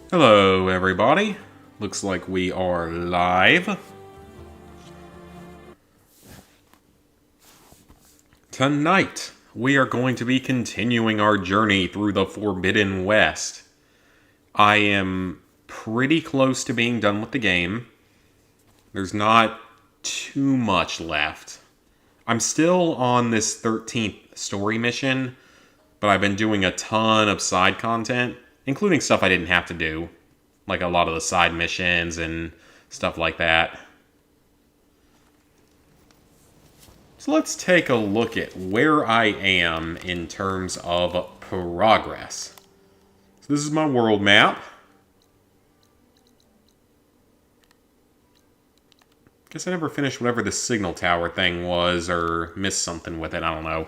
Hello, everybody. Looks like we are live. Tonight, we are going to be continuing our journey through the Forbidden West. I am pretty close to being done with the game. There's not too much left. I'm still on this 13th story mission, but I've been doing a ton of side content, including stuff I didn't have to do, like a lot of the side missions and stuff like that. So let's take a look at where I am in terms of progress. So this is my world map. Guess I never finished whatever the signal tower thing was, or missed something with it, I don't know.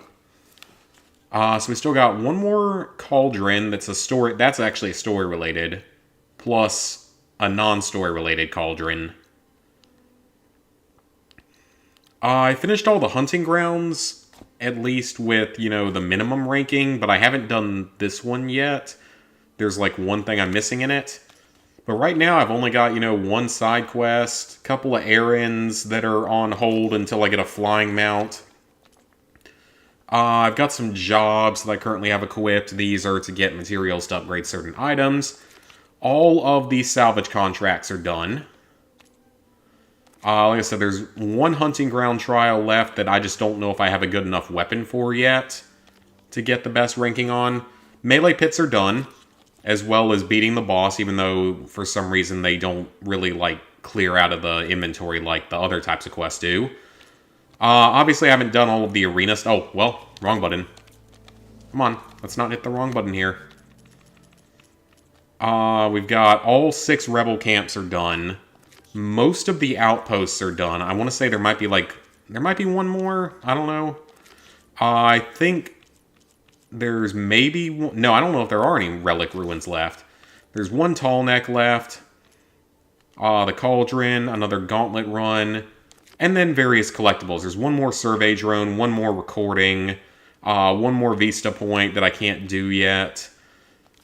So we still got one more cauldron that's a story. That's actually story related, plus a non-story related cauldron. I finished all the hunting grounds, at least with, the minimum ranking, but I haven't done this one yet. There's like one thing I'm missing in it. But right now I've only got, one side quest, a couple of errands that are on hold until I get a flying mount. I've got some jobs that I currently have equipped. These are to get materials to upgrade certain items. All of these salvage contracts are done. Like I said, there's one hunting ground trial left that I just don't know if I have a good enough weapon for yet to get the best ranking on. Melee pits are done, as well as beating the boss, even though for some reason they don't really clear out of the inventory like the other types of quests do. Obviously I haven't done all of the arena stuff. Oh, well, wrong button. Come on, let's not hit the wrong button here. We've got all 6 rebel camps are done. Most of the outposts are done. I want to say there might be one more. I don't know. I think there's maybe one. No, I don't know if there are any relic ruins left. There's one tall neck left. The cauldron, another gauntlet run, and then various collectibles. There's one more survey drone, one more recording, one more vista point that I can't do yet.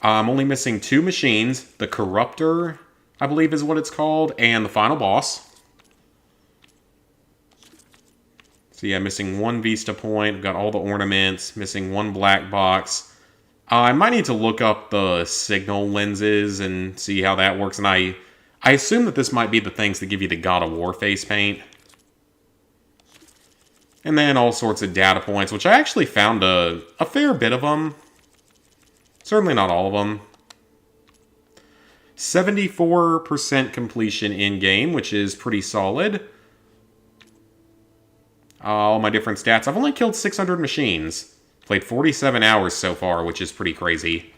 I'm only missing 2 machines. The Corruptor, I believe is what it's called, and the final boss. So yeah, missing 1 vista point. I've got all the ornaments. Missing 1 black box. I might need to look up the signal lenses and see how that works. And I assume that this might be the things that give you the God of War face paint. And then all sorts of data points, which I actually found a fair bit of them. Certainly not all of them. 74% completion in-game, which is pretty solid. All my different stats. I've only killed 600 machines. Played 47 hours so far, which is pretty crazy.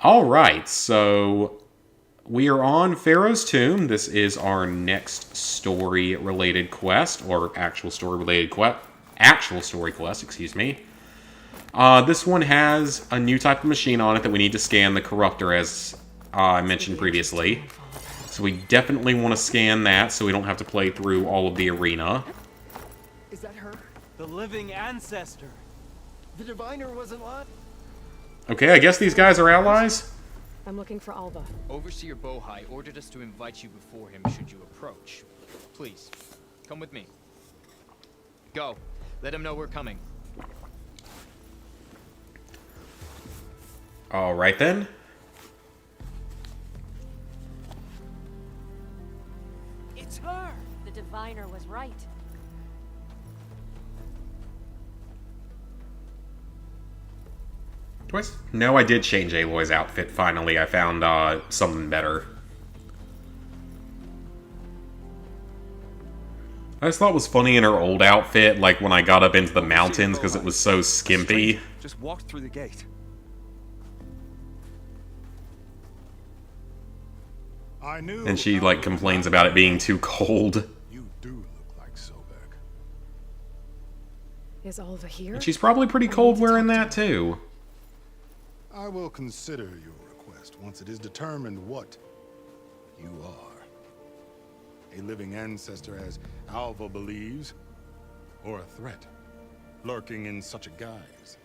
Alright, so we are on Pharaoh's Tomb. This is our next story-related quest, or actual story-related quest. Actual story quest, excuse me. This one has a new type of machine on it that we need to scan, the Corruptor, as I mentioned previously. So we definitely want to scan that so we don't have to play through all of the arena. Is that her? The living ancestor. The diviner wasn't lying. Okay, I guess these guys are allies? I'm looking for Alba. Overseer Bohai ordered us to invite you before him should you approach. Please, come with me. Go. Let him know we're coming. Alright then. It's her! The diviner was right. No, I did change Aloy's outfit finally. I found something better. I just thought it was funny in her old outfit, like when I got up into the mountains, because it was so skimpy. Just walked through the gate. I knew. And she, complains about it being too cold. You do look like Sobek. Is Alva here? And she's probably pretty cold wearing that, too. I will consider your request once it is determined what you are. A living ancestor, as Alva believes, or a threat, lurking in such a guise.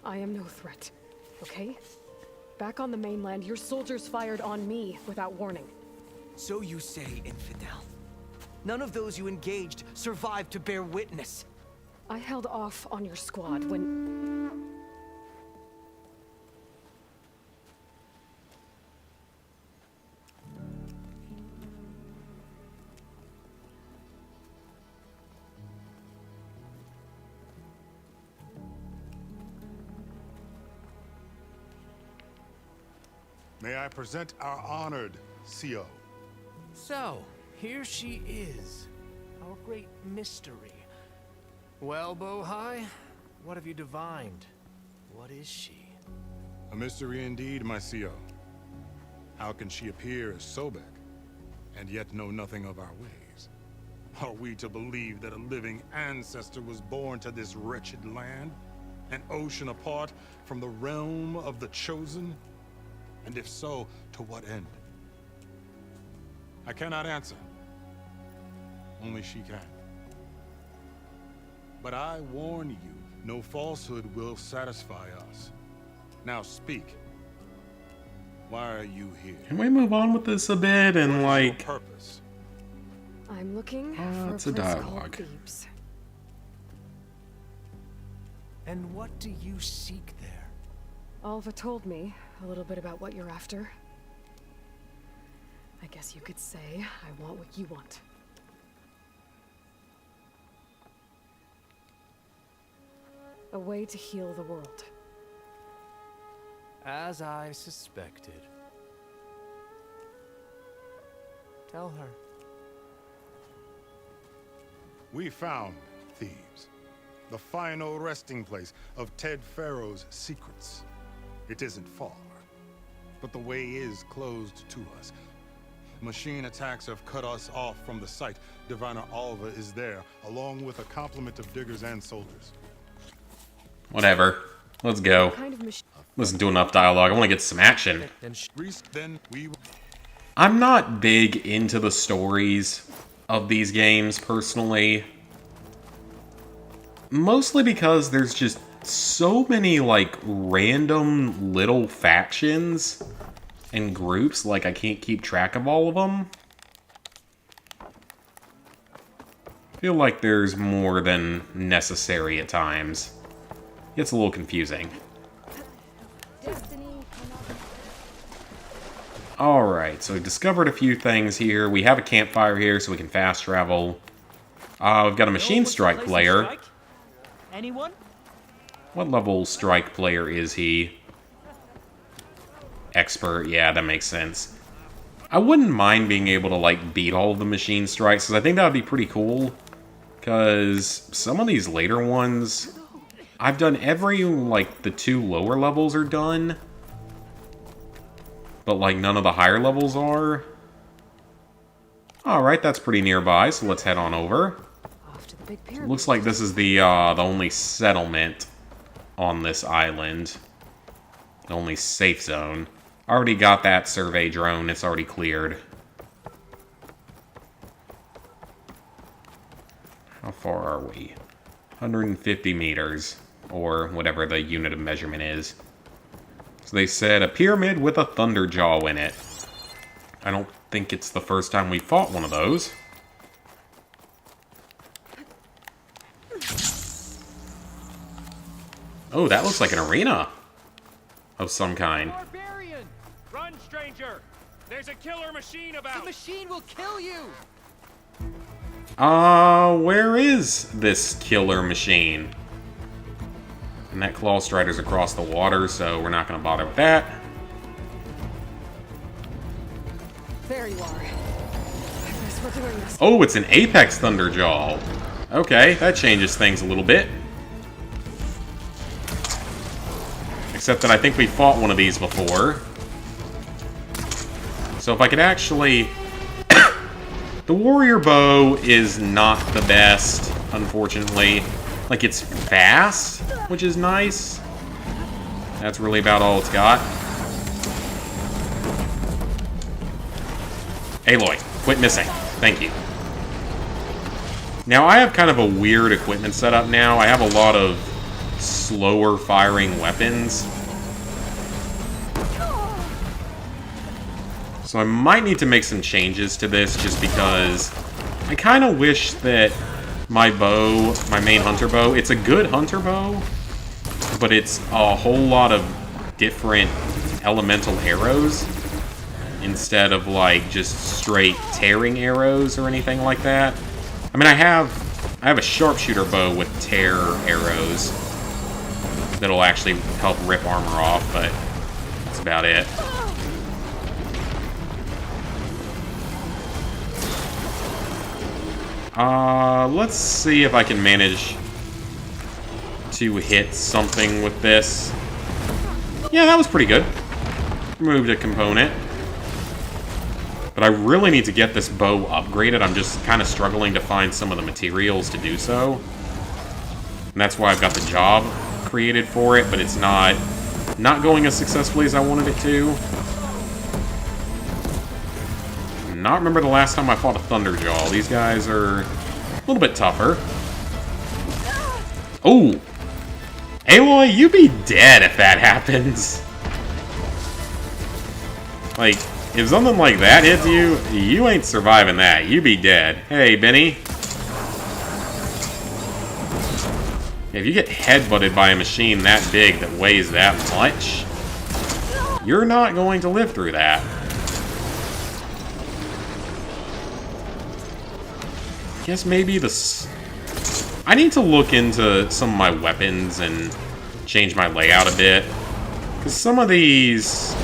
I am no threat, okay? Back on the mainland, your soldiers fired on me without warning. So you say, infidel. None of those you engaged survived to bear witness. I held off on your squad when... May I present our honored CO? So, here she is, our great mystery. Well, Bohai, what have you divined? What is she? A mystery indeed, my CO. How can she appear as Sobek, and yet know nothing of our ways? Are we to believe that a living ancestor was born to this wretched land? An ocean apart from the realm of the Chosen? And if so, to what end? I cannot answer. Only she can. But I warn you, no falsehood will satisfy us. Now speak. Why are you here? Can we move on with this a bit and, What is your like... purpose? I'm looking for it's a a place called dialogue. Thebes. And what do you seek there? Alva told me a little bit about what you're after. I guess you could say I want what you want. A way to heal the world. As I suspected. Tell her. We found Thebes, the final resting place of Ted Pharaoh's secrets. It isn't far, but the way is closed to us. Machine attacks have cut us off from the site. Diviner Alva is there, along with a complement of diggers and soldiers. Whatever. Let's go. What kind of machine? Listen to enough dialogue. I want to get some action. Then we... I'm not big into the stories of these games, personally. Mostly because there's just so many, like, random little factions and groups, like, I can't keep track of all of them. I feel like there's more than necessary at times. Gets a little confusing. Alright, so we discovered a few things here. We have a campfire here, so we can fast travel. We've got a machine strike player. Anyone? What level strike player is he? Expert, yeah, that makes sense. I wouldn't mind being able to, like, beat all of the machine strikes, because I think that would be pretty cool. Because some of these later ones, I've done every, like, the 2 lower levels are done. But, like, none of the higher levels are. Alright, that's pretty nearby, so let's head on over. Off to the big pyramid. Looks like this is the only settlement on this island. The only safe zone. Already got that survey drone, it's already cleared. How far are we? 150 meters, or whatever the unit of measurement is. So they said a pyramid with a thunderjaw in it. I don't think it's the first time we fought one of those. Oh, that looks like an arena of some kind. Barbarian! Run, stranger! There's a killer machine about! The machine will kill you! Where is this killer machine? And that Claw Strider's across the water, so we're not going to bother with that. There you are. I guess we're doing this. Oh, it's an Apex Thunderjaw. Okay, that changes things a little bit. Except that I think we fought one of these before. So if I could actually... The warrior bow is not the best, unfortunately. Like, it's fast, which is nice. That's really about all it's got. Aloy, quit missing. Thank you. Now, I have kind of a weird equipment setup now. I have a lot of slower firing weapons. So I might need to make some changes to this just because I kind of wish that my bow, my main hunter bow, it's a good hunter bow, but it's a whole lot of different elemental arrows instead of like just straight tearing arrows or anything like that. I mean, I have a sharpshooter bow with tear arrows that'll actually help rip armor off, but that's about it. Let's see if I can manage to hit something with this. Yeah, that was pretty good. Removed a component. But I really need to get this bow upgraded. I'm just kind of struggling to find some of the materials to do so. And that's why I've got the job created for it, but it's not going as successfully as I wanted it to. Not remember the last time I fought a Thunderjaw. These guys are a little bit tougher. Oh! Aloy, you be dead if that happens. Like, if something like that hits you, you ain't surviving that. You be dead. Hey, Benny. If you get headbutted by a machine that big that weighs that much, you're not going to live through that. I guess maybe I need to look into some of my weapons and change my layout a bit. Because some of these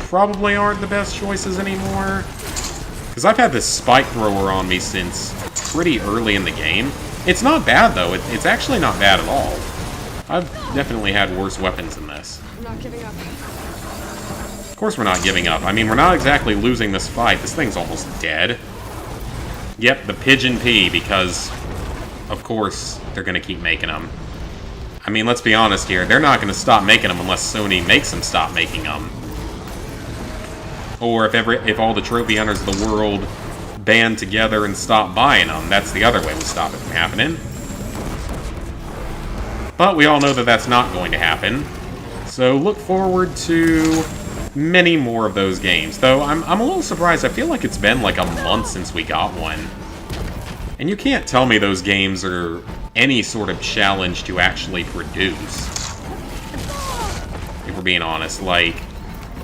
probably aren't the best choices anymore. Because I've had this spike thrower on me since pretty early in the game. It's not bad, though. It's actually not bad at all. I've definitely had worse weapons than this. I'm not giving up. Of course we're not giving up. I mean, we're not exactly losing this fight. This thing's almost dead. Yep, the Pigeon P, because, of course, they're going to keep making them. I mean, let's be honest here. They're not going to stop making them unless Sony makes them stop making them. Or if all the trophy hunters of the world band together and stop buying them. That's the other way we stop it from happening. But we all know that that's not going to happen. So look forward to many more of those games. Though I'm a little surprised. I feel like it's been like a month since we got one. And you can't tell me those games are any sort of challenge to actually produce. If we're being honest, like,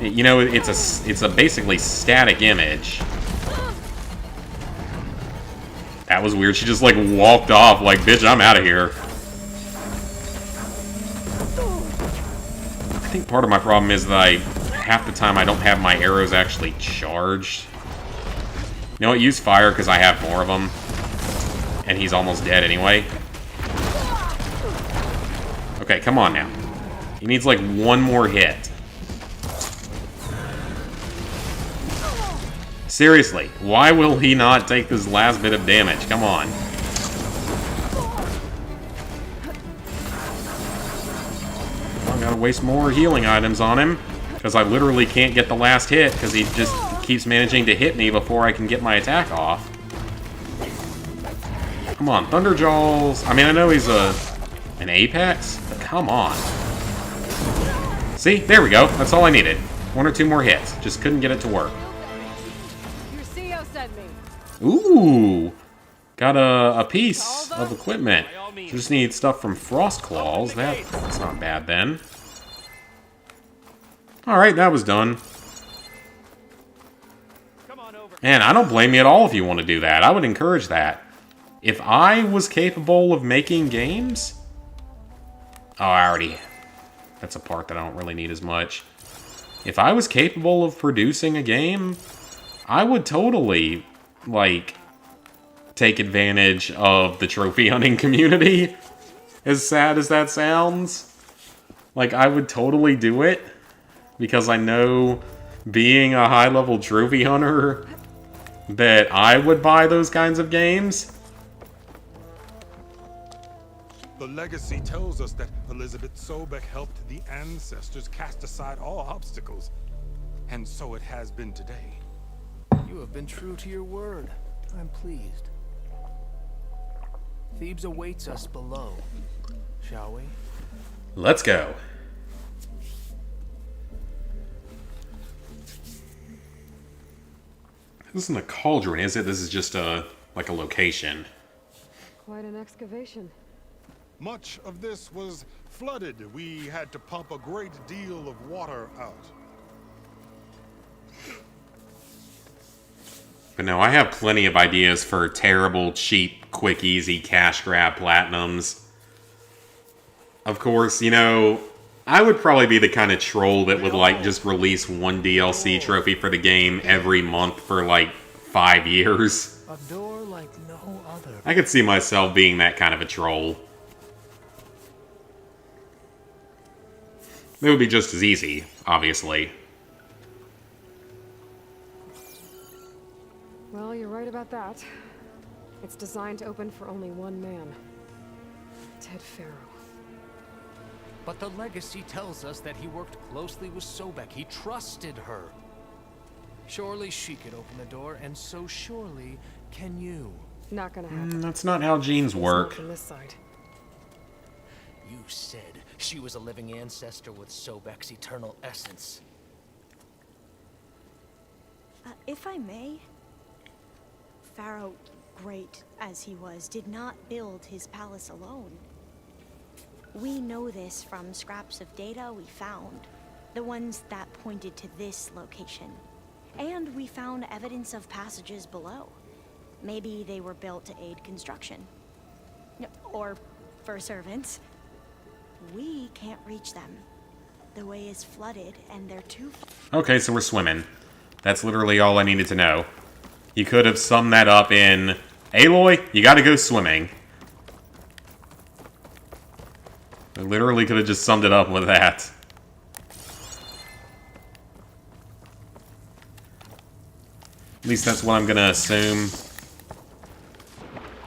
you know, it's a basically static image. That was weird. She just like walked off like, bitch, I'm out of here. I think part of my problem is that half the time I don't have my arrows actually charged. You know what? Use fire because I have more of them. And he's almost dead anyway. Okay, come on now. He needs like one more hit. Seriously, why will he not take this last bit of damage? Come on. I gotta waste more healing items on him. Because I literally can't get the last hit because he just keeps managing to hit me before I can get my attack off. Come on, Thunderjaws. I mean, I know he's an Apex, but come on. See? There we go. That's all I needed. One or two more hits. Just couldn't get it to work. Your CO sent me. Ooh! Got a piece of equipment. Just need stuff from Frost Claws. That's not bad then. Alright, that was done. Man, I don't blame you at all if you want to do that. I would encourage that. If I was capable of making games... Oh, I already... That's a part that I don't really need as much. If I was capable of producing a game, I would totally, like, take advantage of the trophy hunting community. As sad as that sounds. Like, I would totally do it. Because I know, being a high-level trophy hunter, that I would buy those kinds of games. The legacy tells us that Elizabeth Sobek helped the ancestors cast aside all obstacles. And so it has been today. You have been true to your word. I'm pleased. Thebes awaits us below. Shall we? Let's go. This isn't a cauldron, is it? This is just like a location. Quite an excavation. Much of this was flooded. We had to pump a great deal of water out. But no, I have plenty of ideas for terrible, cheap, quick, easy cash grab platinums. Of course, you know, I would probably be the kind of troll that would, like, just release one DLC trophy for the game every month for, like, 5 years. A door like no other. I could see myself being that kind of a troll. It would be just as easy, obviously. Well, you're right about that. It's designed to open for only one man. Ted Pharaoh. But the legacy tells us that he worked closely with Sobek. He trusted her. Surely she could open the door, and so surely can you. Not gonna happen. That's not how genes work. From this side. You said she was a living ancestor with Sobek's eternal essence. If I may, Pharaoh, great as he was, did not build his palace alone. We know this from scraps of data we found, the ones that pointed to this location. And we found evidence of passages below. Maybe they were built to aid construction. Or for servants. We can't reach them. The way is flooded, and they're too... Okay, so we're swimming. That's literally all I needed to know. You could have summed that up in, Aloy, you gotta go swimming. I literally could have just summed it up with that. At least that's what I'm gonna assume.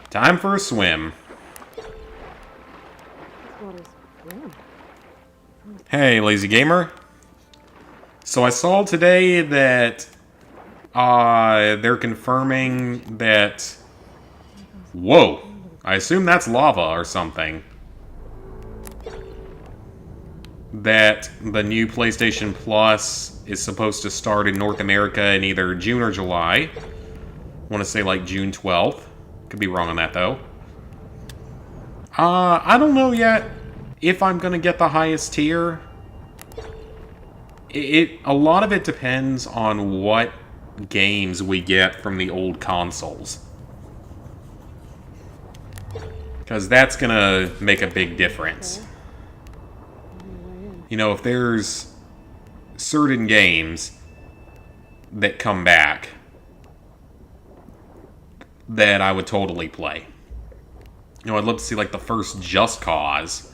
Time for a swim. Hey, lazy gamer. So I saw today that they're confirming that... Whoa! I assume that's lava or something. That the new PlayStation Plus is supposed to start in North America in either June or July. I want to say like June 12th. Could be wrong on that though. I don't know yet if I'm gonna get the highest tier. A lot of it depends on what games we get from the old consoles. Because that's gonna make a big difference. You know, if there's certain games that come back that I would totally play. You know, I'd love to see, like, the first Just Cause.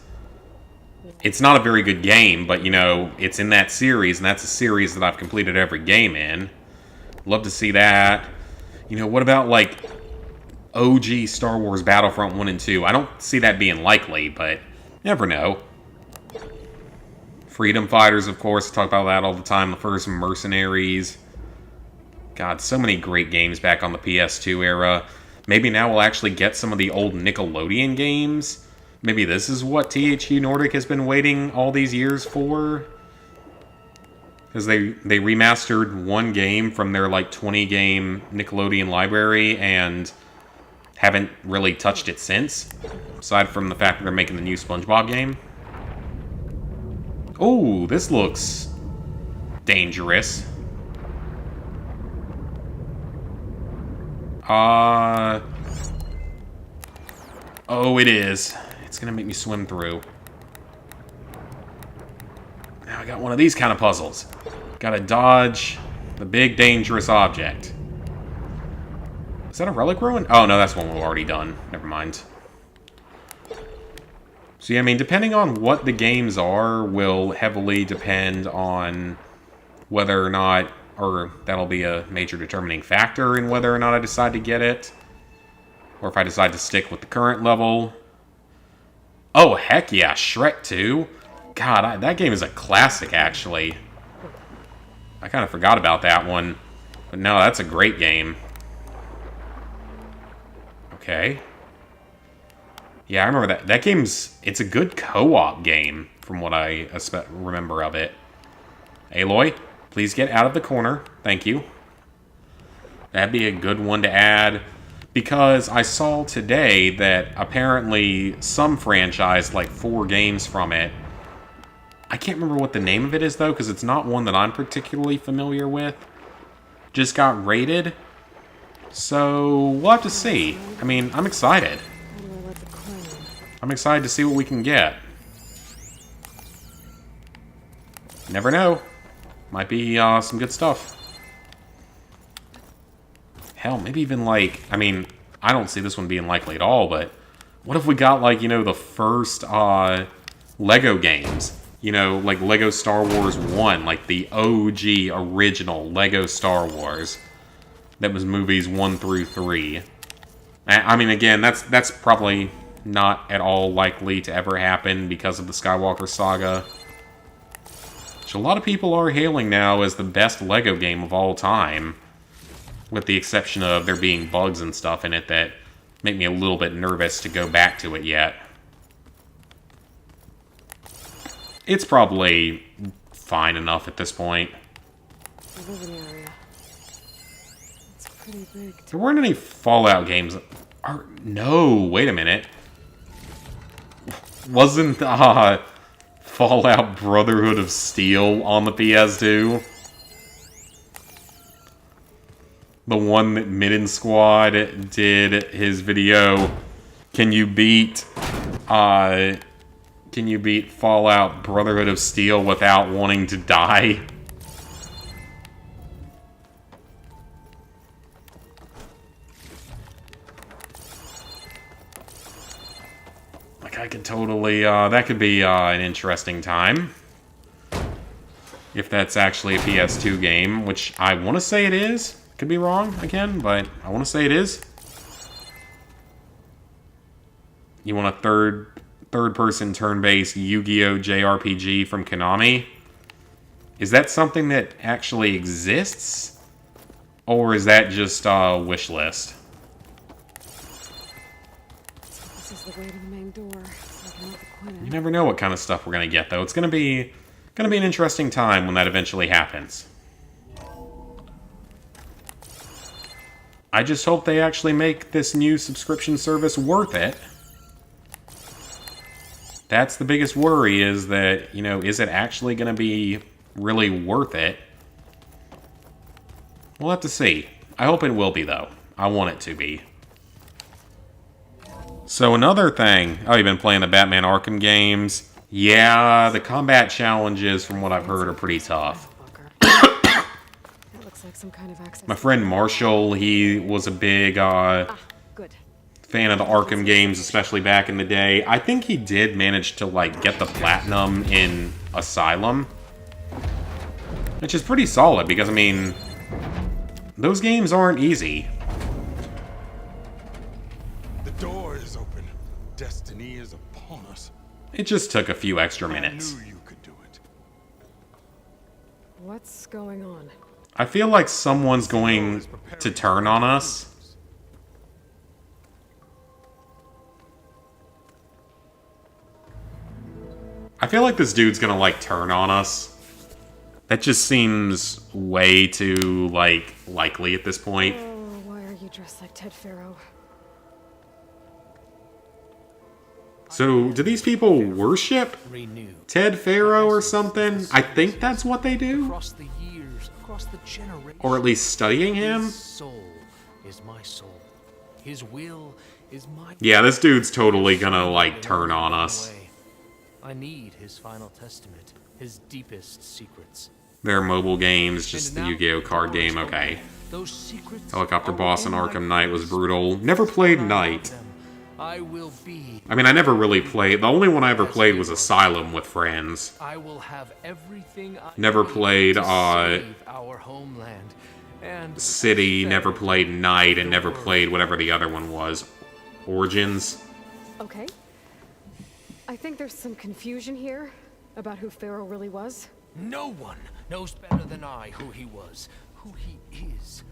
It's not a very good game, but, you know, it's in that series, and that's a series that I've completed every game in. Love to see that. You know, what about, like, OG Star Wars Battlefront 1 and 2? I don't see that being likely, but never know. Freedom Fighters, of course, I talk about that all the time. The first Mercenaries. God, so many great games back on the PS2 era. Maybe now we'll actually get some of the old Nickelodeon games. Maybe this is what THQ Nordic has been waiting all these years for. Because they remastered one game from their, like, 20-game Nickelodeon library and haven't really touched it since. Aside from the fact that they're making the new SpongeBob game. Oh, this looks dangerous. Oh, it is. It's gonna make me swim through. Now I got one of these kind of puzzles. Gotta dodge the big dangerous object. Is that a relic ruin? Oh, no, that's one we've already done. Never mind. So, yeah, I mean, depending on what the games are will heavily depend on whether or not, or that'll be a major determining factor in whether or not I decide to get it. Or if I decide to stick with the current level. Oh, heck yeah, Shrek 2. God, that game is a classic, actually. I kind of forgot about that one. But no, that's a great game. Okay. Yeah, I remember that. That game's... It's a good co-op game, from what I remember of it. Aloy, please get out of the corner. Thank you. That'd be a good one to add. Because I saw today that apparently some franchise, like 4 games from it, I can't remember what the name of it is though, because it's not one that I'm particularly familiar with, just got rated. So we'll have to see. I mean, I'm excited. I'm excited to see what we can get. Never know. Might be some good stuff. Hell, maybe even like, I mean, I don't see this one being likely at all, but what if we got like, you know, the first Lego games? You know, like Lego Star Wars 1, like the OG original Lego Star Wars. That was movies 1 through 3. I mean, again, that's probably not at all likely to ever happen because of the Skywalker saga. Which a lot of people are hailing now as the best Lego game of all time. With the exception of there being bugs and stuff in it that make me a little bit nervous to go back to it yet. It's probably fine enough at this point. The living area. It's pretty big. There weren't any Fallout games. No, wait a minute. Wasn't Fallout Brotherhood of Steel on the PS2? The one that Midden Squad did his video, can you beat Fallout Brotherhood of Steel without wanting to die? Like, I could totally, that could be an interesting time. If that's actually a PS2 game, which I want to say it is. Could be wrong again, but I want to say it is. You want a third-person turn-based Yu-Gi-Oh! JRPG from Konami? Is that something that actually exists? Or is that just a wish list? This is the way to the main door. So I can let the Quinn You never know what kind of stuff we're gonna get, though. It's gonna be an interesting time when that eventually happens. I just hope they actually make this new subscription service worth it. That's the biggest worry, is that, you know, is it actually going to be really worth it? We'll have to see. I hope it will be, though. I want it to be. So another thing... Oh, you've been playing the Batman Arkham games? Yeah, the combat challenges, from what I've heard, are pretty tough. like some kind of access. My friend Marshall, he was a big Good. fan of the Arkham games, especially back in the day. I think he did manage to like get the platinum in Asylum, which is pretty solid because, I mean, those games aren't easy. The door is open. Destiny is upon us. It just took a few extra minutes. I knew you could do it. What's going on? I feel like someone's going to turn on us. I feel like this dude's gonna, like, turn on us. That just seems way too, like, likely at this point. Oh, why are you dressed like Ted Pharaoh? So, do these people worship Ted Pharaoh or something? I think that's what they do. Across the years, across the generations. Or at least studying him. His soul is my soul. His will is my... Yeah, this dude's totally gonna, like, turn on us. I need his final testament, his deepest secrets. They're mobile games, just the Yu-Gi-Oh! Card game, okay. Those secrets Helicopter Boss and Arkham Knight was brutal. Never played Knight. I will be. I mean, I never really played. The only one I ever played was Asylum with friends. I will have everything I never need played to save our homeland. And City, never played Knight, and never played whatever the other one was. Origins. Okay. I think there's some confusion here about who Pharaoh really was. No one knows better than I who he was, who he is.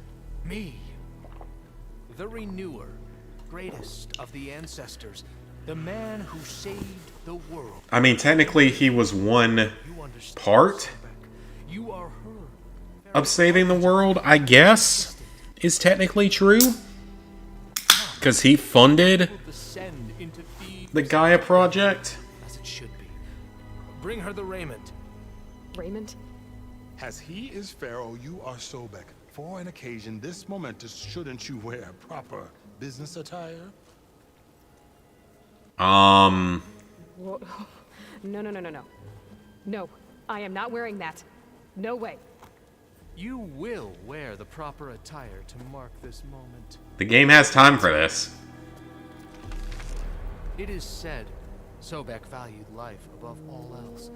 Me. The Renewer, greatest of the ancestors, the man who saved the world. I mean, technically he was one part You are her. of saving the world, I guess. is technically true. Because he funded Descend into Thebes the Gaia project. as it should be. Bring her the raiment. Raymond? As he is Pharaoh, you are Sobek. For an occasion this momentous, shouldn't you wear proper business attire? Whoa. No, no, no, no, no. No, I am not wearing that. No way. You will wear the proper attire to mark this moment. The game has time for this. It is said Sobek valued life above all else.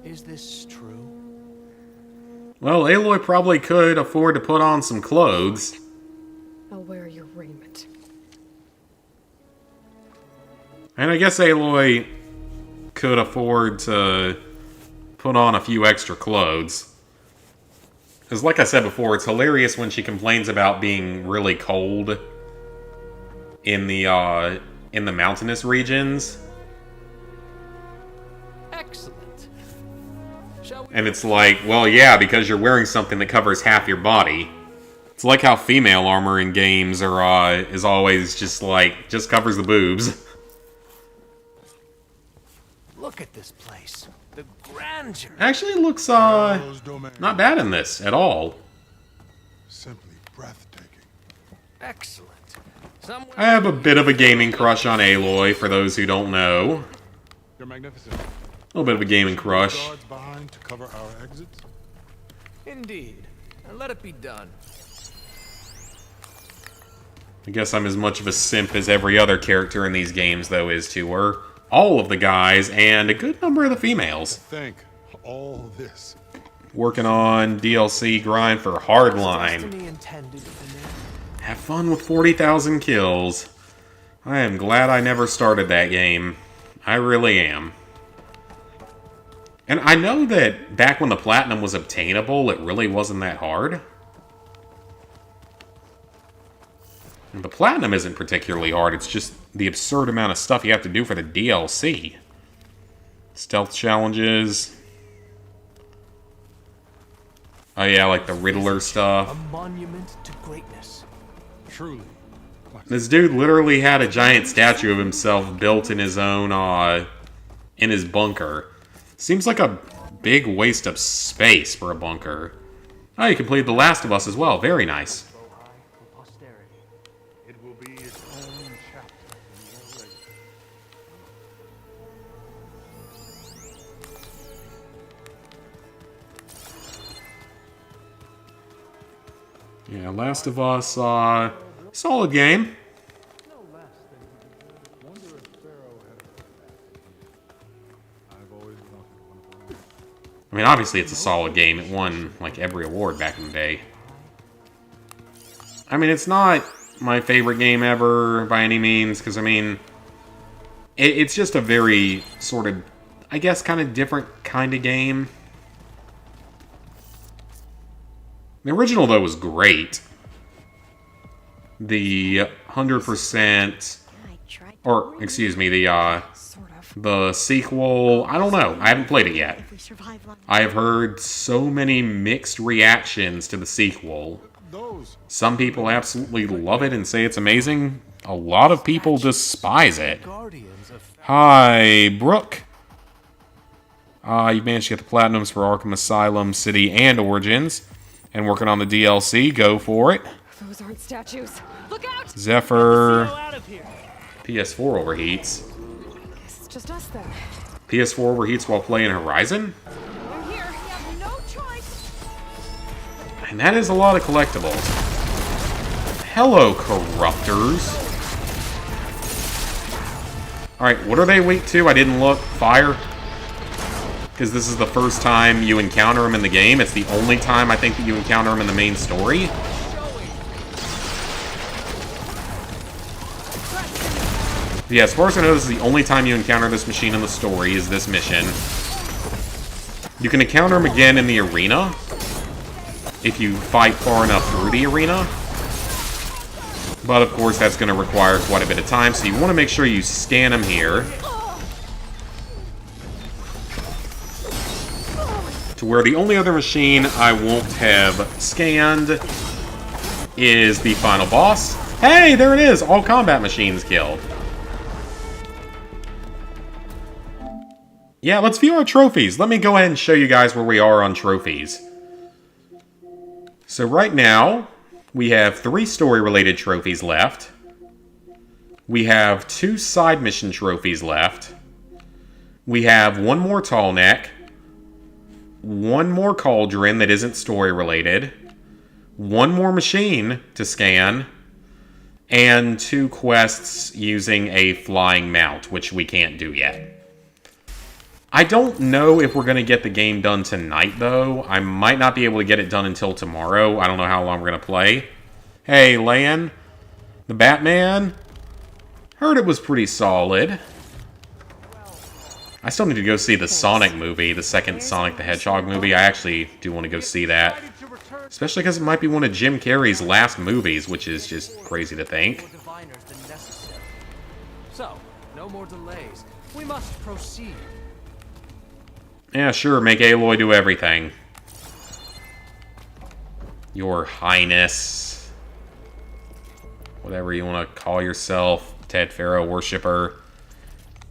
Is this true? Well, Aloy probably could afford to put on some clothes. I'll wear your raiment. And I guess Aloy could afford to put on a few extra clothes. Because like I said before, it's hilarious when she complains about being really cold in the mountainous regions. Excellent. Shall we? And it's like, well, yeah, because you're wearing something that covers half your body. It's like how female armor in games is always just covers the boobs. Look at this place. The grandeur. Actually, it looks Pharaoh's domain. not bad in this at all. Simply breathtaking. Excellent. Somewhere I have a bit of a gaming crush on Aloy, for those who don't know. You're magnificent. A little bit of a gaming crush. Guards behind to cover our exits. Indeed. And let it be done. I guess I'm as much of a simp as every other character in these games, though, is to her. All of the guys, and a good number of the females. Think all this. Working on DLC grind for Hardline. Destiny intended for me. Have fun with 40,000 kills. I am glad I never started that game. I really am. And I know that back when the Platinum was obtainable, it really wasn't that hard. The Platinum isn't particularly hard, it's just the absurd amount of stuff you have to do for the DLC. Stealth challenges. Oh yeah, like the Riddler A stuff. monument to greatness. Truly. This dude literally had a giant statue of himself built in his own, in his bunker. Seems like a big waste of space for a bunker. Oh, you completed The Last of Us as well. Very nice. It will be its own chapter in your legacy. Yeah, Last of Us, solid game. Wonder if Pharaoh had a I've always wanted one of those. I mean, obviously it's a solid game. It won, like, every award back in the day. I mean, it's not my favorite game ever by any means, because, I mean, it's just a very sort of, I guess, kind of different kind of game. The original, though, was great. The 100%, I tried. or, excuse me, Sort of. the sequel, I don't know. I haven't played it yet. If we survive long I have heard so many mixed reactions to the sequel. Those. Some people absolutely love it and say it's amazing. A lot of people despise it. Guardians of Hi, Brooke. You've managed to get the Platinums for Arkham Asylum, City, and Origins. And working on the DLC, go for it. Those aren't statues. Look out! Zephyr. Out of here. PS4 overheats. Guess it's just us then. PS4 overheats while playing Horizon? We're here. We have no choice. And that is a lot of collectibles. Hello, Corruptors. Alright, what are they weak to? I didn't look. Fire? Because this is the first time you encounter them in the game. It's the only time I think that you encounter them in the main story. Yeah, as far as I know, this is the only time you encounter this machine in the story, is this mission. You can encounter them again in the arena, if you fight far enough through the arena. But of course, that's going to require quite a bit of time, so you want to make sure you scan them here. To where the only other machine I won't have scanned is the final boss. Hey, there it is! All combat machines killed. Yeah, let's view our trophies. Let me go ahead and show you guys where we are on trophies. So right now, we have 3 story-related trophies left. We have 2 side mission trophies left. We have 1 more tall neck. 1 more cauldron that isn't story-related. 1 more machine to scan. And 2 quests using a flying mount, which we can't do yet. I don't know if we're going to get the game done tonight, though. I might not be able to get it done until tomorrow. I don't know how long we're going to play. Hey, Lan. The Batman. Heard it was pretty solid. I still need to go see the Sonic movie, the second Sonic the Hedgehog movie. I actually do want to go see that. Especially because it might be one of Jim Carrey's last movies, which is just crazy to think. So, no more delays. We must proceed. Yeah, sure, make Aloy do everything. Your Highness. Whatever you want to call yourself. Ted Pharaoh worshipper.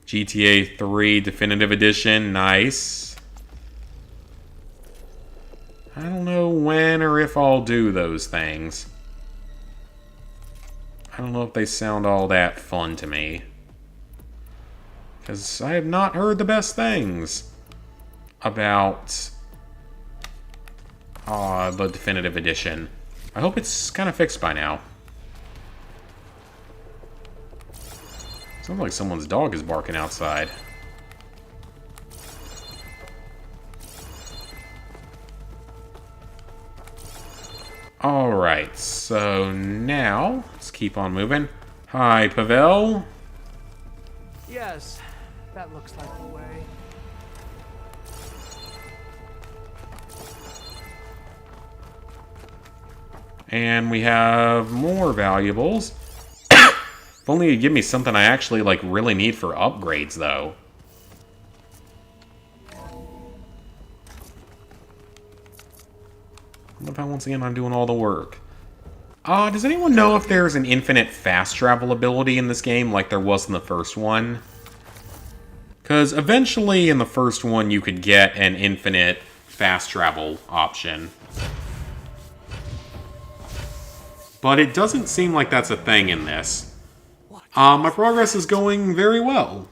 GTA 3 Definitive Edition. Nice. I don't know when or if I'll do those things. I don't know if they sound all that fun to me. Because I have not heard the best things about the Definitive Edition. I hope it's kind of fixed by now. Sounds like someone's dog is barking outside. Alright, so now let's keep on moving. Hi, Pavel. Yes, that looks like the way. And we have more valuables. If only you'd give me something I actually, like, really need for upgrades, though. I love how, once again, I'm doing all the work. Does anyone know if there's an infinite fast travel ability in this game like there was in the first one? Because eventually, in the first one, you could get an infinite fast travel option. But it doesn't seem like that's a thing in this. My progress is going very well.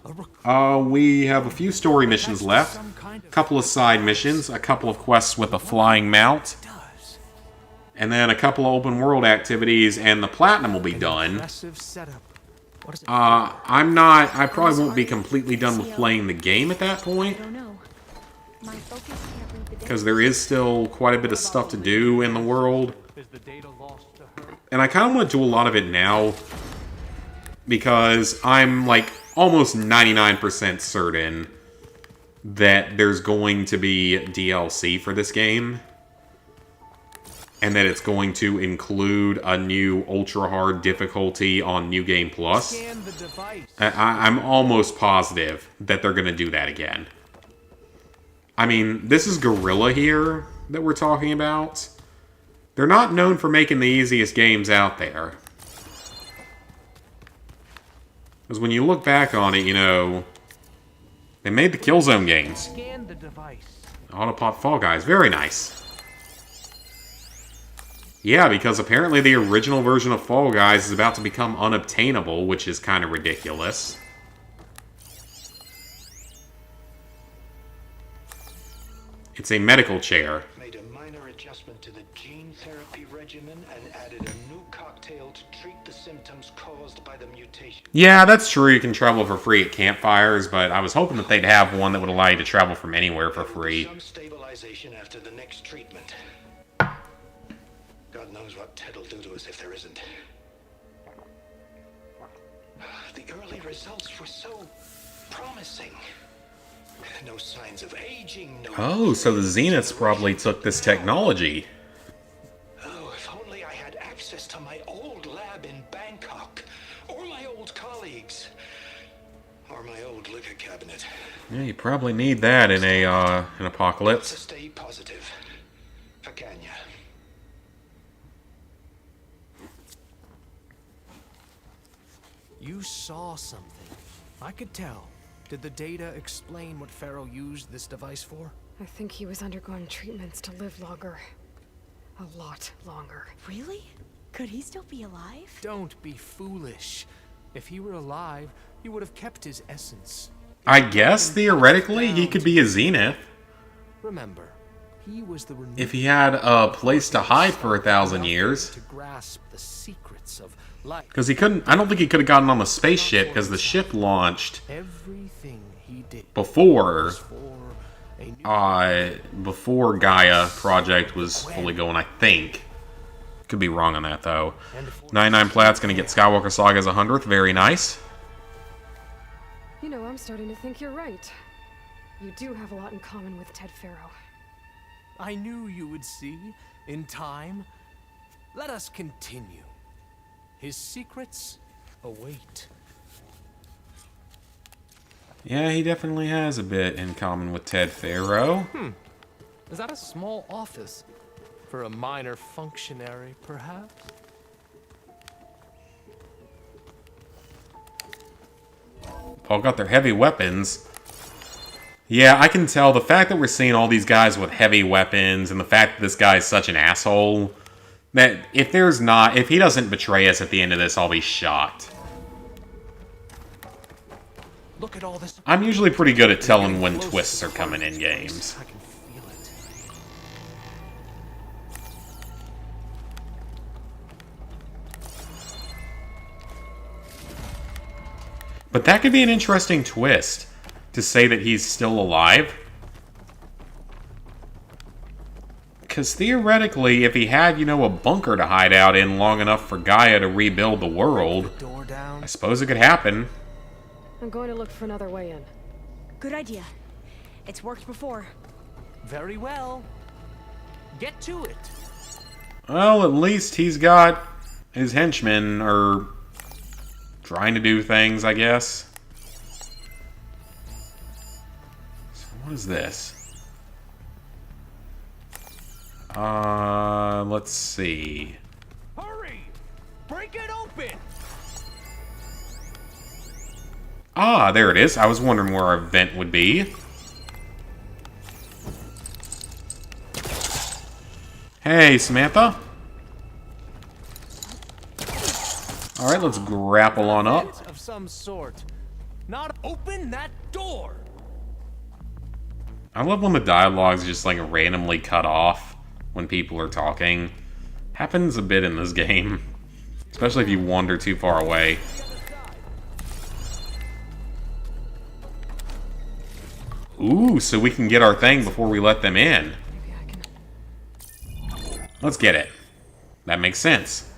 We have a few story missions left, a couple of side missions, a couple of quests with a flying mount, and then a couple of open world activities, and the platinum will be done. I probably won't be completely done with playing the game at that point, because there is still quite a bit of stuff to do in the world. And I kind of want to do a lot of it now, because I'm, like, almost 99% certain that there's going to be DLC for this game. And that it's going to include a new ultra-hard difficulty on New Game Plus. I'm almost positive that they're going to do that again. I mean, this is Guerrilla here that we're talking about. They're not known for making the easiest games out there. Because when you look back on it, you know, they made the Killzone games. Autopop Fall Guys, very nice. Yeah, because apparently the original version of Fall Guys is about to become unobtainable, which is kind of ridiculous. It's a medical chair. Made a minor adjustment to the gene therapy regimen and added a new cocktail to treat the symptoms caused by the mutation. Yeah, that's true. You can travel for free at campfires, but I was hoping that they'd have one that would allow you to travel from anywhere for free. Some stabilization after the next treatment. God knows what Ted'll do to us if there isn't. The early results were so promising. No signs of aging, no... Oh, so the Zeniths probably took this technology. Oh, if only I had access to my old lab in Bangkok. Or my old colleagues. Or my old liquor cabinet. Yeah, you probably need that in an apocalypse. Stay positive. Fakanya. You saw something. I could tell. Did the data explain what Pharaoh used this device for? I think he was undergoing treatments to live longer. A lot longer. Really? Could he still be alive? Don't be foolish. If he were alive, he would have kept his essence. I guess, theoretically, he could be a Zenith. Remember, he was the if he had a place to hide for 1,000 years. To grasp the secrets of life. Because he couldn't, I don't think he could have gotten on the spaceship because the ship launched Everything he did before, a before Gaia project was fully going, I think. Could be wrong on that, though. 99 Plat's going to get Skywalker Saga's 100th. Very nice. You know, I'm starting to think you're right. You do have a lot in common with Ted Pharaoh. I knew you would see, in time. Let us continue. His secrets await. Yeah, he definitely has a bit in common with Ted Pharaoh. Is that a small office? For a minor functionary, perhaps? All got their heavy weapons. Yeah, I can tell the fact that we're seeing all these guys with heavy weapons and the fact that this guy's such an asshole, that if he doesn't betray us at the end of this, I'll be shocked. Look at all this. I'm usually pretty good at telling when twists are coming in games. I can feel it. But that could be an interesting twist, to say that he's still alive. Because theoretically, if he had, you know, a bunker to hide out in long enough for Gaia to rebuild the world, I suppose it could happen. I'm going to look for another way in. Good idea. It's worked before. Very well. Get to it. Well, at least he's got his henchmen are trying to do things, I guess. So what is this? Let's see. Hurry! Break it open! Ah, there it is. I was wondering where our vent would be. Hey, Samantha. Alright, let's grapple on up. Of some sort. Not open that door! I love when the dialogue's just like randomly cut off when people are talking. Happens a bit in this game. Especially if you wander too far away. Ooh, so we can get our thing before we let them in. Let's get it. That makes sense.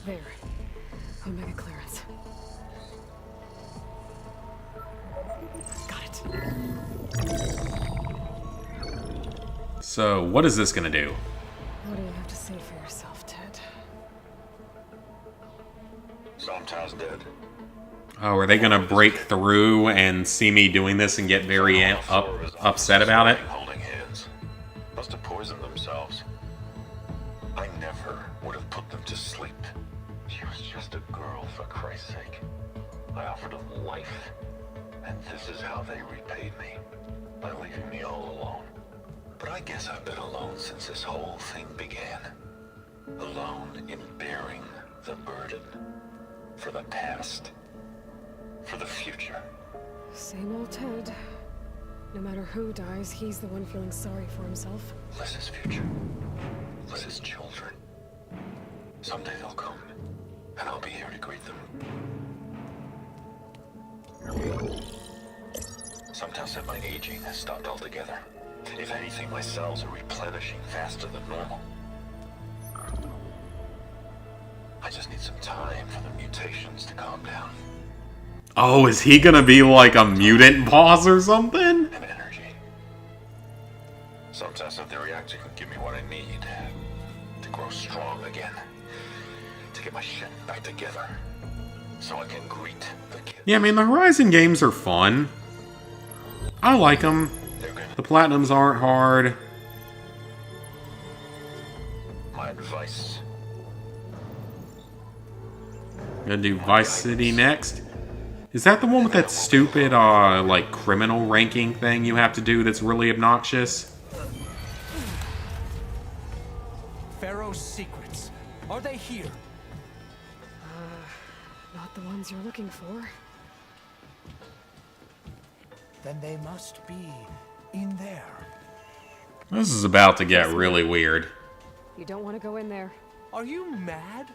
There. Omega clearance. Got it. So, what is this gonna do? What do you have to say for yourself, Ted? Sometimes dead. Oh, are they gonna break through and see me doing this and get very upset about it? Holding hands. Must have poisoned themselves. I never would have put them to sleep. She was just a girl, for Christ's sake. I offered them life, and this is how they repaid me, by leaving me all alone. But I guess I've been alone since this whole thing began. Alone in bearing the burden for the past, for the future. Same old Ted. No matter who dies, he's the one feeling sorry for himself. Liz's future. Liz's children. Someday they'll come, and I'll be here to greet them. Some tell said my aging has stopped altogether. If anything, my cells are replenishing faster than normal. I just need some time for the mutations to calm down. Oh, is he gonna be like a mutant boss or something? And energy. Some test of the reactor can give me what I need to grow strong again. To get my shit back together. So I can greet the kids. Yeah, I mean, the Horizon games are fun. I like them. The Platinums aren't hard. my advice. Gonna do Vice City next. Is that the one with that stupid, like, criminal ranking thing you have to do that's really obnoxious? Pharaoh's secrets. Are they here? Not the ones you're looking for. Then they must be in there. This is about to get really weird. You don't want to go in there. Are you mad?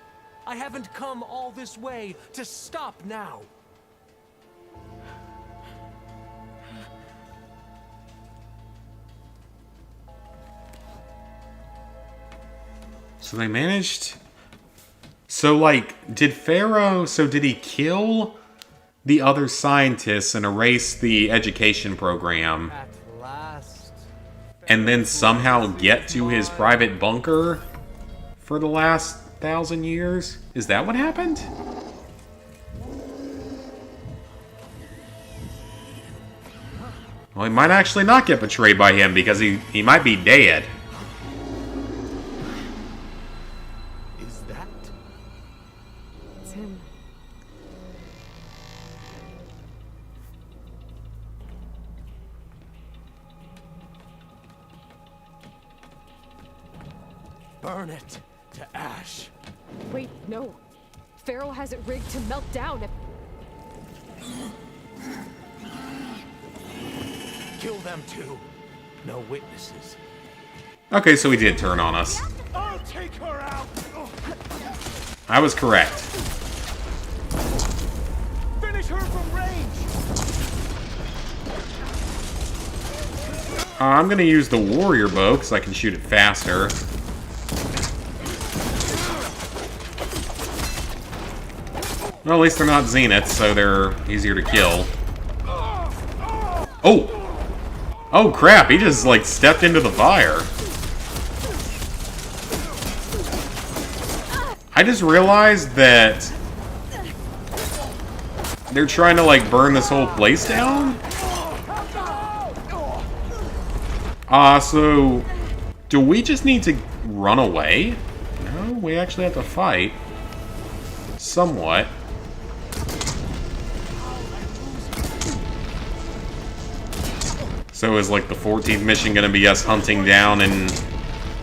I haven't come all this way to stop now. So they managed... So, like, did Pharaoh... So did he kill the other scientists and erase the education program? At last. And then somehow get to his private bunker for the last 1,000 years? Is that what happened? Well, he might actually not get betrayed by him because he might be dead. Is that? It's him. Burn it to ash. Wait, no. Pharaoh has it rigged to melt down if... Kill them too. No witnesses. Okay, so he did turn on us. I'll take her out. I was correct. Finish her from range. I'm gonna use the warrior bow because I can shoot it faster. Well, at least they're not zeniths, so they're easier to kill. Oh! Oh crap, he just like stepped into the fire. I just realized that they're trying to like burn this whole place down? So do we just need to run away? No, we actually have to fight. Somewhat. So is like the 14th mission gonna be us hunting down and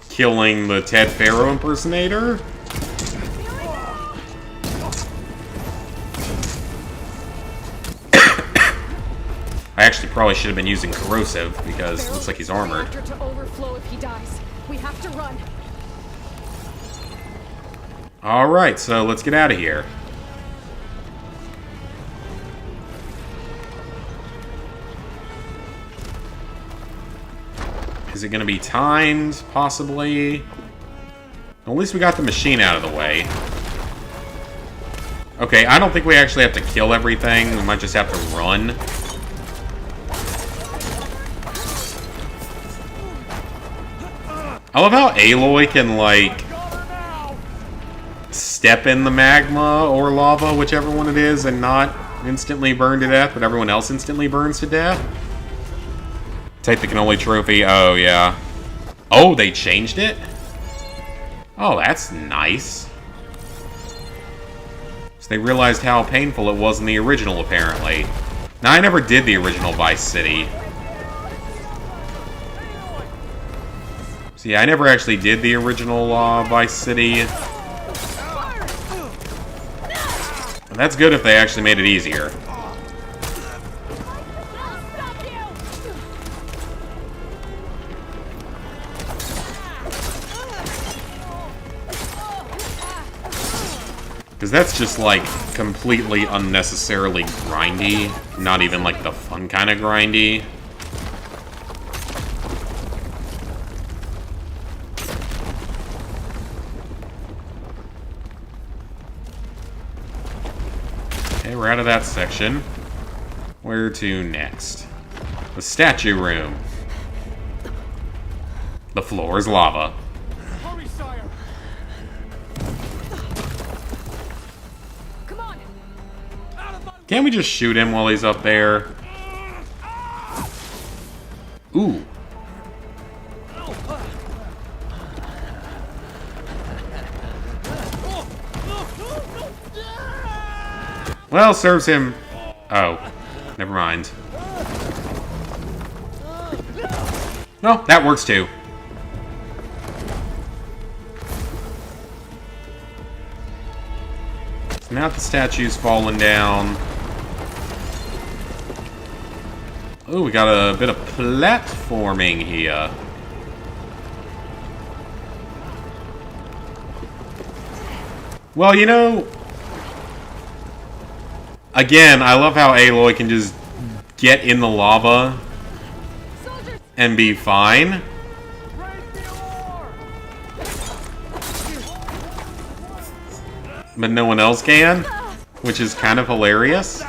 killing the Ted Pharaoh impersonator? I actually probably should have been using corrosive because it looks like he's armored. To overflow if he dies. We have to run. Alright, so let's get out of here. Is it going to be timed, possibly? At least we got the machine out of the way. Okay, I don't think we actually have to kill everything. We might just have to run. I love how Aloy can, like, step in the magma or lava, whichever one it is, and not instantly burn to death, but everyone else instantly burns to death. Take the cannoli trophy. Oh, yeah. Oh, they changed it? Oh, that's nice. So they realized how painful it was in the original, apparently. Now, I never did the original Vice City. So yeah, I never actually did the original Vice City. And that's good if they actually made it easier. Because that's just, like, completely unnecessarily grindy. Not even, like, the fun kind of grindy. Okay, we're out of that section. Where to next? The statue room. The floor is lava. Hurry, sire. Come on. Can't we just shoot him while he's up there? Ooh. Well, serves him... Oh, never mind. No, that works too. So now the statue's fallen down. Oh, we got a bit of platforming here. Well, you know... Again, I love how Aloy can just get in the lava and be fine. But no one else can, which is kind of hilarious.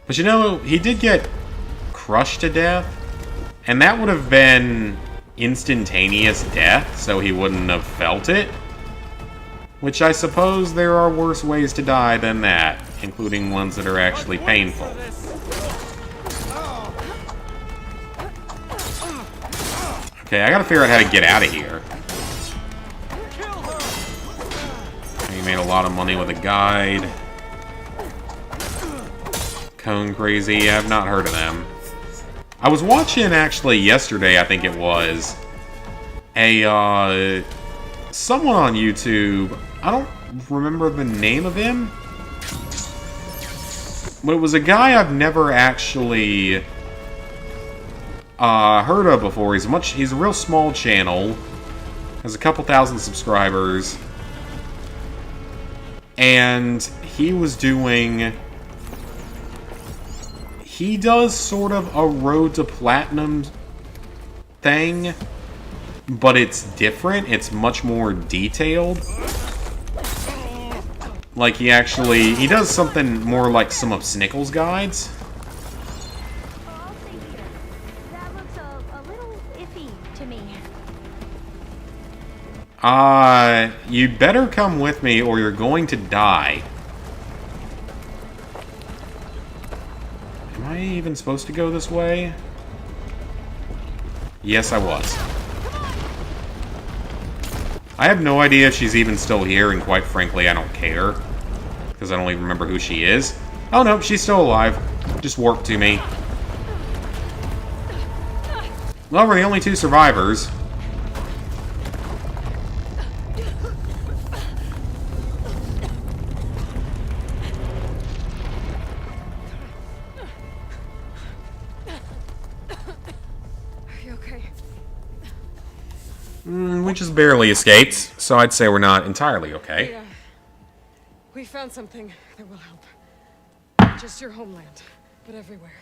But you know, he did get crushed to death, and that would have been instantaneous death, so he wouldn't have felt it. Which I suppose there are worse ways to die than that, including ones that are actually painful. Okay, I gotta figure out how to get out of here. He made a lot of money with a guide. Cone Crazy, I've not heard of them. I was watching, actually, yesterday, I think it was, someone on YouTube, I don't remember the name of him, but it was a guy I've never actually heard of before. He's a real small channel, has a couple thousand subscribers, and he was doing... He does sort of a Road to Platinum thing, but it's different. It's much more detailed. Like, he does something more like some of Snickle's guides. Oh, thank you. That looks a little iffy to me. You'd better come with me or you're going to die. Am I even supposed to go this way? Yes, I was. I have no idea if she's even still here, and quite frankly, I don't care. Because I don't even remember who she is. Oh no, she's still alive. Just warped to me. Well, we're the only two survivors. We just barely escaped, so I'd say we're not entirely okay. Yeah. We found something that will help. Just your homeland, but everywhere.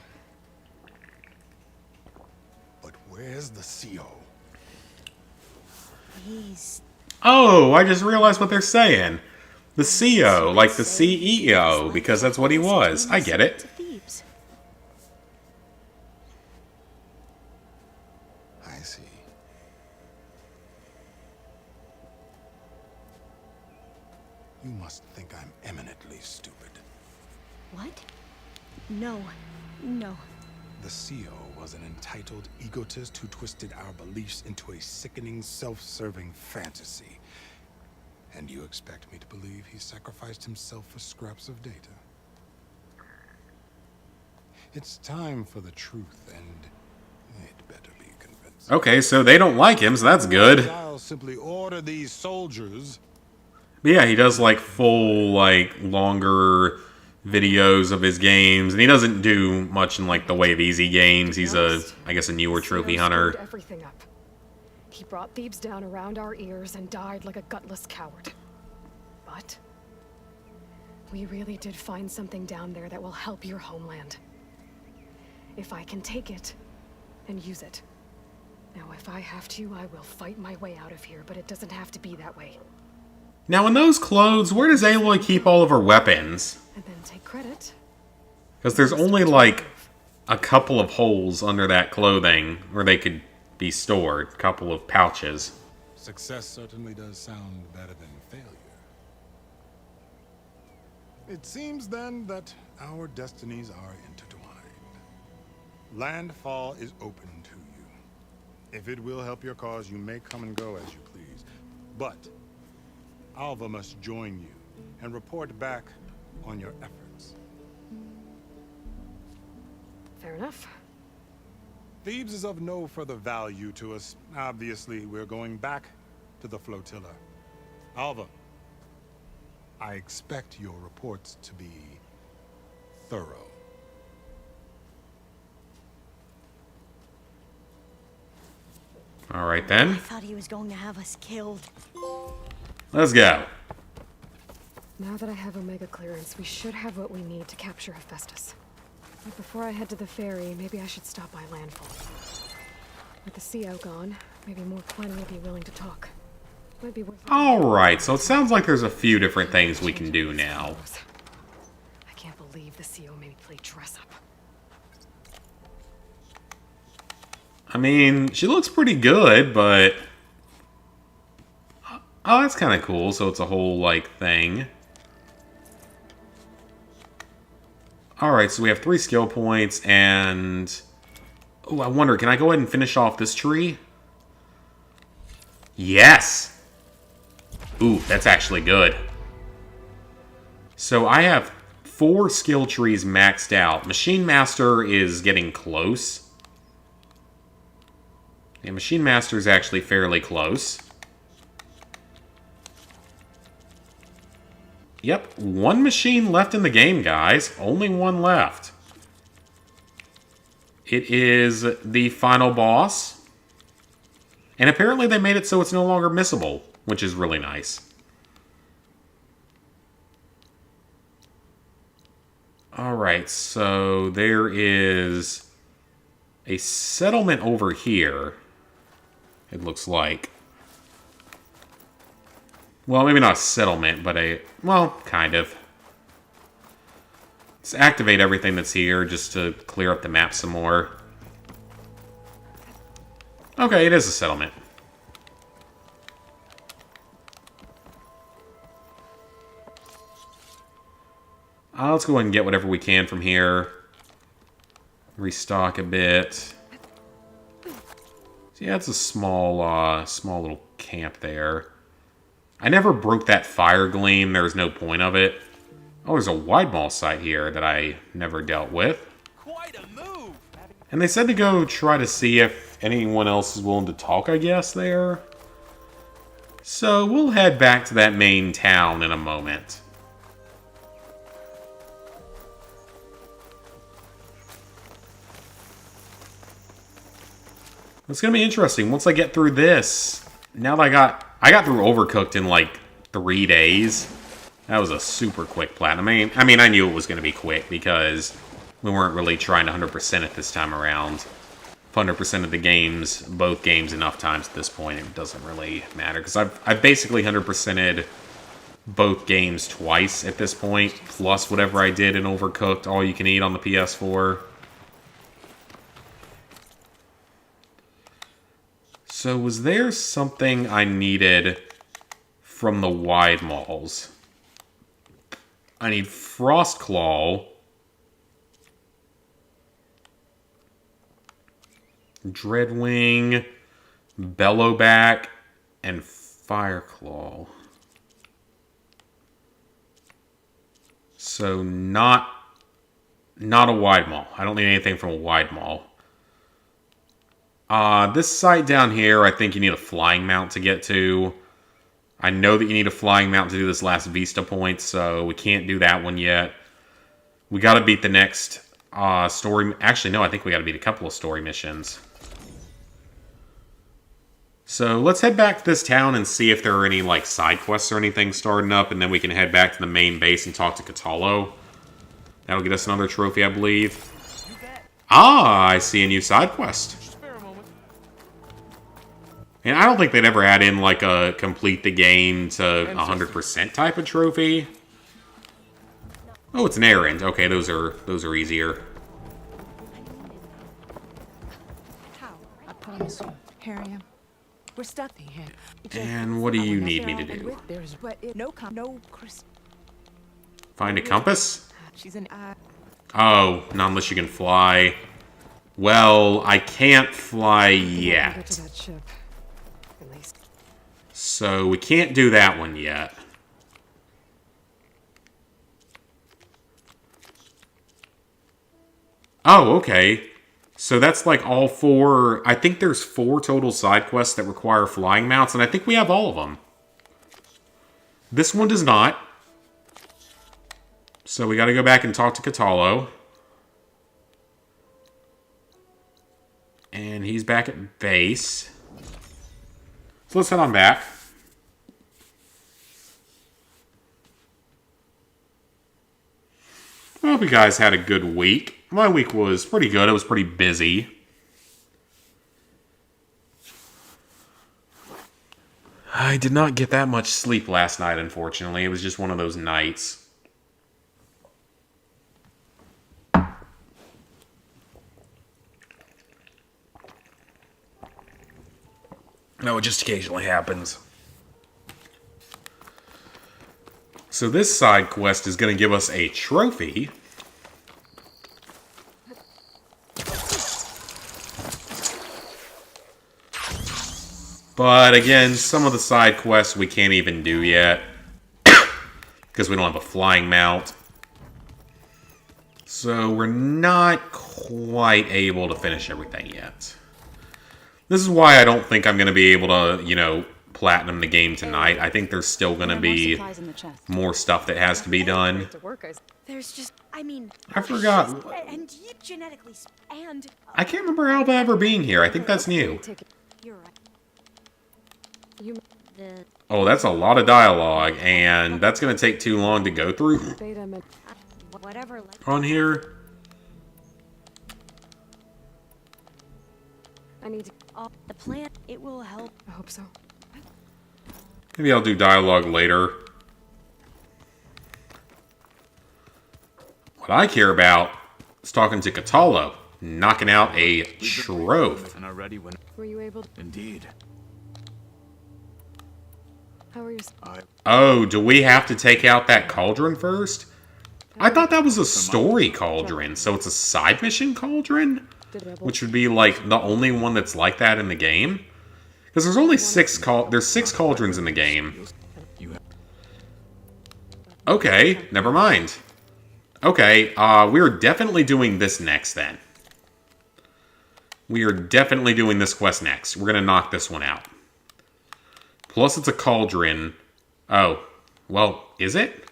But where's the CO? He's... Oh, I just realized what they're saying. The CO, like the CEO, because that's what he was. I get it. I see. You must think I'm eminently stupid. What? No. No. The CO was an entitled egotist who twisted our beliefs into a sickening, self-serving fantasy. And you expect me to believe he sacrificed himself for scraps of data? It's time for the truth, and it better be convincing. Okay, so they don't like him, so that's good. I'll simply order these soldiers. But yeah, he does like full, like, longer videos of his games, and he doesn't do much in like the way of easy games. He's I guess a newer trophy hunter. Everything up. He brought Thebes down around our ears and died like a gutless coward. But we really did find something down there that will help your homeland. If I can take it and use it. Now, if I have to, I will fight my way out of here, but it doesn't have to be that way. Now, in those clothes, where does Aloy keep all of her weapons? And then take credit. Because there's only, like, a couple of holes under that clothing where they could be stored. A couple of pouches. Success certainly does sound better than failure. It seems, then, that our destinies are intertwined. Landfall is open to you. If it will help your cause, you may come and go as you please. But Alva must join you and report back on your efforts. Fair enough. Thebes is of no further value to us. Obviously, we're going back to the flotilla. Alva, I expect your reports to be thorough. All right, then. I thought he was going to have us killed. Let's go. Now that I have Omega clearance, we should have what we need to capture Hephaestus. But before I head to the ferry, maybe I should stop by landfall. With the CO gone, maybe more Quinn will be willing to talk. Might be worth it. Alright, so it sounds like there's a few different things we can do now. I can't believe the CO made me play dress up. I mean, she looks pretty good, but... Oh, that's kind of cool, so it's a whole, like, thing. Alright, so we have 3 skill points, and... Oh, I wonder, can I go ahead and finish off this tree? Yes! Ooh, that's actually good. So I have 4 skill trees maxed out. Machine Master is getting close. Yeah, Machine Master is actually fairly close. Yep, 1 machine left in the game, guys. Only 1 left. It is the final boss. And apparently they made it so it's no longer missable, which is really nice. Alright, so there is a settlement over here, it looks like. Well, maybe not a settlement, but a... Well, kind of. Let's activate everything that's here just to clear up the map some more. Okay, it is a settlement. Let's go ahead and get whatever we can from here. Restock a bit. So yeah, it's a small, small little camp there. I never broke that fire gleam. There's no point of it. Oh, there's a wide mall site here that I never dealt with. Quite a move. And they said to go try to see if anyone else is willing to talk, I guess, there. So we'll head back to that main town in a moment. It's going to be interesting. Once I get through this, now that I got through Overcooked in like 3 days. That was a super quick platinum. I mean, I knew it was going to be quick because we weren't really trying to 100% it this time around. 100% of the games, both games enough times at this point, it doesn't really matter. Because I've basically 100%ed both games twice at this point, plus whatever I did in Overcooked All You Can Eat on the PS4. So was there something I needed from the wide malls? I need Frostclaw, Dreadwing, Bellowback, and Fireclaw. So not a wide mall. I don't need anything from a wide mall. This site down here, I think you need a flying mount to get to. I know that you need a flying mount to do this last Vista point, so we can't do that one yet. We gotta beat the next story... Actually, no, I think we gotta beat a couple of story missions. So let's head back to this town and see if there are any like side quests or anything starting up, and then we can head back to the main base and talk to Catalo. That'll get us another trophy, I believe. Ah, I see a new side quest. And I don't think they'd ever add in, like, a complete the game to 100% type of trophy. Oh, it's an errand. Okay, those are easier. How? I promise you. Here I am. We're stuck here. And what do you need me to do? There's no Chris. Find a compass? She's an Oh, not unless you can fly. Well, I can't fly yet. So we can't do that one yet. Oh, okay. So that's like all 4... I think there's 4 total side quests that require flying mounts, and I think we have all of them. This one does not. So we gotta go back and talk to Catallo. And he's back at base. So let's head on back. I hope you guys had a good week. My week was pretty good. It was pretty busy. I did not get that much sleep last night, unfortunately. It was just one of those nights. No, it just occasionally happens. So this side quest is going to give us a trophy. But again, some of the side quests we can't even do yet. Because we don't have a flying mount. So we're not quite able to finish everything yet. This is why I don't think I'm going to be able to, you know, platinum the game tonight. I think there's still going to be more stuff that has to be done. There's just, I mean... I forgot. And genetically... And... I can't remember Alba ever being here. I think that's new. You're right. Oh, that's a lot of dialogue, and that's going to take too long to go through. Whatever. On here. I need to... the plant, it will help. I hope so. Maybe I'll do dialogue later. What I care about is talking to Catallo, knocking out a trophy. And are ready when... Were you able to... Indeed. How are you... Oh, do we have to take out that cauldron first? I thought that was a story cauldron, so it's a side mission cauldron? Which would be, like, the only one that's like that in the game? Because there's only 6 cauldrons in the game. Okay, never mind. Okay, we're definitely doing this next, then. We are definitely doing this quest next. We're gonna knock this one out. Plus, it's a cauldron. Oh, well, is it?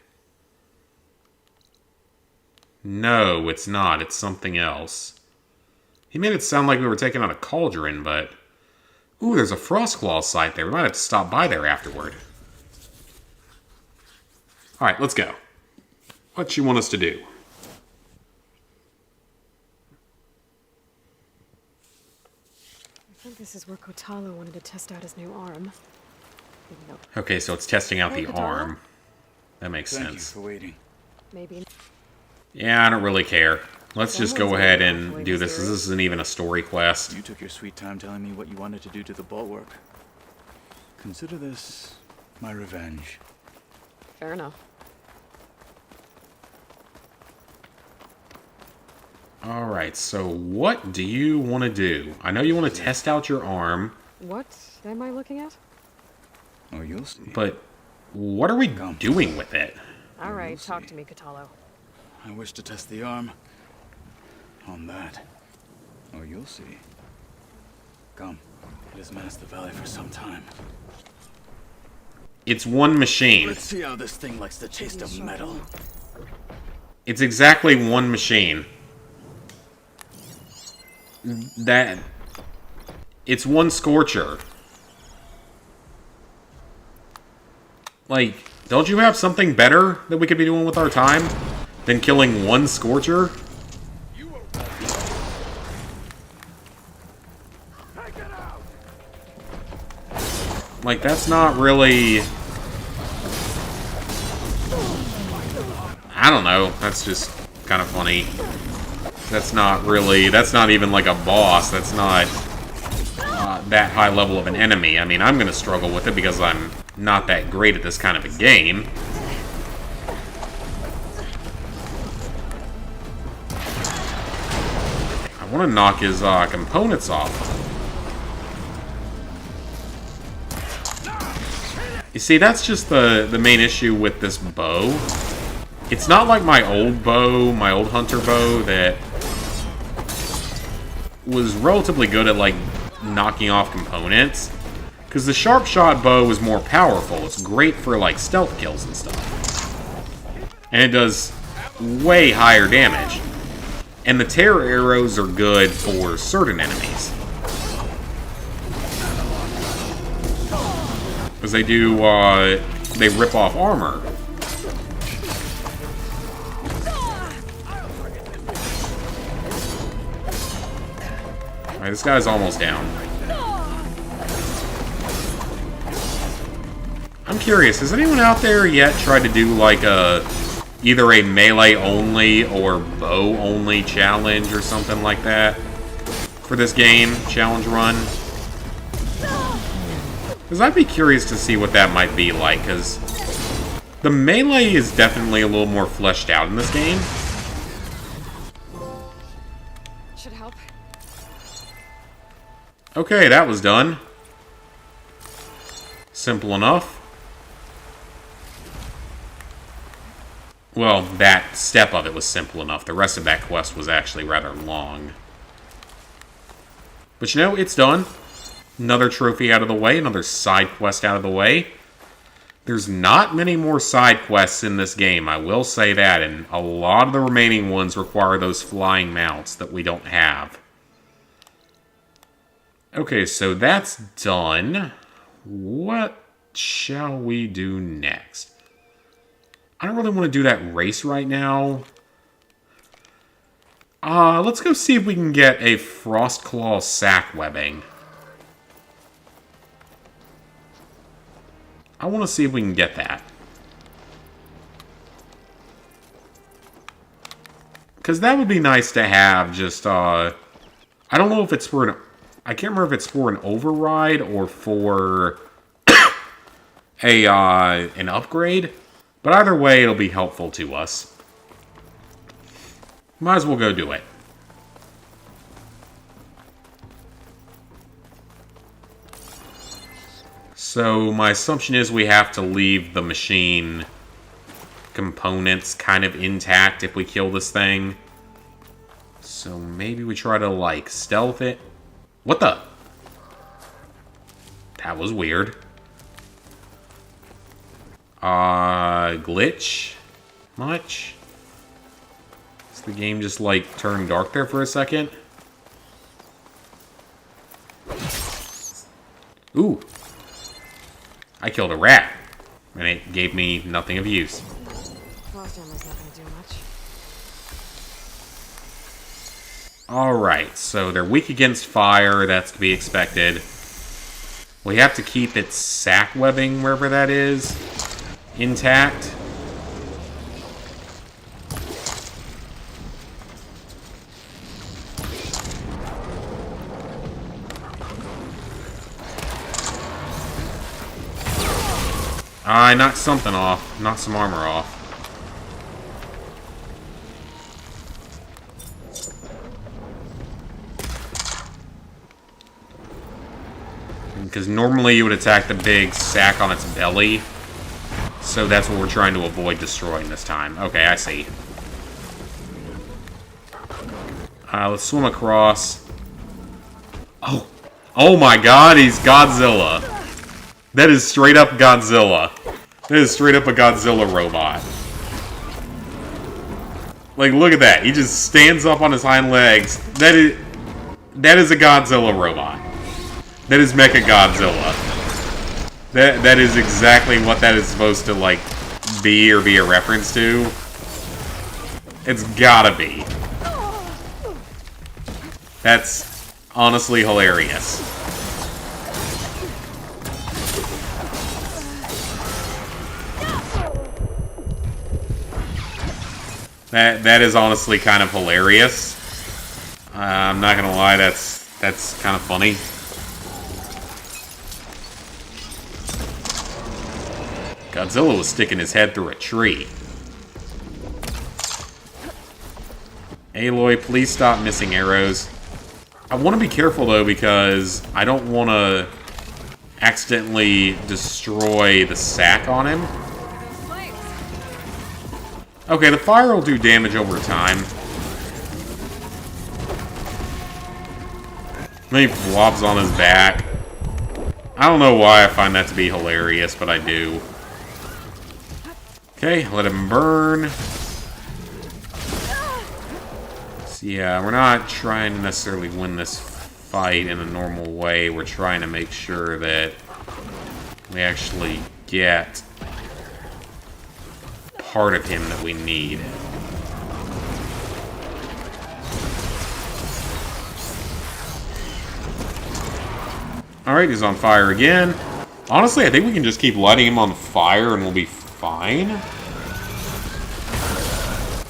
No, it's not. It's something else. He made it sound like we were taking out a cauldron, but... Ooh, there's a Frostclaw site there. We might have to stop by there afterward. Alright, let's go. What you want us to do? I think this is where Kotalo wanted to test out his new arm. Okay, so it's testing out Hey, the Kotalo? arm. That makes Thank you sense. for waiting. Maybe. Yeah, I don't really care. Let's just go Someone's ahead really and awfully do this. This serious. isn't even a story quest. You took your sweet time telling me what you wanted to do to the bulwark. Consider this my revenge. Fair enough. Alright, so what do you want to do? I know you want to test out your arm, What am I looking at? Oh, you'll see. but what are we doing with it? All right, talk to me, Kotalo. I wish to test the arm on that. Oh, you'll see. Come. It has menaced the valley for some time. It's one machine. Let's see how this thing likes the taste of metal. It's exactly one machine. It's one Scorcher. Like, don't you have something better that we could be doing with our time than killing one Scorcher? Like, that's not really... I don't know. That's just kind of funny. That's not really... That's not even like a boss. That's not that high level of an enemy. I mean, I'm going to struggle with it because I'm not that great at this kind of a game. I want to knock his components off. You see, that's just the main issue with this bow. It's not like my old bow, my old hunter bow, that was relatively good at, like, knocking off components. Because the sharp shot bow is more powerful. It's great for, like, stealth kills and stuff. And it does way higher damage. And the terror arrows are good for certain enemies. Because they do, they rip off armor. Alright, this guy's almost down. I'm curious, has anyone out there yet tried to do like either a melee only or bow only challenge or something like that for this game, challenge run? Because I'd be curious to see what that might be like, because the melee is definitely a little more fleshed out in this game. Should help. Okay, that was done. Simple enough. Well, that step of it was simple enough. The rest of that quest was actually rather long. But you know, it's done. Another trophy out of the way, another side quest out of the way. There's not many more side quests in this game, I will say that, and a lot of the remaining ones require those flying mounts that we don't have. Okay, so that's done. What shall we do next? I don't really want to do that race right now. Let's go see if we can get a Frostclaw sack webbing. I want to see if we can get that. Because that would be nice to have, just, I don't know if it's for an... I can't remember if it's for an override or for an upgrade. But either way, it'll be helpful to us. Might as well go do it. So my assumption is we have to leave the machine components kind of intact if we kill this thing. So maybe we try to, like, stealth it. What the? That was weird. Glitch? Much? Does the game just, like, turn dark there for a second? Ooh. I killed a rat. And it gave me nothing of use. Frost armor's not gonna do much. Alright, so they're weak against fire. That's to be expected. We have to keep its sack webbing, wherever that is, intact. I knocked something off. Knocked some armor off. Because normally you would attack the big sack on its belly. So that's what we're trying to avoid destroying this time. Okay, I see. Let's swim across. Oh. Oh my god, he's Godzilla. That is straight up Godzilla. That is straight up a Godzilla robot. Like, look at that. He just stands up on his hind legs. That is a Godzilla robot. That is Mecha Godzilla. That is exactly what that is supposed to, like, be or be a reference to. It's gotta be. That's honestly hilarious. That is honestly kind of hilarious. I'm not gonna lie, that's kind of funny. Godzilla was sticking his head through a tree. Aloy, please stop missing arrows. I want to be careful though, because I don't want to accidentally destroy the sack on him. Okay, the fire will do damage over time. Then he flops on his back. I don't know why I find that to be hilarious, but I do. Okay, let him burn. So yeah, we're not trying to necessarily win this fight in a normal way. We're trying to make sure that we actually get part of him that we need. Alright, he's on fire again. Honestly, I think we can just keep lighting him on fire and we'll be fine.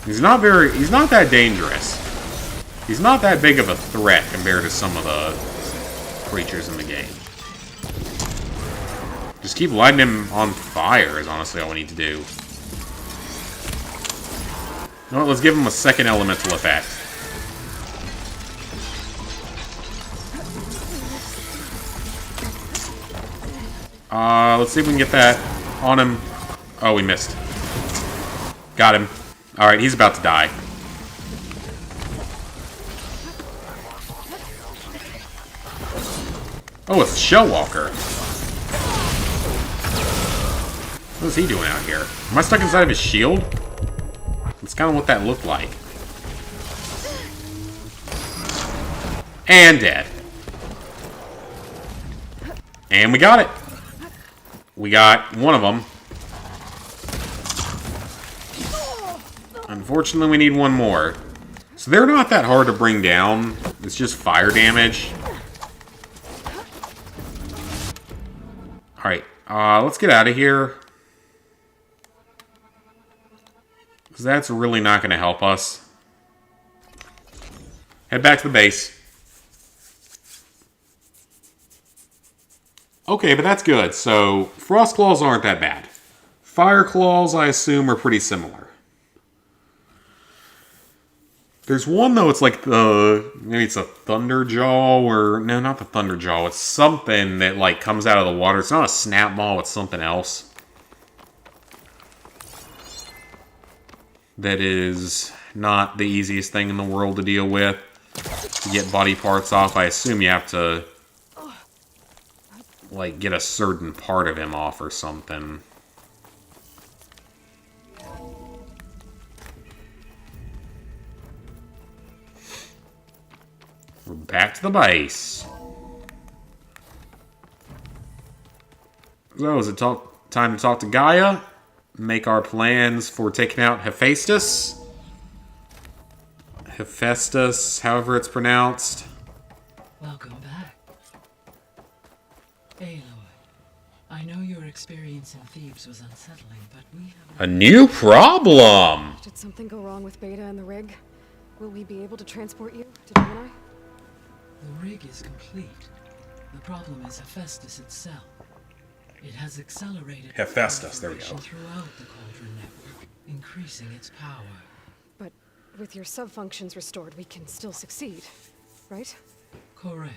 He's not that dangerous. He's not that big of a threat compared to some of the creatures in the game. Just keep lighting him on fire is honestly all we need to do. You know what, let's give him a second elemental effect. Let's see if we can get that on him. Oh, we missed. Got him. Alright, he's about to die. Oh, it's Shellwalker. What is he doing out here? Am I stuck inside of his shield? That's kind of what that looked like. And dead. And we got it. We got one of them. Unfortunately, we need one more. So they're not that hard to bring down. It's just fire damage. Alright, let's get out of here. Because that's really not going to help us. Head back to the base. Okay, but that's good. So, Frost Claws aren't that bad. Fire Claws, I assume, are pretty similar. There's one, though, it's like maybe it's a Thunderjaw, or... No, not the Thunderjaw. It's something that, like, comes out of the water. It's not a Snapmaw, it's something else. That is not the easiest thing in the world to deal with. To get body parts off, I assume you have to... like, get a certain part of him off or something. We're back to the base. So, is it time to talk to Gaia? Make our plans for taking out Hephaestus? Hephaestus, however it's pronounced. Welcome back. Aloy, I know your experience in Thebes was unsettling, but we have... A new problem! Did something go wrong with Beta and the rig? Will we be able to transport you to Gemini? The rig is complete. The problem is Hephaestus itself. It has accelerated... Hephaestus, there we go. ...throughout the Cauldron network, increasing its power. But with your sub-functions restored, we can still succeed, right? Correct.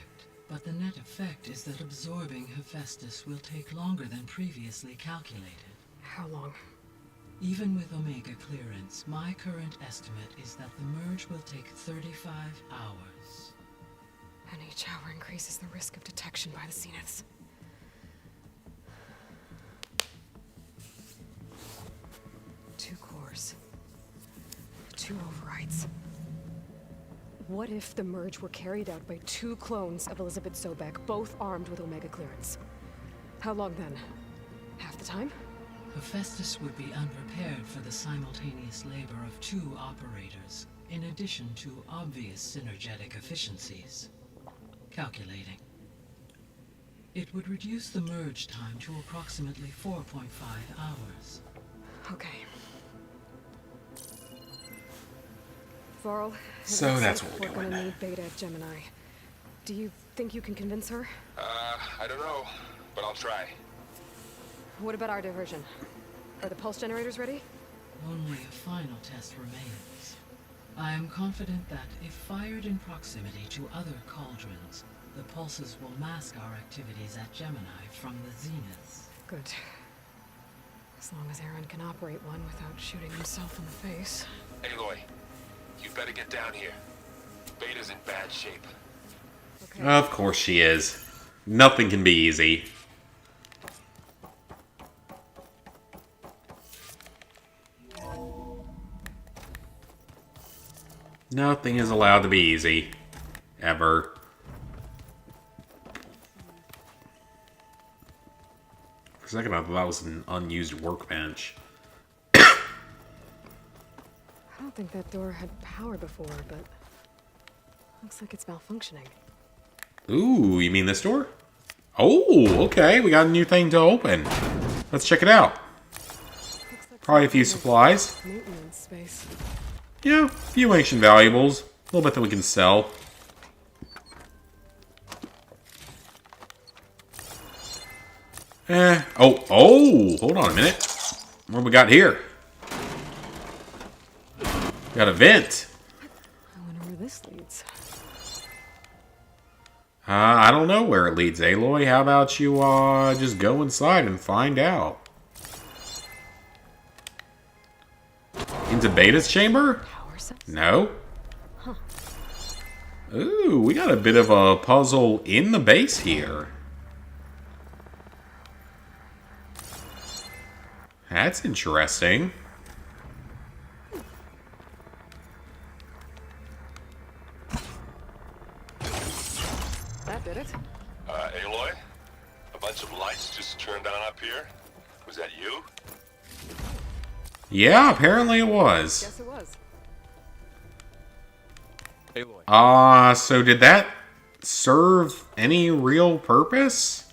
But the net effect is that absorbing Hephaestus will take longer than previously calculated. How long? Even with Omega clearance, my current estimate is that the merge will take 35 hours. And each hour increases the risk of detection by the Zeniths. Two cores. Two overrides. What if the merge were carried out by two clones of Elizabeth Sobek, both armed with Omega clearance? How long then? Half the time? Hephaestus would be unprepared for the simultaneous labor of two operators, in addition to obvious synergetic efficiencies. Calculating. It would reduce the merge time to approximately 4.5 hours. Okay. Varl, So that's what we're gonna doing. need Beta at Gemini. Do you think you can convince her? I don't know, but I'll try. What about our diversion? Are the pulse generators ready? Only a final test remains. I am confident that if fired in proximity to other cauldrons, the pulses will mask our activities at Gemini from the zeniths. Good. As long as Aaron can operate one without shooting himself in the face. Aloy, you'd better get down here. Beta's in bad shape. Of course she is. Nothing can be easy. Nothing is allowed to be easy. Ever. For a second, I thought that was an unused workbench. I don't think that door had power before, but looks like it's malfunctioning. Ooh, you mean this door? Oh, okay. We got a new thing to open. Let's check it out. Probably a few supplies. Maintenance space. Yeah, a few ancient valuables. A little bit that we can sell. Oh, hold on a minute. What we got here? Got a vent. I wonder where this leads. I don't know where it leads, Aloy. How about you just go inside and find out? Into Beta's chamber? No. Huh. Ooh, we got a bit of a puzzle in the base here. That's interesting. That did it. Aloy? A bunch of lights just turned on up here? Was that you? Yeah, apparently it was. Yes, it was. Aloy. So did that serve any real purpose?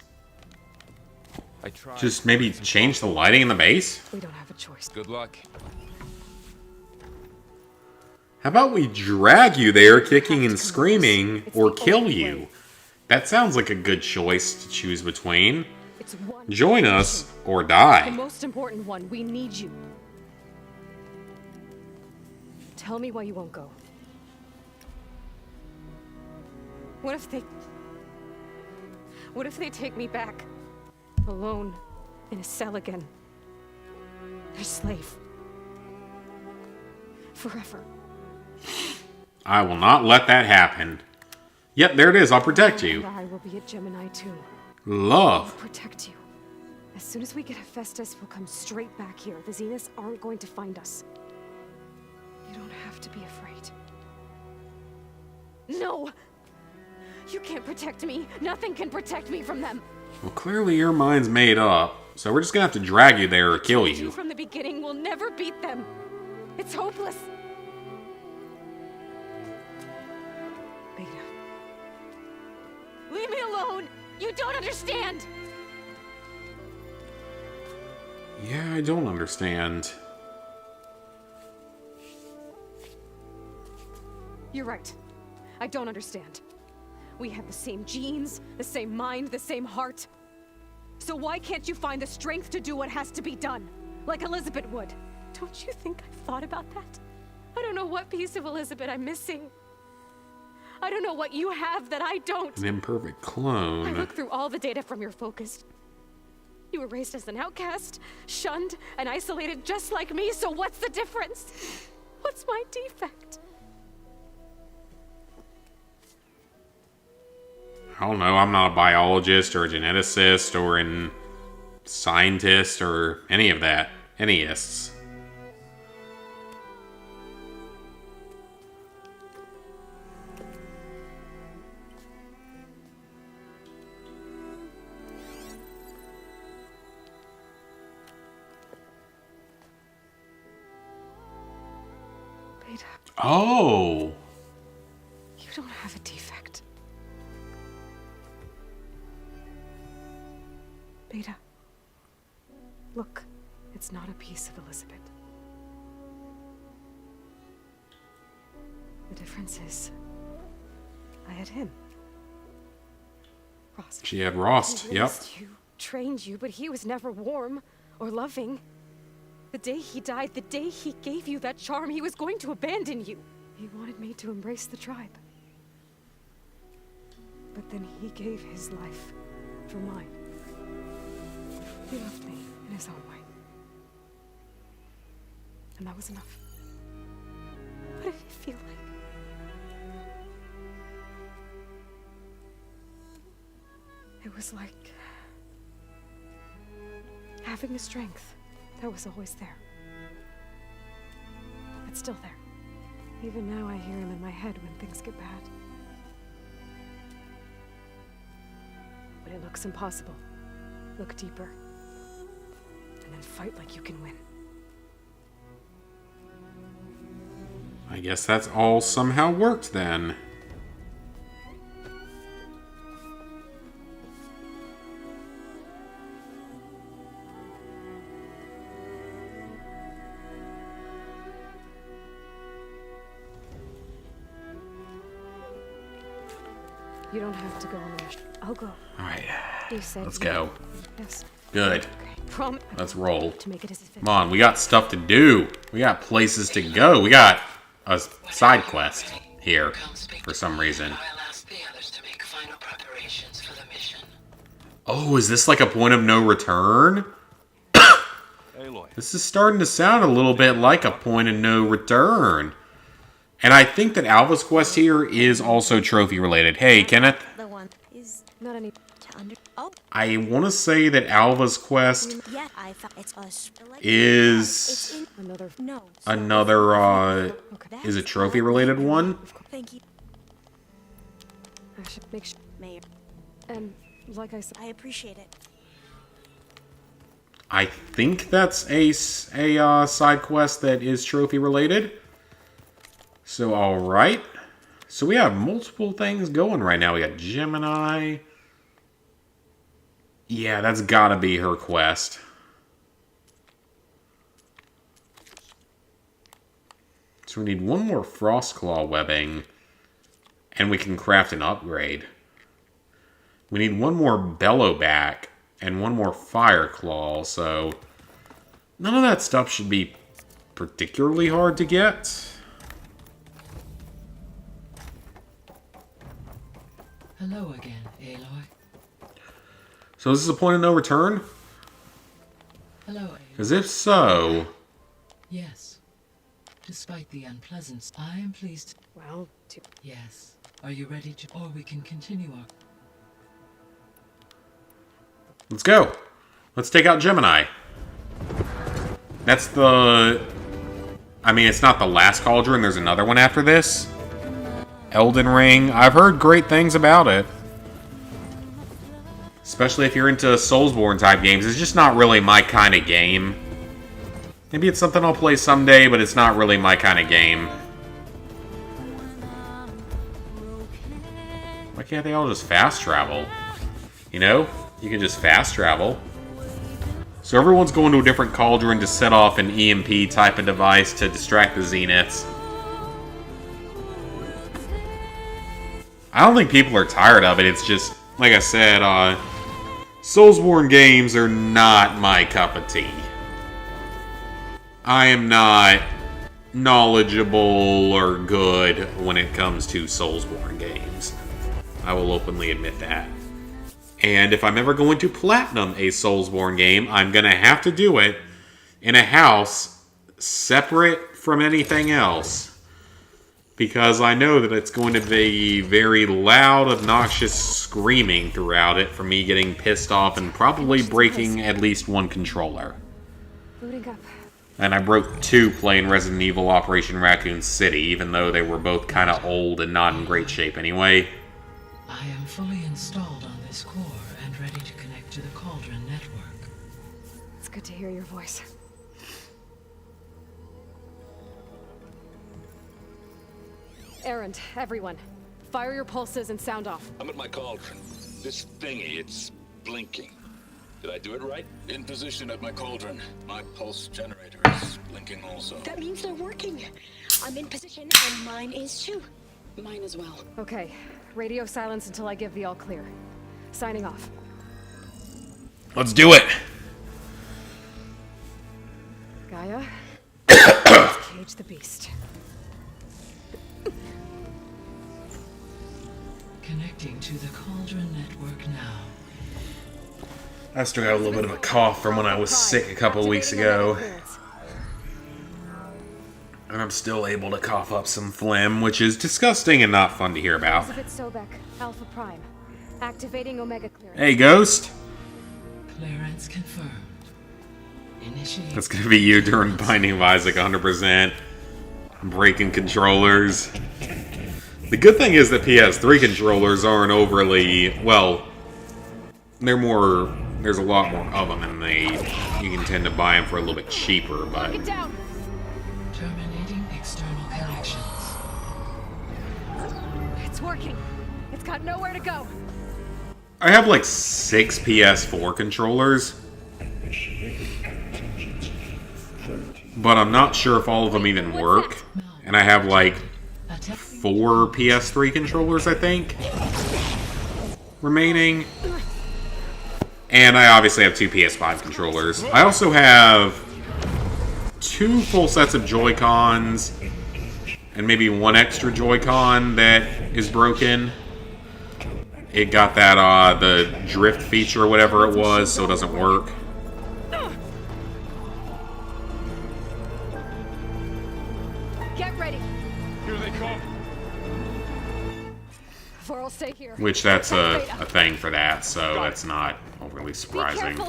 I tried. Just maybe change the lighting in the base? We don't have a choice. Good luck. How about we drag you there kicking and screaming or kill you? That sounds like a good choice to choose between. It's one Join us or The die. most important one. We need you. Tell me why you won't go. What if they take me back? Alone. In a cell again. Their slave. Forever. I will not let that happen. Yep, there it is. I'll protect you. And I will be at Gemini too. Love. Protect you. As soon as we get Hephaestus, we'll come straight back here. The Zeniths aren't going to find us. You don't have to be afraid. No! You can't protect me. Nothing can protect me from them. Well, clearly your mind's made up. So we're just gonna have to drag you there or kill you. From the beginning, we'll never beat them. It's hopeless. Beta. Leave me alone! You don't understand! Yeah, I don't understand. You're right. I don't understand. We have the same genes, the same mind, the same heart. So why can't you find the strength to do what has to be done? Like Elizabeth would. Don't you think I've thought about that? I don't know what piece of Elizabeth I'm missing. I don't know what you have that I don't. An imperfect I clone. looked through all the data from your focus. You were raised as an outcast, shunned, and isolated just like me, so what's the difference? What's my defect? I don't know. I'm not a biologist or a geneticist or a scientist or any of that. Anyist. Beta, Oh. you don't have a defect. Beta, look, it's not a piece of Elizabeth. The difference is, I had him. Rost. She had Rost. He Yep. raised you, trained you, but he was never warm or loving. The day he died, the day he gave you that charm, he was going to abandon you. He wanted me to embrace the tribe. But then he gave his life for mine. He loved me in his own way. And that was enough. What did it feel like? It was like having a strength that was always there. It's still there. Even now I hear him in my head when things get bad. When it looks impossible, look deeper. And then fight like you can win. I guess that's all somehow worked then. You don't have to go on the mission. I'll go. Alright. You said Let's go. Yes. Good. Okay. Let's roll. To make it as Come on, we got stuff to do. We got places to go. We got a side quest here for some reason. Oh, is this like a point of no return? This is starting to sound a little bit like a point of no return. And I think that Alva's quest here is also trophy related. Hey, Kenneth. The one is not any to under. Oh. I want to say that Alva's quest is another is a trophy related one. Thank you. I should make sure. Mayor. And like I said, I appreciate it. I think that's a side quest that is trophy related. So, alright. So we have multiple things going right now. We got Gemini. Yeah, that's gotta be her quest. So we need one more Frostclaw webbing. And we can craft an upgrade. We need one more Bellowback. And one more Fireclaw. So none of that stuff should be particularly hard to get. Hello again, Aloy. So this is a point of no return? Hello, Aloy. Because if so... Yes. Despite the unpleasance, I am pleased... Well, yes. Are you ready to... Or we can continue our... Let's go. Let's take out Gemini. That's the... I mean, it's not the last cauldron. There's another one after this. Elden Ring. I've heard great things about it. Especially if you're into Soulsborne type games. It's just not really my kind of game. Maybe it's something I'll play someday, but it's not really my kind of game. Why can't they all just fast travel? You know? You can just fast travel. So everyone's going to a different cauldron to set off an EMP type of device to distract the Zeniths. I don't think people are tired of it. It's just, like I said, Soulsborne games are not my cup of tea. I am not knowledgeable or good when it comes to Soulsborne games. I will openly admit that. And if I'm ever going to platinum a Soulsborne game, I'm going to have to do it in a house separate from anything else. Because I know that it's going to be very loud, obnoxious screaming throughout it for me getting pissed off and probably breaking at least one controller. Booting up. And I broke 2 playing Resident Evil Operation Raccoon City, even though they were both kind of old and not in great shape anyway. I am fully installed on this core and ready to connect to the Cauldron network. It's good to hear your voice. Errand, everyone. Fire your pulses and sound off. I'm at my cauldron. This thingy, it's blinking. Did I do it right? In position at my cauldron. My pulse generator is blinking also. That means they're working. I'm in position and mine is too. Mine as well. Okay. Radio silence until I give the all clear. Signing off. Let's do it! Gaia, let's cage the beast. Connecting to the Cauldron network now. I still got a little bit of a cough from when I was sick a couple weeks ago. And I'm still able to cough up some phlegm, which is disgusting and not fun to hear about. Elizabeth Sobek, Alpha Prime. Activating Omega clearance. Hey, Ghost. Clearance confirmed. Initiate. That's gonna be you during Binding of Isaac 100%. Breaking controllers. The good thing is that PS3 controllers aren't overly, well, there's a lot more of them, and you can tend to buy them for a little bit cheaper, but... Get down. Terminating external connections. It's working. It's got nowhere to go. I have like 6 PS4 controllers, but I'm not sure if all of them even work. And I have like 4 PS3 controllers, I think, remaining. And I obviously have 2 PS5 controllers. I also have 2 full sets of Joy-Cons and maybe 1 extra Joy-Con that is broken. It got that, the drift feature or whatever it was, so it doesn't work. Get ready. Here they come. Pharaoh, stay here. Which that's a thing for that, so that's not overly surprising.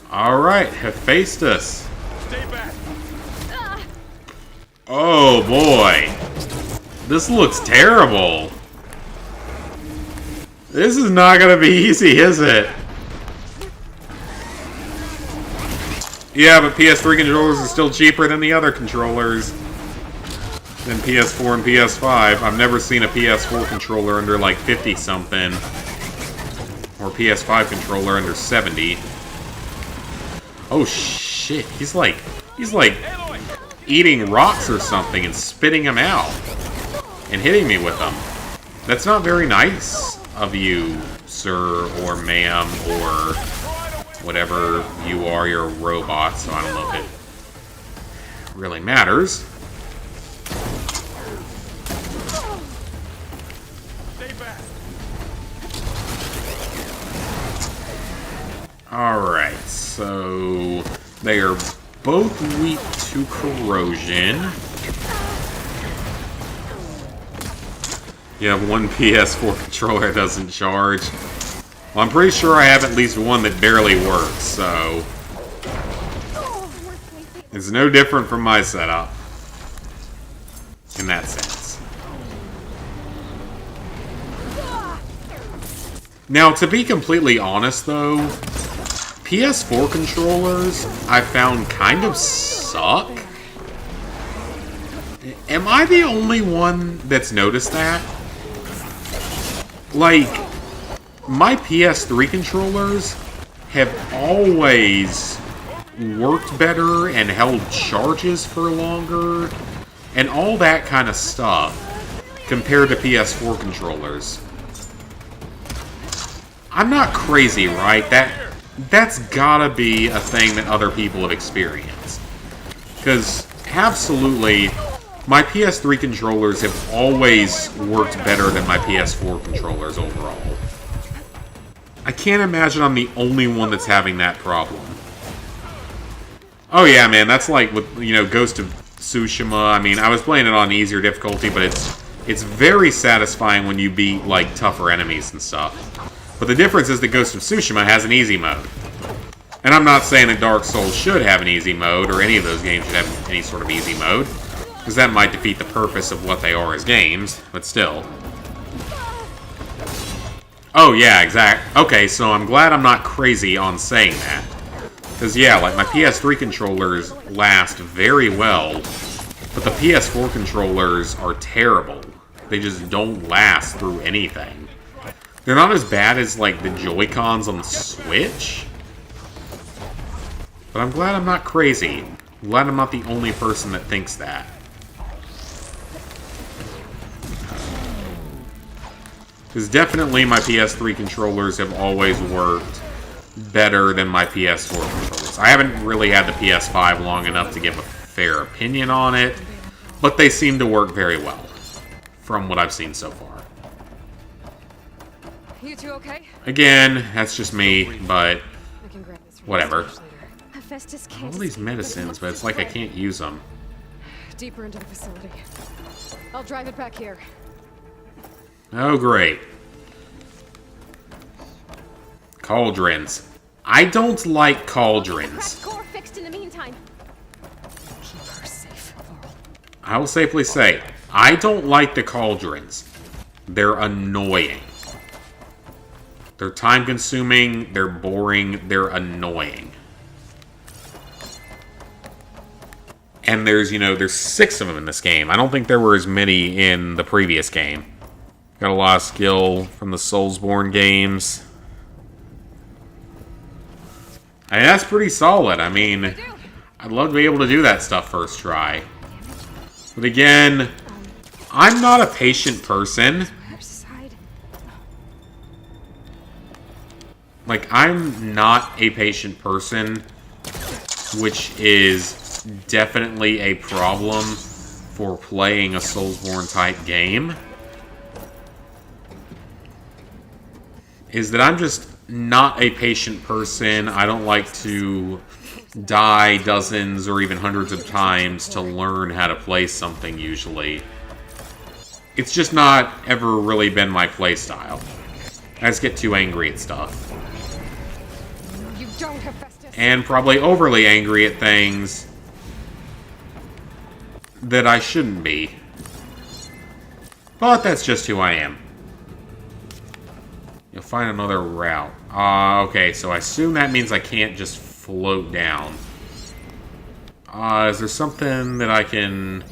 Alright, Hephaestus. Stay back. Oh boy. This looks terrible. This is not gonna be easy, is it? Yeah, but PS3 controllers are still cheaper than the other controllers. Than PS4 and PS5. I've never seen a PS4 controller under like 50 something. Or PS5 controller under 70. Oh shit, he's like eating rocks or something and spitting them out. And hitting me with them. That's not very nice of you, sir or ma'am or whatever you are. You're a robot, so I don't know if it really matters. Stay back. Alright, so they are both weak to corrosion. You have 1 PS4 controller that doesn't charge. Well, I'm pretty sure I have at least 1 that barely works, so... It's no different from my setup. In that sense. Now, to be completely honest, though, PS4 controllers, I found kind of suck. Am I the only one that's noticed that? Like, my PS3 controllers have always worked better and held charges for longer and all that kind of stuff compared to PS4 controllers. I'm not crazy, right? That's gotta be a thing that other people have experienced. Because, absolutely, my PS3 controllers have always worked better than my PS4 controllers overall. I can't imagine I'm the only one that's having that problem. Oh yeah, man, that's like with, you know, Ghost of Tsushima. I mean, I was playing it on easier difficulty, but it's very satisfying when you beat, like, tougher enemies and stuff. But the difference is that Ghost of Tsushima has an easy mode. And I'm not saying that Dark Souls should have an easy mode, or any of those games should have any sort of easy mode. Because that might defeat the purpose of what they are as games, but still. Oh, yeah, exact. Okay, so I'm glad I'm not crazy on saying that. Because, yeah, like, my PS3 controllers last very well, but the PS4 controllers are terrible. They just don't last through anything. They're not as bad as, like, the Joy-Cons on the Switch. But I'm glad I'm not crazy. I'm glad I'm not the only person that thinks that. Because definitely my PS3 controllers have always worked better than my PS4 controllers. I haven't really had the PS5 long enough to give a fair opinion on it, but they seem to work very well, from what I've seen so far. You two okay? Again, that's just me, but whatever. Hephaestus All can't these medicines, but it's like I can't use them. deeper into the facility. I'll drive it back here. Oh, great. Cauldrons. I don't like cauldrons. Core fixed in the meantime. Keep her safe, Varl. I will safely say, I don't like the cauldrons. They're annoying. They're time-consuming, they're boring, they're annoying. And there's 6 of them in this game. I don't think there were as many in the previous game. Got a lot of skill from the Soulsborne games. And that's pretty solid. I mean, I'd love to be able to do that stuff first try. But again, I'm not a patient person. Like, I'm not a patient person, which is definitely a problem for playing a Soulsborne type game. Is that I'm just not a patient person. I don't like to die dozens or even hundreds of times to learn how to play something usually. It's just not ever really been my playstyle. I just get too angry at stuff. You don't, Hephaestus. And probably overly angry at things that I shouldn't be. But that's just who I am. You'll find another route. Okay, so I assume that means I can't just float down. Is there something that I can...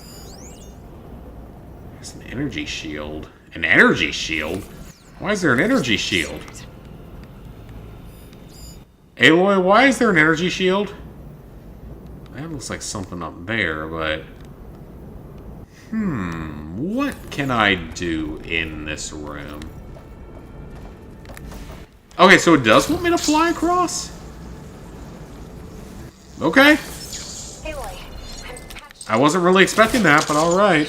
There's an energy shield. An energy shield? Why is there an energy shield? Aloy, why is there an energy shield? That looks like something up there, but... what can I do in this room? Okay, so it does want me to fly across? Okay. I wasn't really expecting that, but alright.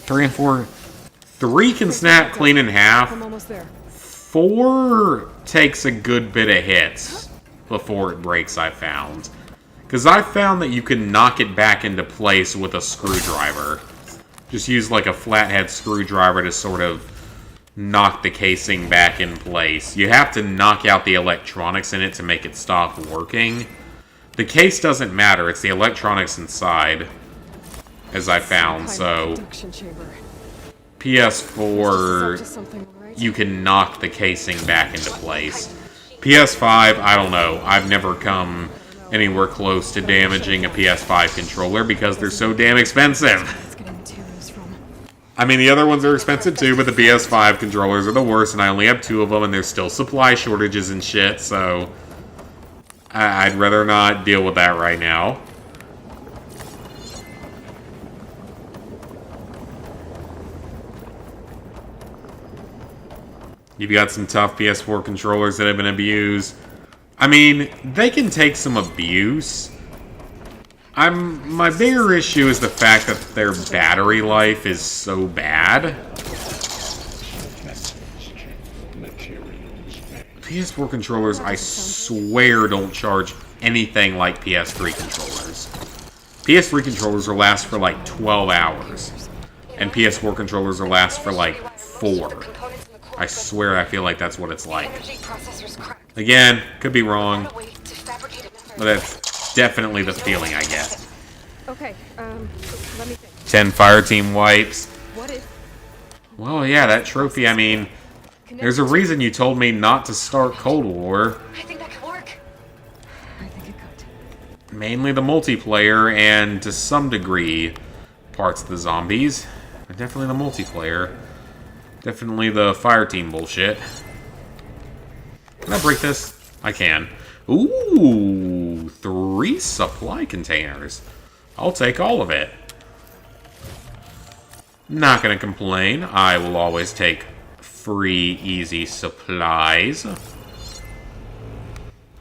3 and 4. 3 can snap clean in half. I'm almost there. 4 takes a good bit of hits before it breaks, I found. Because I found that you can knock it back into place with a screwdriver. Just use like a flathead screwdriver to sort of knock the casing back in place. You have to knock out the electronics in it to make it stop working. The case doesn't matter, it's the electronics inside, as I found, so... PS4, you can knock the casing back into place. PS5, I don't know. I've never come anywhere close to damaging a PS5 controller because they're so damn expensive. I mean, the other ones are expensive too, but the PS5 controllers are the worst, and I only have 2 of them, and there's still supply shortages and shit, so... I'd rather not deal with that right now. You've got some tough PS4 controllers that have been abused. I mean, they can take some abuse. My bigger issue is the fact that their battery life is so bad. PS4 controllers, I swear, don't charge anything like PS3 controllers. PS3 controllers will last for like 12 hours. And PS4 controllers will last for like 4. I swear I feel like that's what it's like. Again, could be wrong. But that's definitely the feeling I get. Okay, let me think. 10 Fireteam wipes. What if... Well, yeah, that trophy, I mean... There's a reason you told me not to start Cold War. I think that could work. I think it could. Mainly the multiplayer, and to some degree, parts of the zombies. But definitely the multiplayer. Definitely the Fireteam bullshit. Can I break this? I can. Ooh, 3 supply containers. I'll take all of it. Not gonna complain. I will always take free, easy supplies. I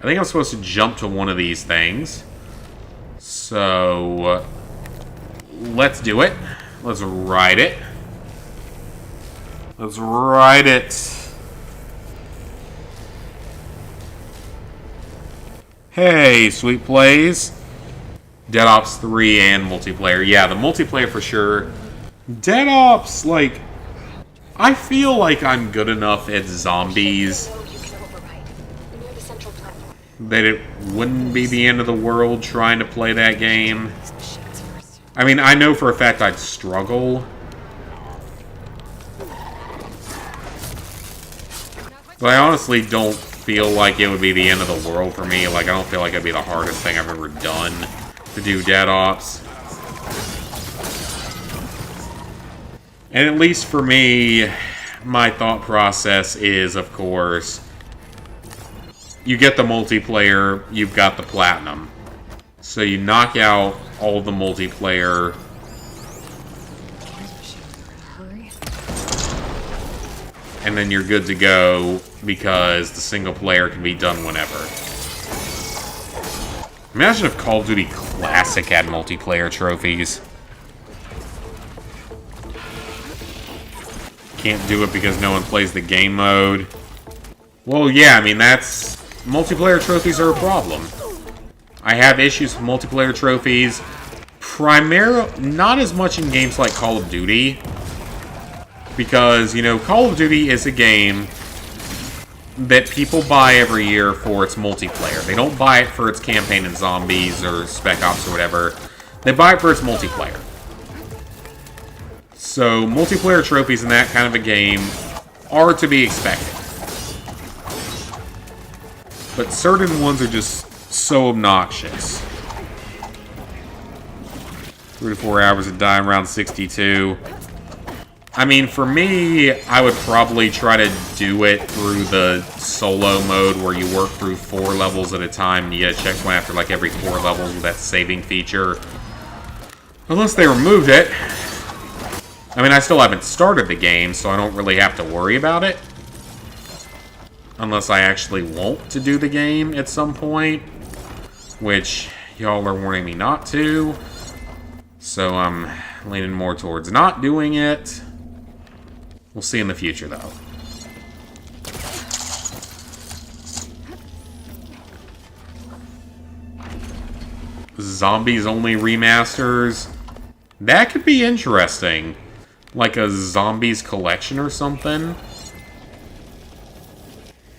think I'm supposed to jump to one of these things. So, let's do it. Let's ride it. Let's ride it. Hey, sweet plays. Dead Ops 3 and multiplayer. Yeah, the multiplayer for sure Dead Ops, like, I feel like I'm good enough at zombies that it wouldn't be the end of the world trying to play that game. I mean, I know for a fact I'd struggle. But I honestly don't feel like it would be the end of the world for me. Like, I don't feel like it'd be the hardest thing I've ever done to do Dead Ops. And at least for me, my thought process is, of course, you get the multiplayer, you've got the platinum. So you knock out all the multiplayer. And then you're good to go because the single player can be done whenever. Imagine if Call of Duty Classic had multiplayer trophies. Can't do it because no one plays the game mode. Well, yeah, I mean, that's... multiplayer trophies are a problem. I have issues with multiplayer trophies. Primarily, not as much in games like Call of Duty. Because, you know, Call of Duty is a game that people buy every year for its multiplayer. They don't buy it for its campaign and zombies or Spec Ops or whatever. They buy it for its multiplayer. So, multiplayer trophies in that kind of a game are to be expected. But certain ones are just so obnoxious. 3 to 4 hours of dying around 62. I mean, for me, I would probably try to do it through the solo mode where you work through 4 levels at a time and you get a checkpoint after like every 4 levels with that saving feature. Unless they removed it. I mean, I still haven't started the game, so I don't really have to worry about it. Unless I actually want to do the game at some point. Which, y'all are warning me not to. So I'm leaning more towards not doing it. We'll see in the future, though. Zombies only remasters. That could be interesting. Like a zombies collection or something.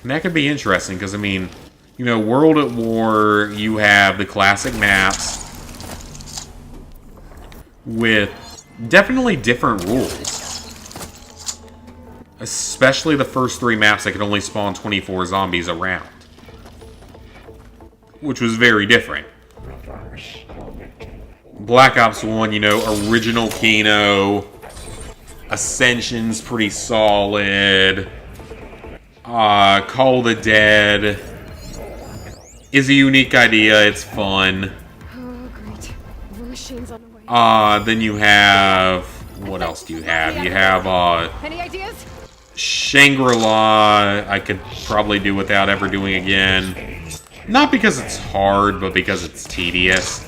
And that could be interesting, because, I mean, you know, World at War, you have the classic maps with definitely different rules. Especially the first 3 maps that could only spawn 24 zombies around. Which was very different. Black Ops 1, you know, original Kino. Ascension's pretty solid. Call of the Dead is a unique idea. It's fun. Oh, great. More machines on the way. Then you have... what else do you have? You have, Any ideas? Shangri-La, I could probably do without ever doing again. Not because it's hard, but because it's tedious.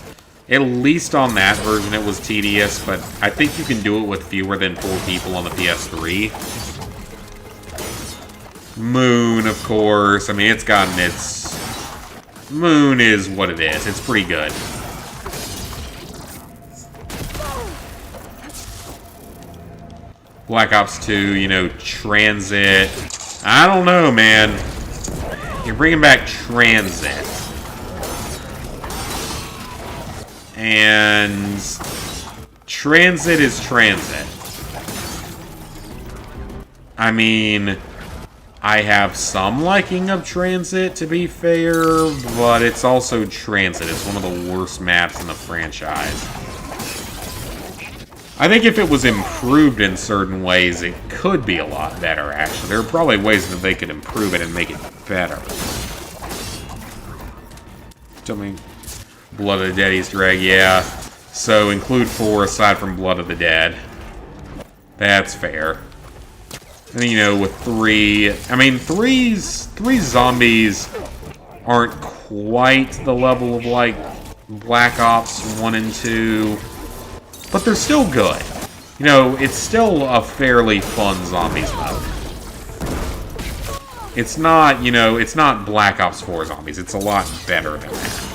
At least on that version it was tedious, but I think you can do it with fewer than 4 people on the PS3. Moon, of course. I mean, it's gotten its... Moon is what it is. It's pretty good. Black Ops 2, you know, Transit. I don't know, man. You're bringing back Transit. And Transit is Transit. I mean, I have some liking of Transit, to be fair, but it's also Transit. It's one of the worst maps in the franchise. I think if it was improved in certain ways, it could be a lot better, actually. There are probably ways that they could improve it and make it better. Tell me, Blood of the Dead Easter egg, yeah. So include 4 aside from Blood of the Dead. That's fair. And you know, with 3, I mean, 3 zombies aren't quite the level of like Black Ops 1 and 2. But they're still good. You know, it's still a fairly fun zombies mode. It's not, you know, it's not Black Ops 4 zombies. It's a lot better than that.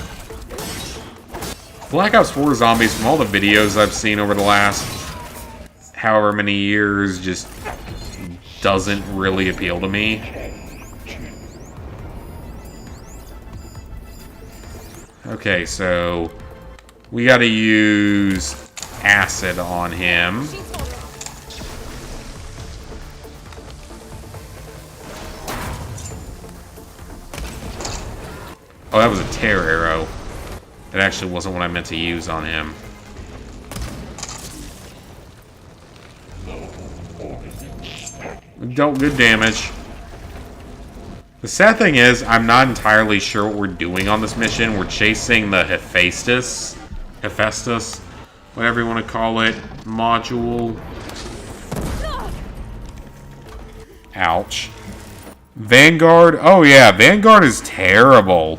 Black Ops 4 zombies, from all the videos I've seen over the last however many years just doesn't really appeal to me. Okay, so we gotta use acid on him. Oh, that was a tear arrow. That actually wasn't what I meant to use on him. Dealt good damage. The sad thing is, I'm not entirely sure what we're doing on this mission. We're chasing the Hephaestus, whatever you want to call it, module. Ouch. Vanguard? Oh yeah, Vanguard is terrible.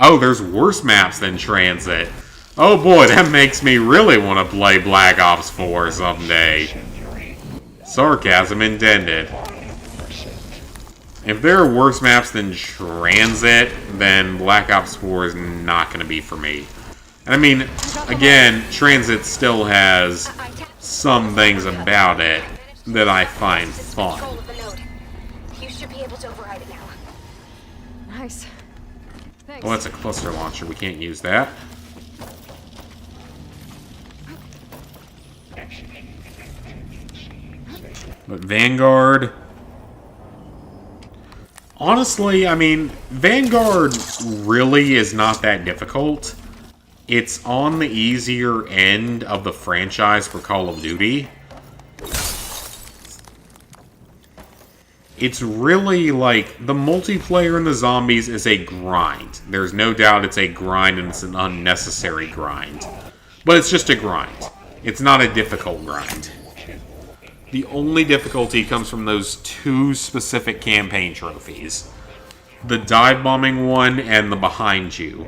Oh, there's worse maps than Transit. Oh boy, that makes me really want to play Black Ops 4 someday. Sarcasm intended. If there are worse maps than Transit, then Black Ops 4 is not going to be for me. And I mean, again, Transit still has some things about it that I find fun. You should be able to override it now. Nice. Thanks. Well, that's a cluster launcher. We can't use that. But Vanguard... Honestly, I mean, Vanguard really is not that difficult. It's on the easier end of the franchise for Call of Duty. It's really like, the multiplayer in the zombies is a grind. There's no doubt it's a grind and it's an unnecessary grind. But it's just a grind. It's not a difficult grind. The only difficulty comes from those two specific campaign trophies. The dive bombing one and the behind you.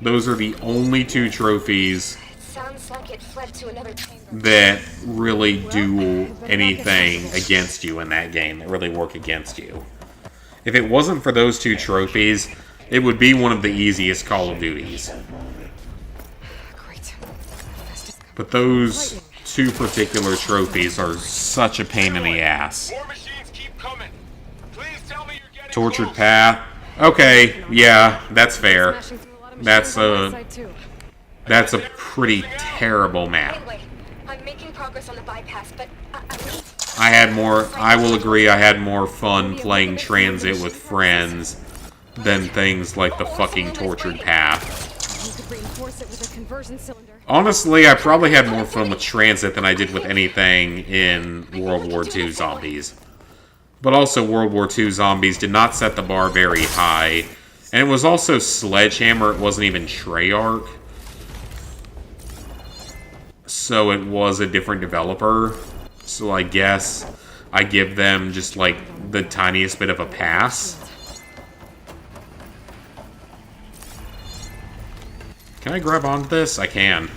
Those are the only two trophies Sounds like it fled to another chamber. that really do anything against you in that game, that really work against you. If it wasn't for those two trophies, it would be one of the easiest Call of Duties. But those two particular trophies are such a pain in the ass. Tortured Path. Okay, yeah, that's fair. That's a pretty terrible map. Anyway, I'm making progress on the bypass, but I will agree, I had more fun playing Transit with friends than things like the fucking Tortured Path. Honestly, I probably had more fun with Transit than I did with anything in World War II Zombies. But also, World War II Zombies did not set the bar very high. And it was also Sledgehammer, it wasn't even Treyarch. So it was a different developer. So I guess I give them just like the tiniest bit of a pass. Can I grab onto this? I can.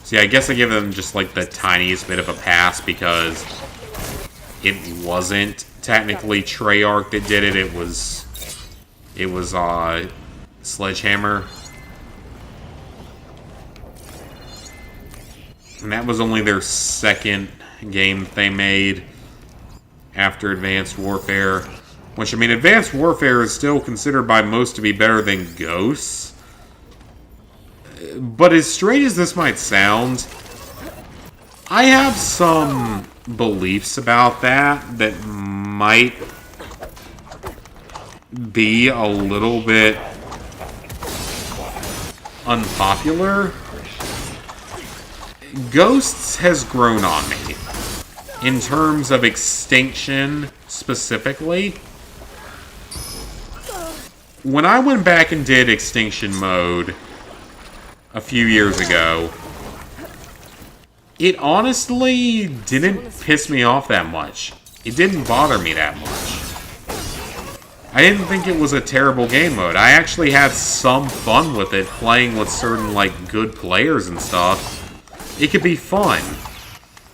See, I guess I give them just like the tiniest bit of a pass because it wasn't technically Treyarch that did it. It was Sledgehammer. And that was only their second game they made after Advanced Warfare. Which, I mean, Advanced Warfare is still considered by most to be better than Ghosts. But as strange as this might sound, I have some beliefs about that might be a little bit unpopular. Ghosts has grown on me. In terms of Extinction, specifically. When I went back and did Extinction mode a few years ago, it honestly didn't piss me off that much. It didn't bother me that much. I didn't think it was a terrible game mode. I actually had some fun with it, playing with certain, like, good players and stuff. It could be fun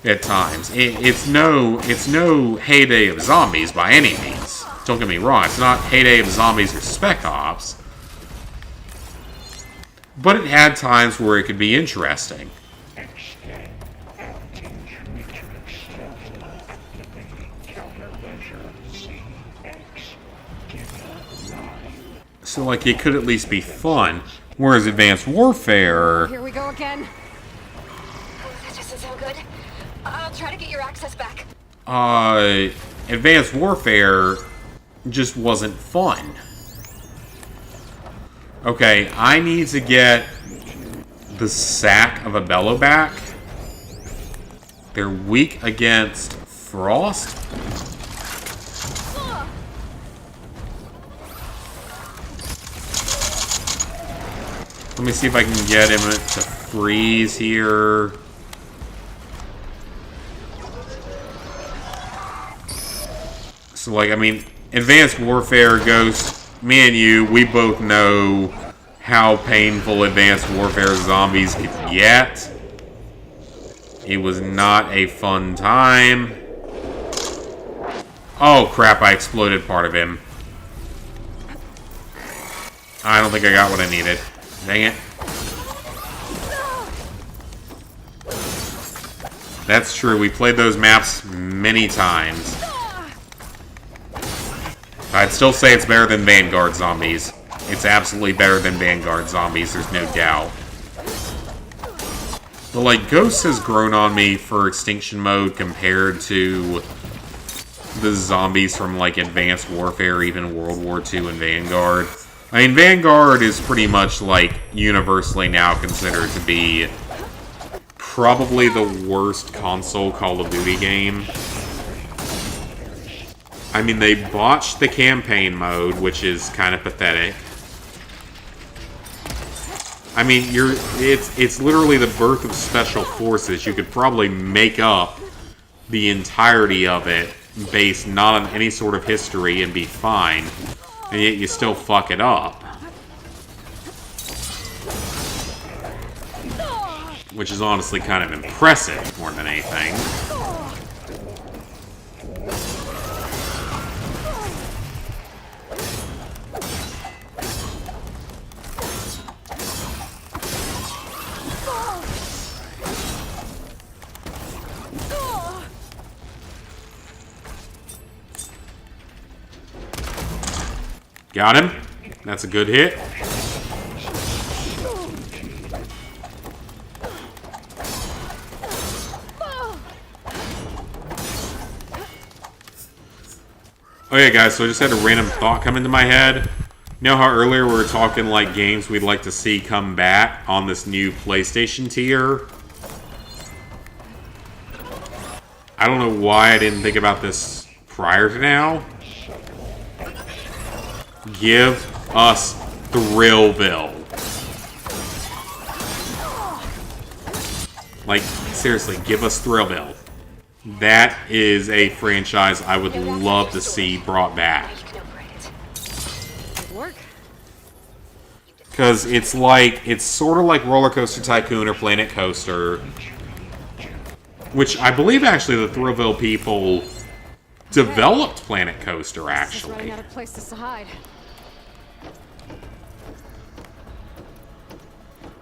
at times. It's no Heyday of Zombies by any means. Don't get me wrong, it's not Heyday of Zombies or Spec Ops. But it had times where it could be interesting. So, like, it could at least be fun. Whereas Advanced Warfare... Here we go again. Oh, that doesn't sound good. I'll try to get your access back. Advanced Warfare just wasn't fun. Okay, I need to get the sack of a bellow back. They're weak against frost. Let me see if I can get him to freeze here. So, like, I mean, Advanced Warfare, Ghost, me and you, we both know how painful Advanced Warfare zombies could get. It was not a fun time. Oh, crap, I exploded part of him. I don't think I got what I needed. Dang it. That's true, we played those maps many times. I'd still say it's better than Vanguard Zombies. It's absolutely better than Vanguard Zombies, there's no doubt. But, like, Ghost has grown on me for Extinction Mode compared to the zombies from, like, Advanced Warfare, even World War II and Vanguard. I mean, Vanguard is pretty much, like, universally now considered to be probably the worst console Call of Duty game. I mean, they botched the campaign mode, which is kind of pathetic. I mean, it's literally the birth of Special Forces. You could probably make up the entirety of it based not on any sort of history and be fine, and yet you still fuck it up. Which is honestly kind of impressive more than anything. Got him. That's a good hit. Oh yeah, guys, so I just had a random thought come into my head. You know how earlier we were talking like games we'd like to see come back on this new PlayStation tier? I don't know why I didn't think about this prior to now. Give us Thrillville. Like, seriously, give us Thrillville. That is a franchise I would love to see brought back. Because it's sort of like Roller Coaster Tycoon or Planet Coaster. Which I believe actually the Thrillville people developed Planet Coaster, actually. Running out of places to hide.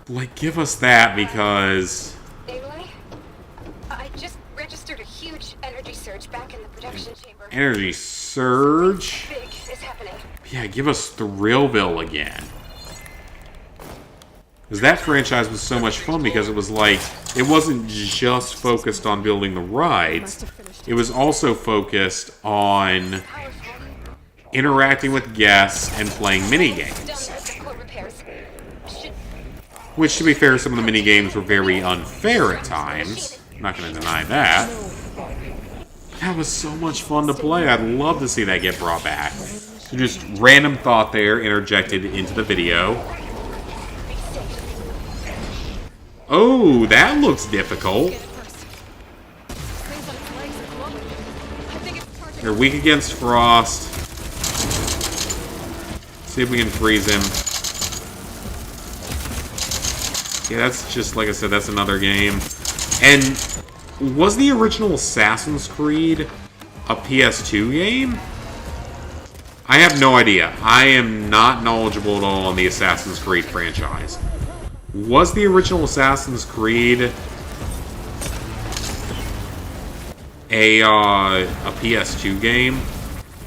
Like, give us that, because... Aloy, I just registered a huge energy surge back in the production chamber. Energy surge? Big is happening. Yeah, give us Thrillville again. Because that franchise was so much fun because it was like, it wasn't just focused on building the rides. It was also focused on interacting with guests and playing minigames. Which, to be fair, some of the minigames were very unfair at times. I'm not going to deny that. That was so much fun to play. I'd love to see that get brought back. So just random thought there interjected into the video. Oh, that looks difficult. They're weak against frost. See if we can freeze him. Yeah, that's just, like I said, that's another game. And was the original Assassin's Creed a PS2 game? I have no idea. I am not knowledgeable at all on the Assassin's Creed franchise. Was the original Assassin's Creed a PS2 game?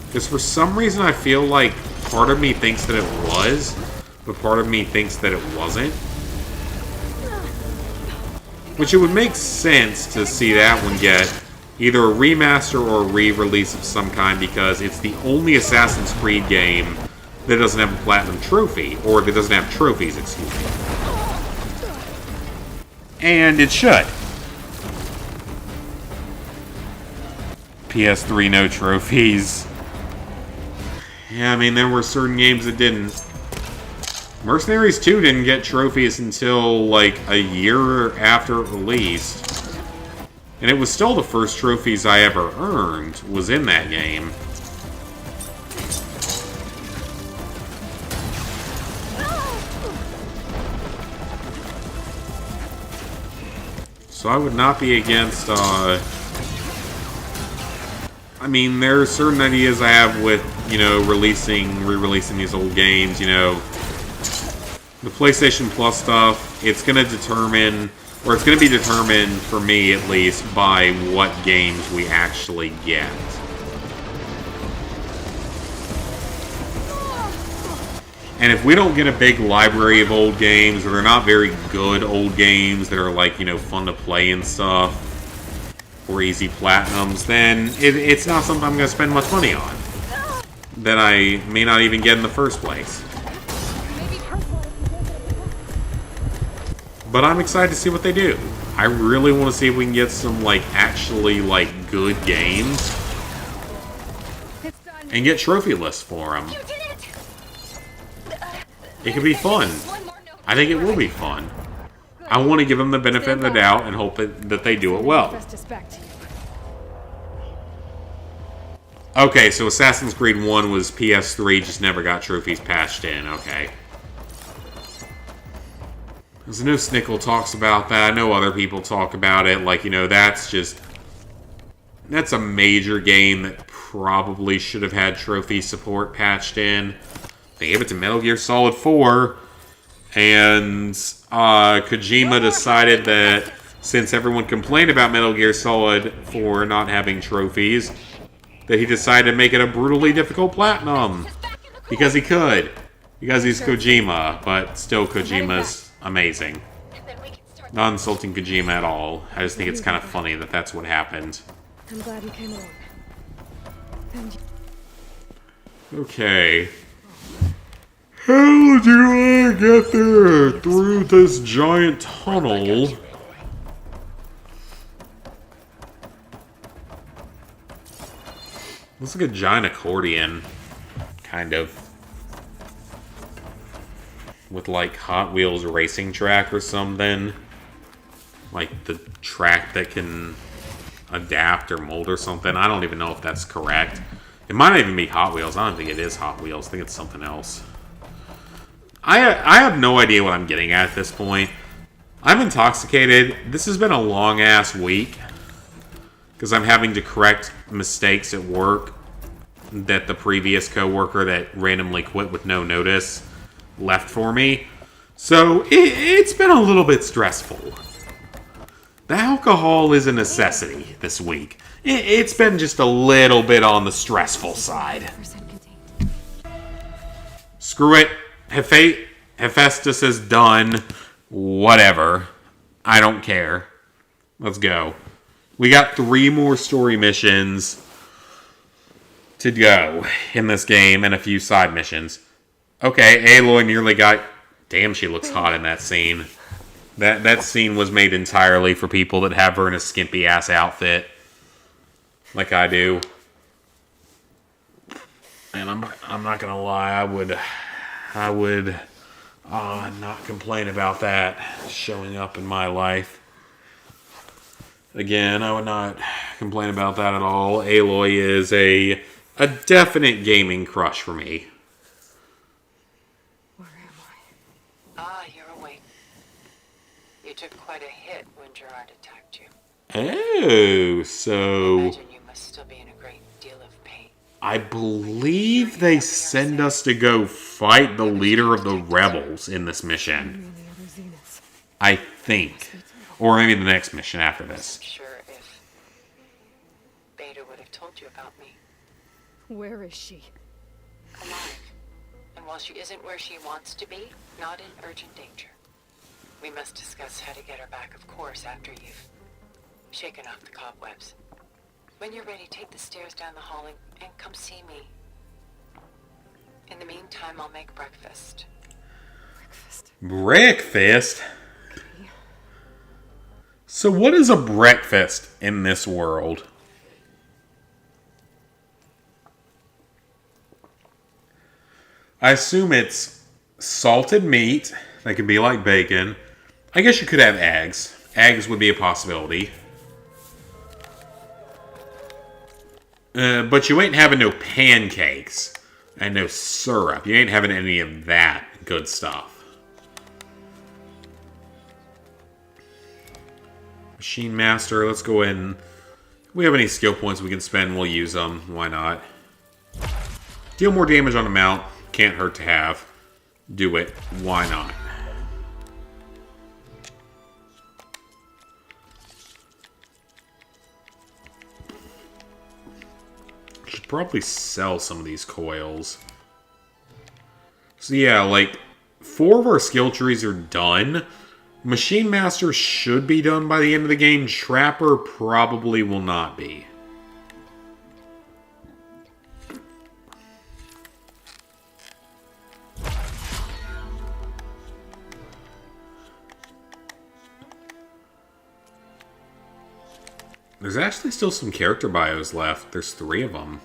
Because for some reason I feel like part of me thinks that it was, but part of me thinks that it wasn't. Which it would make sense to see that one get either a remaster or a re-release of some kind, because it's the only Assassin's Creed game that doesn't have a Platinum trophy, or that doesn't have trophies, excuse me. And it should. PS3, no trophies. Yeah, I mean, there were certain games that didn't. Mercenaries 2 didn't get trophies until, like, a year after it released. And it was still the first trophies I ever earned was in that game. So I would not be against, I mean, there are certain ideas I have with, you know, re-releasing these old games, you know. The PlayStation Plus stuff, it's going to determine, or it's going to be determined, for me at least, by what games we actually get. And if we don't get a big library of old games, or they're not very good old games that are, like, you know, fun to play and stuff, or easy platinums, then it's not something I'm going to spend much money on. That I may not even get in the first place. But I'm excited to see what they do. I really want to see if we can get some, like, actually, like, good games. And get trophy lists for them. It could be fun. I think it will be fun. I want to give them the benefit of the doubt and hope that they do it well. Okay, so Assassin's Creed 1 was PS3, just never got trophies patched in. Okay. Because I know Snickle talks about that. I know other people talk about it. Like, you know, that's a major game that probably should have had trophy support patched in. They gave it to Metal Gear Solid 4. And Kojima decided that since everyone complained about Metal Gear Solid 4 not having trophies, that he decided to make it a brutally difficult platinum. Because he could. Because he's Kojima. But still, Kojima's amazing. Not insulting Kojima at all. I just think it's kind of funny that that's what happened. I'm glad you came along. Okay. How do I get there through this giant tunnel? Looks like a giant accordion. Kind of. With, like, Hot Wheels racing track or something. Like, the track that can adapt or mold or something. I don't even know if that's correct. It might not even be Hot Wheels. I don't think it is Hot Wheels. I think it's something else. I have no idea what I'm getting at this point. I'm intoxicated. This has been a long-ass week. Because I'm having to correct mistakes at work that the previous coworker that randomly quit with no notice left for me. So it's been a little bit stressful. The alcohol is a necessity this week. It's been just a little bit on the stressful side. Screw it. Hephaestus is done. Whatever. I don't care. Let's go. We got 3 more story missions to go in this game and a few side missions. Okay, Aloy nearly got... Damn, she looks hot in that scene. That scene was made entirely for people that have her in a skimpy-ass outfit. Like I do. And I'm not gonna lie, I would not complain about that showing up in my life. Again, I would not complain about that at all. Aloy is a definite gaming crush for me. Ah, you're awake. You took quite a hit when Gerard attacked you. Oh, so... I imagine you must still be in a great deal of pain. I believe they send us to go fight the leader of the rebels in this mission. I think. Or maybe the next mission after this. I'm sure if Beta would have told you about me. Where is she? Alive. while she isn't where she wants to be, not in urgent danger. We must discuss how to get her back, of course, after you've shaken off the cobwebs. When you're ready, take the stairs down the hall and come see me. In the meantime, I'll make breakfast. Breakfast? So what is a breakfast in this world? I assume it's salted meat that could be like bacon. I guess you could have eggs. Eggs would be a possibility. But you ain't having no pancakes and no syrup. You ain't having any of that good stuff. Machine Master, let's go ahead and... If we have any skill points we can spend, we'll use them. Why not? Deal more damage on a mount. Can't hurt to have. Do it. Why not? Should probably sell some of these coils. So yeah, like, 4 of our skill trees are done. Machine Master should be done by the end of the game. Trapper probably will not be. There's actually still some character bios left. There's 3 of them.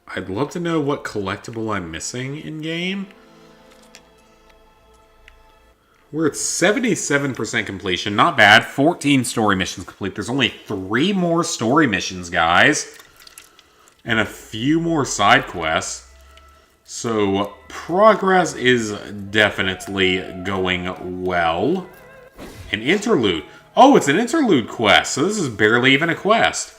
I'd love to know what collectible I'm missing in-game. We're at 77% completion. Not bad. 14 story missions complete. There's only 3 more story missions, guys. And a few more side quests. So, progress is definitely going well. An interlude. Oh, it's an interlude quest. So this is barely even a quest.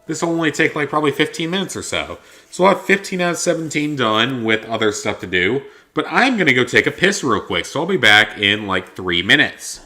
This will only take like probably 15 minutes or so. So I'll have 15 out of 17 done with other stuff to do. But I'm going to go take a piss real quick. So I'll be back in like 3 minutes.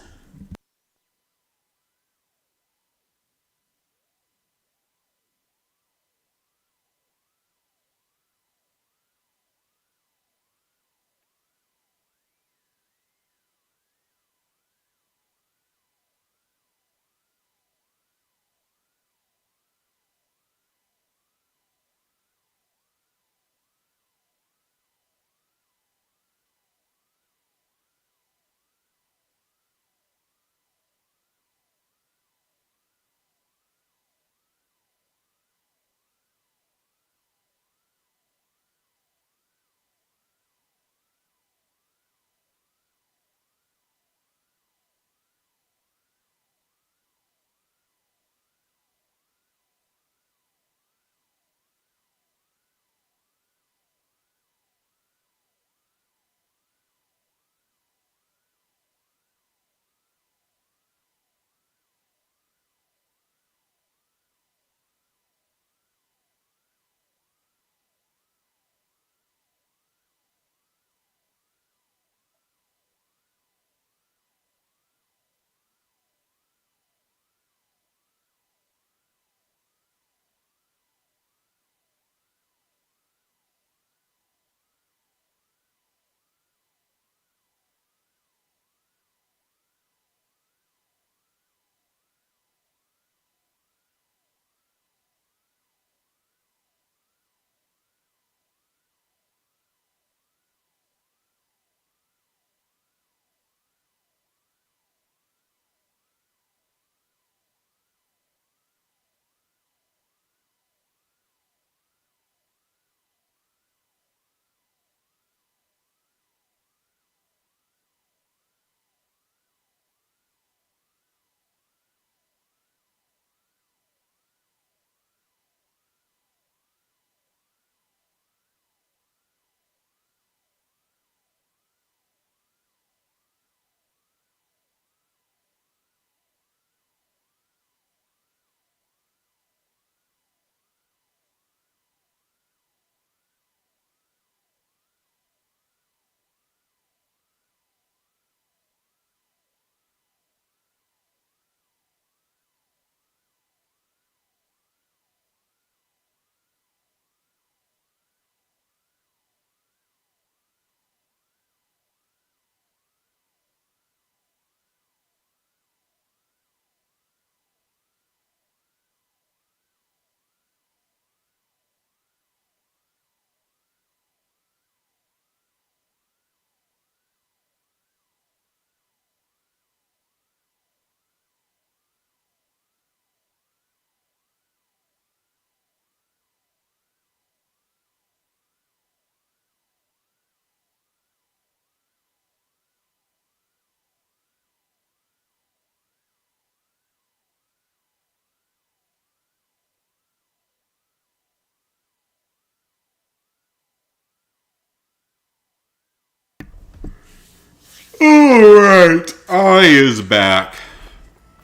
Alright, I is back.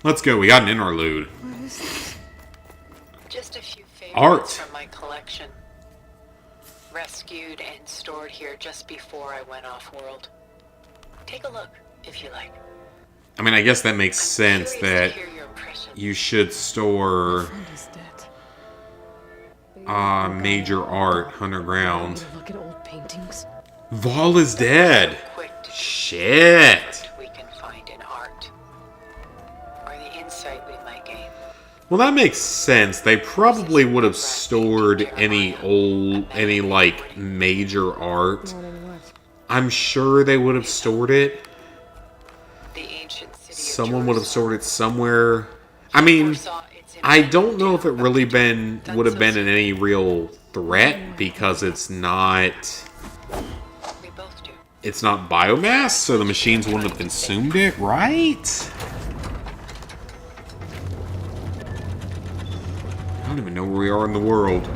Let's go, we got an interlude. What is this? Just a few favorites Art. from my collection. Rescued and stored here just before I went off-world. Take a look, if you like. I mean, I guess that makes sense that you should store major art underground. Look at old paintings. Vol is dead. Shit. We can find in art. Or the insight we might gain. Well, that makes sense. They probably would have stored any like major art. I'm sure they would have stored it. Someone would have stored it somewhere. I mean, I don't know if it really would have been any real threat because it's not biomass, so the machines wouldn't have consumed it, right? I don't even know where we are in the world.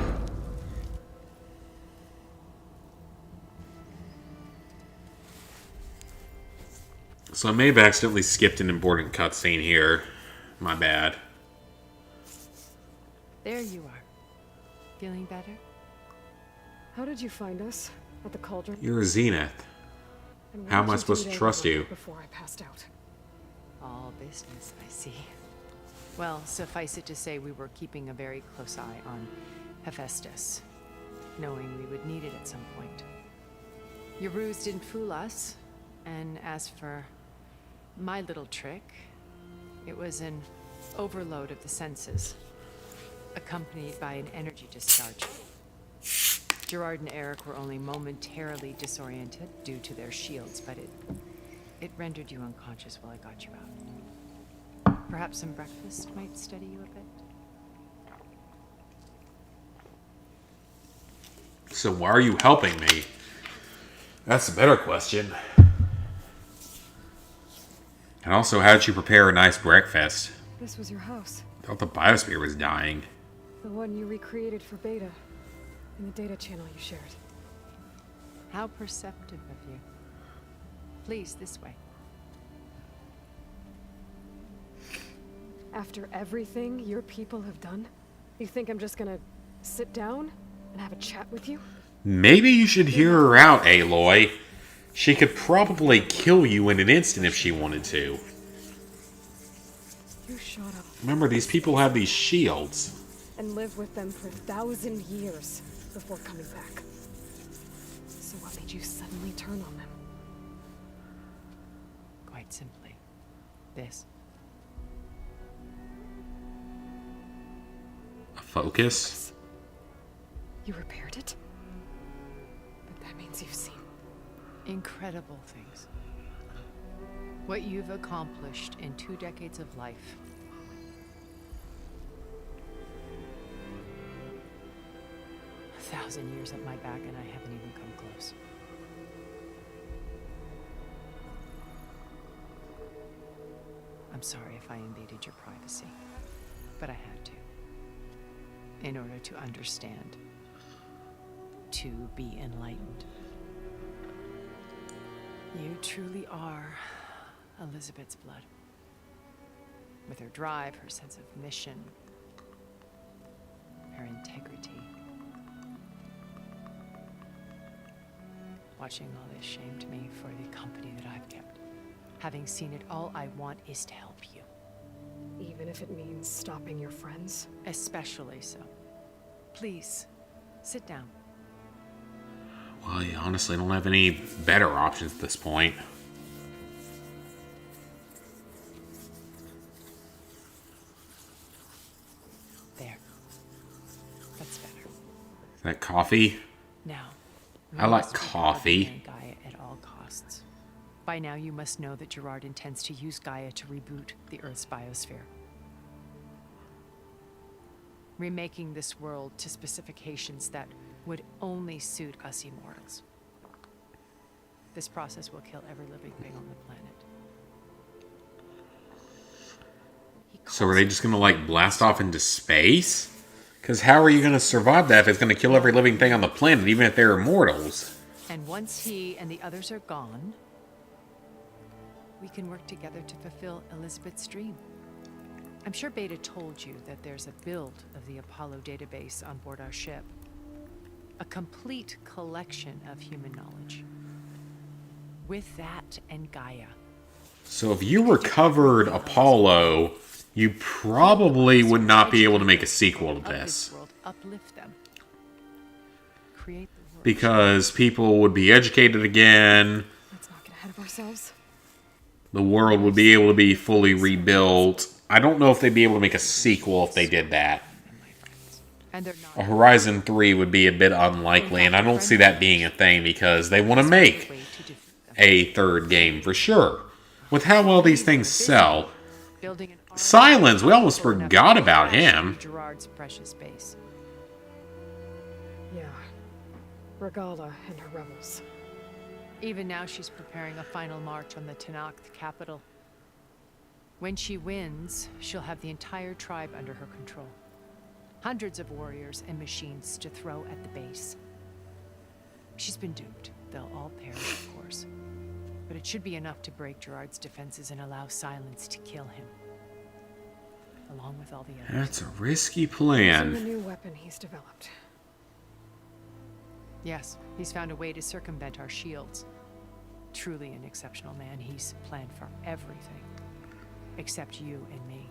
So I may have accidentally skipped an important cutscene here. My bad. There you are. Feeling better? How did you find us? At the cauldron? You're a Zenith. How am I supposed to trust you? Before I passed out. All business, I see. Well, suffice it to say we were keeping a very close eye on Hephaestus, knowing we would need it at some point. Your ruse didn't fool us, and as for my little trick, it was an overload of the senses, accompanied by an energy discharge. Gerard and Eric were only momentarily disoriented due to their shields, but it rendered you unconscious while I got you out. Perhaps some breakfast might steady you a bit? So why are you helping me? That's a better question. And also, how did you prepare a nice breakfast? This was your house. I thought the biosphere was dying. The one you recreated for Beta. In the data channel you shared. How perceptive of you. Please, this way. After everything your people have done, you think I'm just gonna sit down and have a chat with you? Maybe you should hear her out, Aloy. She could probably kill you in an instant if she wanted to. You shut up. Remember, these people have these shields. And live with them for 1,000 years before coming back. So what made you suddenly turn on them? Quite simply, this. A focus? You repaired it? But that means you've seen incredible things. What you've accomplished in 2 decades of life. A 1,000 years at my back and I haven't even come close. I'm sorry if I invaded your privacy, but I had to. In order to understand. To be enlightened. You truly are Elizabeth's blood. With her drive, her sense of mission, her integrity. Watching all this shamed me for the company that I've kept. Having seen it, all I want is to help you. Even if it means stopping your friends? Especially so. Please, sit down. Well, you honestly don't have any better options at this point. There. That's better. Is that coffee? Now, I like coffee. Gaia at all costs. By now, you must know that Gerard intends to use Gaia to reboot the Earth's biosphere. Remaking this world to specifications that would only suit us immortals. This process will kill every living thing on the planet. So are they just gonna like blast off into space? Because how are you gonna survive that if it's gonna kill every living thing on the planet, even if they're immortals? And once he and the others are gone, we can work together to fulfill Elizabeth's dream. I'm sure Beta told you that there's a build of the Apollo database on board our ship. A complete collection of human knowledge. With that and Gaia. So if you recovered Apollo, you probably would not be able to make a sequel to this. Uplift them. Create the world. Because people would be educated again. Let's not get ahead of ourselves. The world would be able to be fully rebuilt. I don't know if they'd be able to make a sequel if they did that. A Horizon 3 would be a bit unlikely, and I don't see that being a thing because they want to make a third game for sure. With how well these things sell. Silence, we almost forgot about him. Gerard's precious base. Yeah. Regala and her rebels. Even now she's preparing a final march on the Tenakth capital. When she wins, she'll have the entire tribe under her control. Hundreds of warriors and machines to throw at the base. She's been duped. They'll all perish, of course. But it should be enough to break Gerard's defenses and allow Silence to kill him. Along with all the others. That's a risky Using plan. the new weapon he's developed. Yes, he's found a way to circumvent our shields. Truly an exceptional man. He's planned for everything. Except you and me.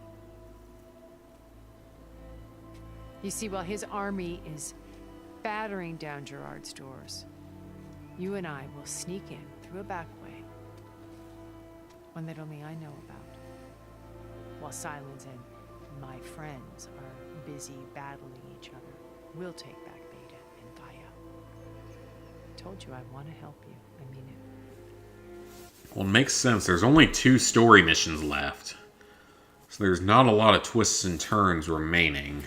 You see, while his army is battering down Gerard's doors, you and I will sneak in through a back way. One that only I know about. While Silence and my friends are busy battling each other, we'll take back Beta and Gaia. I told you I want to help you. I mean it. Well, it makes sense. There's only 2 story missions left. So there's not a lot of twists and turns remaining.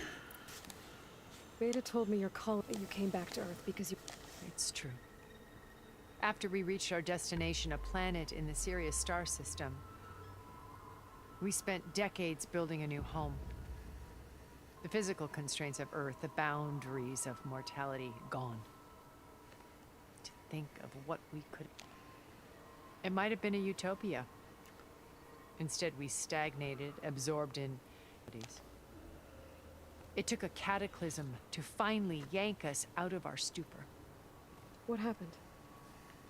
Beta told me your call you came back to Earth because you... It's true. After we reached our destination, a planet in the Sirius star system, we spent decades building a new home. The physical constraints of Earth, the boundaries of mortality, gone. To think of what we could... It might have been a utopia. Instead, we stagnated, absorbed in... It took a cataclysm to finally yank us out of our stupor. What happened?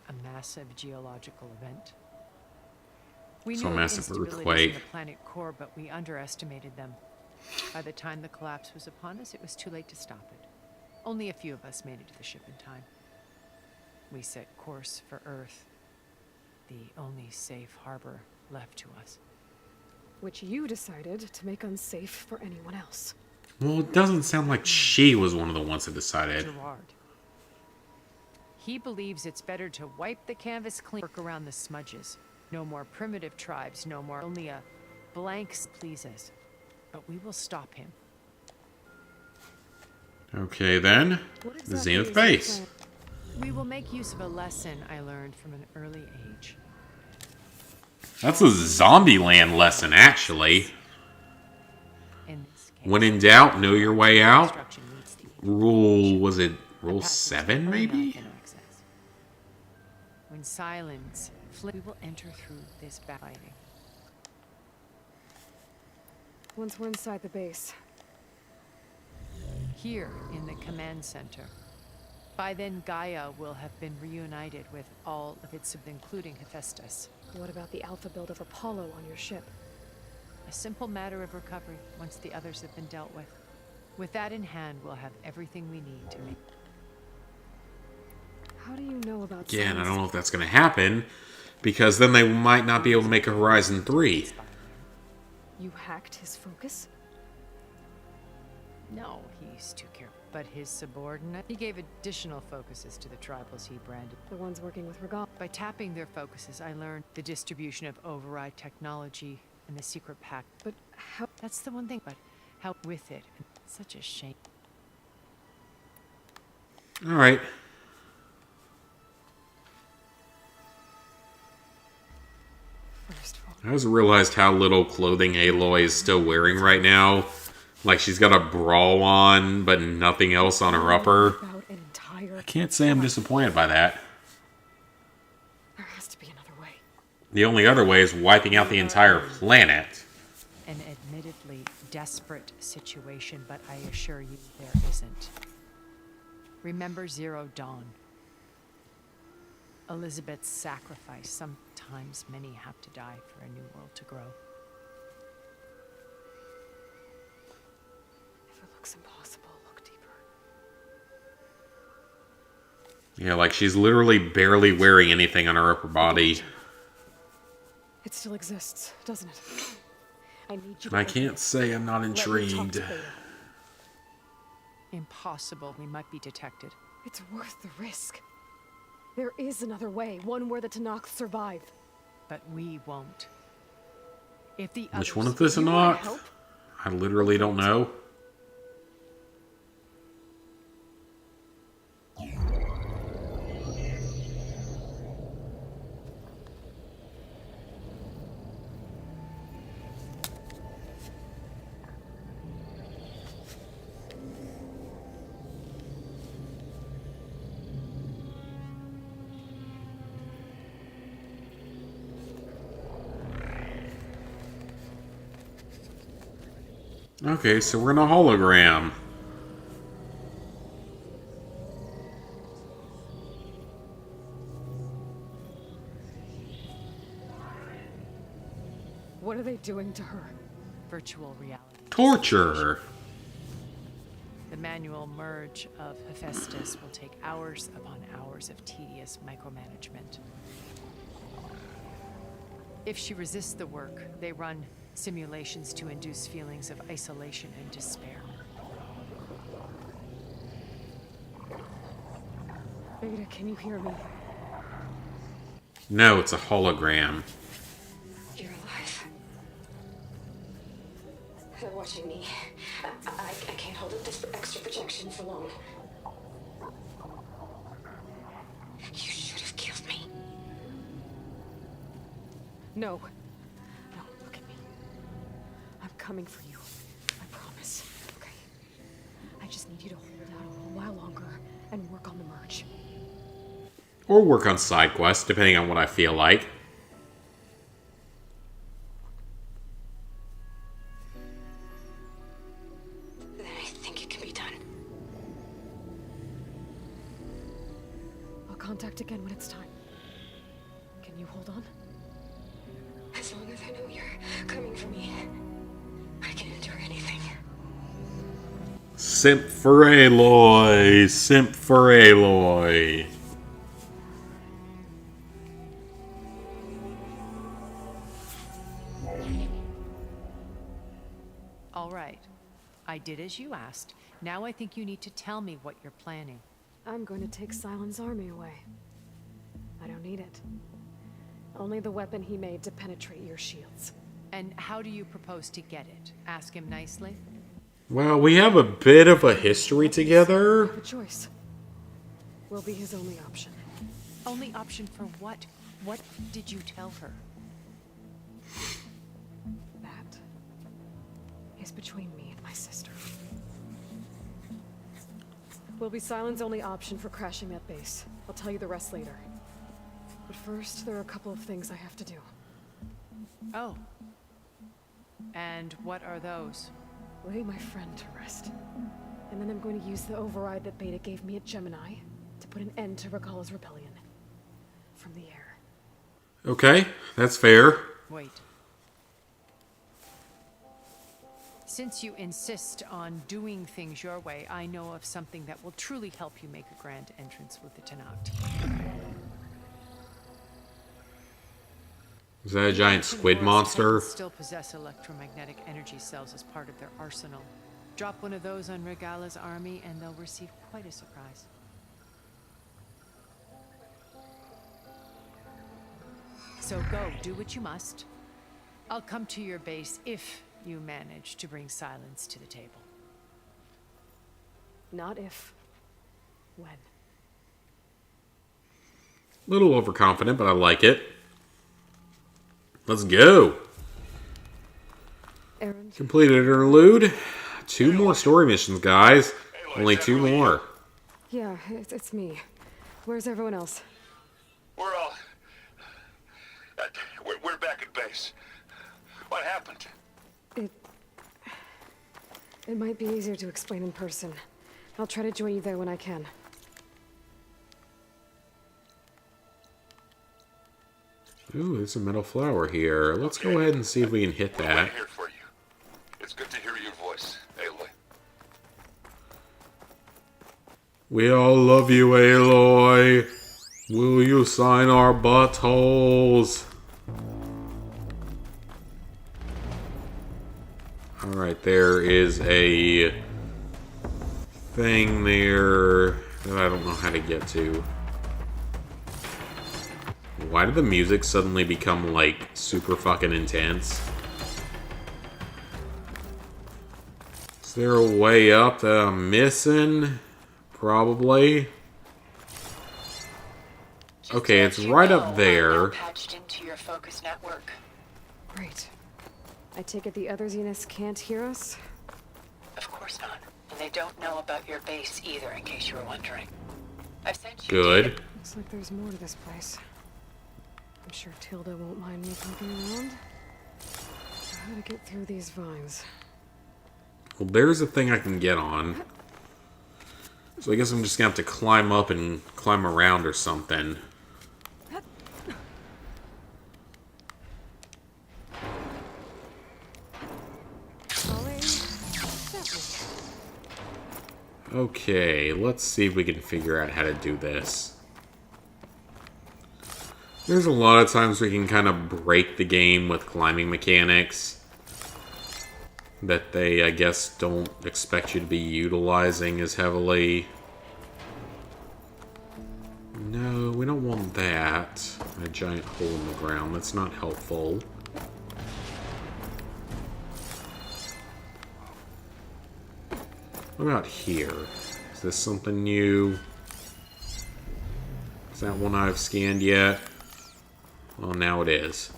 A massive geological event. We So knew a massive instabilities earthquake. in the planet core, but we underestimated them. By the time the collapse was upon us, it was too late to stop it. Only a few of us made it to the ship in time. We set course for Earth, the only safe harbor left to us. Which you decided to make unsafe for anyone else. Well, it doesn't sound like she was one of the ones that decided. Gerard. He believes it's better to wipe the canvas clean, work around the smudges. No more primitive tribes, no more, only a blank pleases. But we will stop him. Okay, then. The Zenith base. We will make use of a lesson I learned from an early age. That's a Zombieland lesson, actually. In this case, When in doubt, know your way out. instruction meets the Rule, was it Rule 7, maybe? When Silence flips, we will enter through this fighting. Once we're inside the base. Here in the command center. By then, Gaia will have been reunited with all of its, including Hephaestus. What about the alpha build of Apollo on your ship? A simple matter of recovery once the others have been dealt with. With that in hand, we'll have everything we need to make. How do you know about Again, I Silence? don't know if that's going to happen, because then they might not be able to make a Horizon 3. You hacked his focus? No, he's too careful. But his subordinate, he gave additional focuses to the tribals he branded. The ones working with Regal. By tapping their focuses, I learned the distribution of override technology and the secret pact. But how? That's the one thing, but how with it? It's such a shame. Alright. I just realized how little clothing Aloy is still wearing right now. Like, she's got a bra on, but nothing else on her upper. I can't say I'm disappointed by that. There has to be another way. The only other way is wiping out the entire planet. An admittedly desperate situation, but I assure you there isn't. Remember Zero Dawn. Elizabeth's sacrifice. Sometimes many have to die for a new world to grow. If it looks impossible, look deeper. Yeah, like she's literally barely wearing anything on her upper body. It still exists, doesn't it? I need you. And I can't say I'm not intrigued. Impossible. We might be detected. It's worth the risk. There is another way, one where the Tanakh survive. But we won't. If the Which one of this or not? I literally don't know. Okay, so we're in a hologram. What are they doing to her? Virtual reality. Torture her. The manual merge of Hephaestus will take hours upon hours of tedious micromanagement. If she resists the work, they run simulations to induce feelings of isolation and despair. Beta, can you hear me? No, it's a hologram. You're alive. They're watching me. I can't hold up this extra projection for long. You should have killed me. No. No, look at me. I'm coming for you. I promise. Okay? I just need you to hold out a little while longer and work on the merge. Or work on side quests, depending on what I feel like. Then I think it can be done. I'll contact again when it's time. Can you hold on? As long as I know you're coming for me, I can endure anything. Simp for Aloy. Simp for Aloy. All right. I did as you asked. Now I think you need to tell me what you're planning. I'm going to take Silent's army away. I don't need it. Only the weapon he made to penetrate your shields. And how do you propose to get it? Ask him nicely? Well, we have a bit of a history together. The choice will be his only option. Only option for what? What did you tell her? That is between me and my sister. Will be Silent's only option for crashing that base. I'll tell you the rest later. But first, there are a couple of things I have to do. Oh. And what are those? Lay my friend to rest. And then I'm going to use the override that Beta gave me at Gemini to put an end to Regalla's rebellion. From the air. Okay, that's fair. Wait. Since you insist on doing things your way, I know of something that will truly help you make a grand entrance with the Tanakh. Is that a giant squid monster? Still possess electromagnetic energy cells as part of their arsenal. Drop one of those on Regalla's army and they'll receive quite a surprise. So go, do what you must. I'll come to your base if you manage to bring Silence to the table. Not if. When. Little overconfident, but I like it. Let's go. Aaron. Completed interlude. 2 more story missions, guys. Only 2 more. Yeah, it's me. Where's everyone else? We're face. What happened? It might be easier to explain in person. I'll try to join you there when I can. Ooh, there's a metal flower here. Let's go ahead and see if we can hit that. We're here for you. It's good to hear your voice, Aloy. We all love you, Aloy. Will you sign our buttholes? Alright, there is a thing there that I don't know how to get to. Why did the music suddenly become, like, super fucking intense? Is there a way up that I'm missing? Probably. Okay, it's right up there. Patched into your focus network. Great. I take it the other Zeniths can't hear us? Of course not. And they don't know about your base either, in case you were wondering. I've sent you Good. Looks like there's more to this place. I'm sure Tilda won't mind me poking around. How to get through these vines? Well, there's a thing I can get on. So I guess I'm just gonna have to climb up and climb around or something. Okay, let's see if we can figure out how to do this. There's a lot of times we can kind of break the game with climbing mechanics that they, I guess, don't expect you to be utilizing as heavily. No, we don't want that. A giant hole in the ground. That's not helpful. What about here? Is this something new? Is that one I've scanned yet? Well, now it is.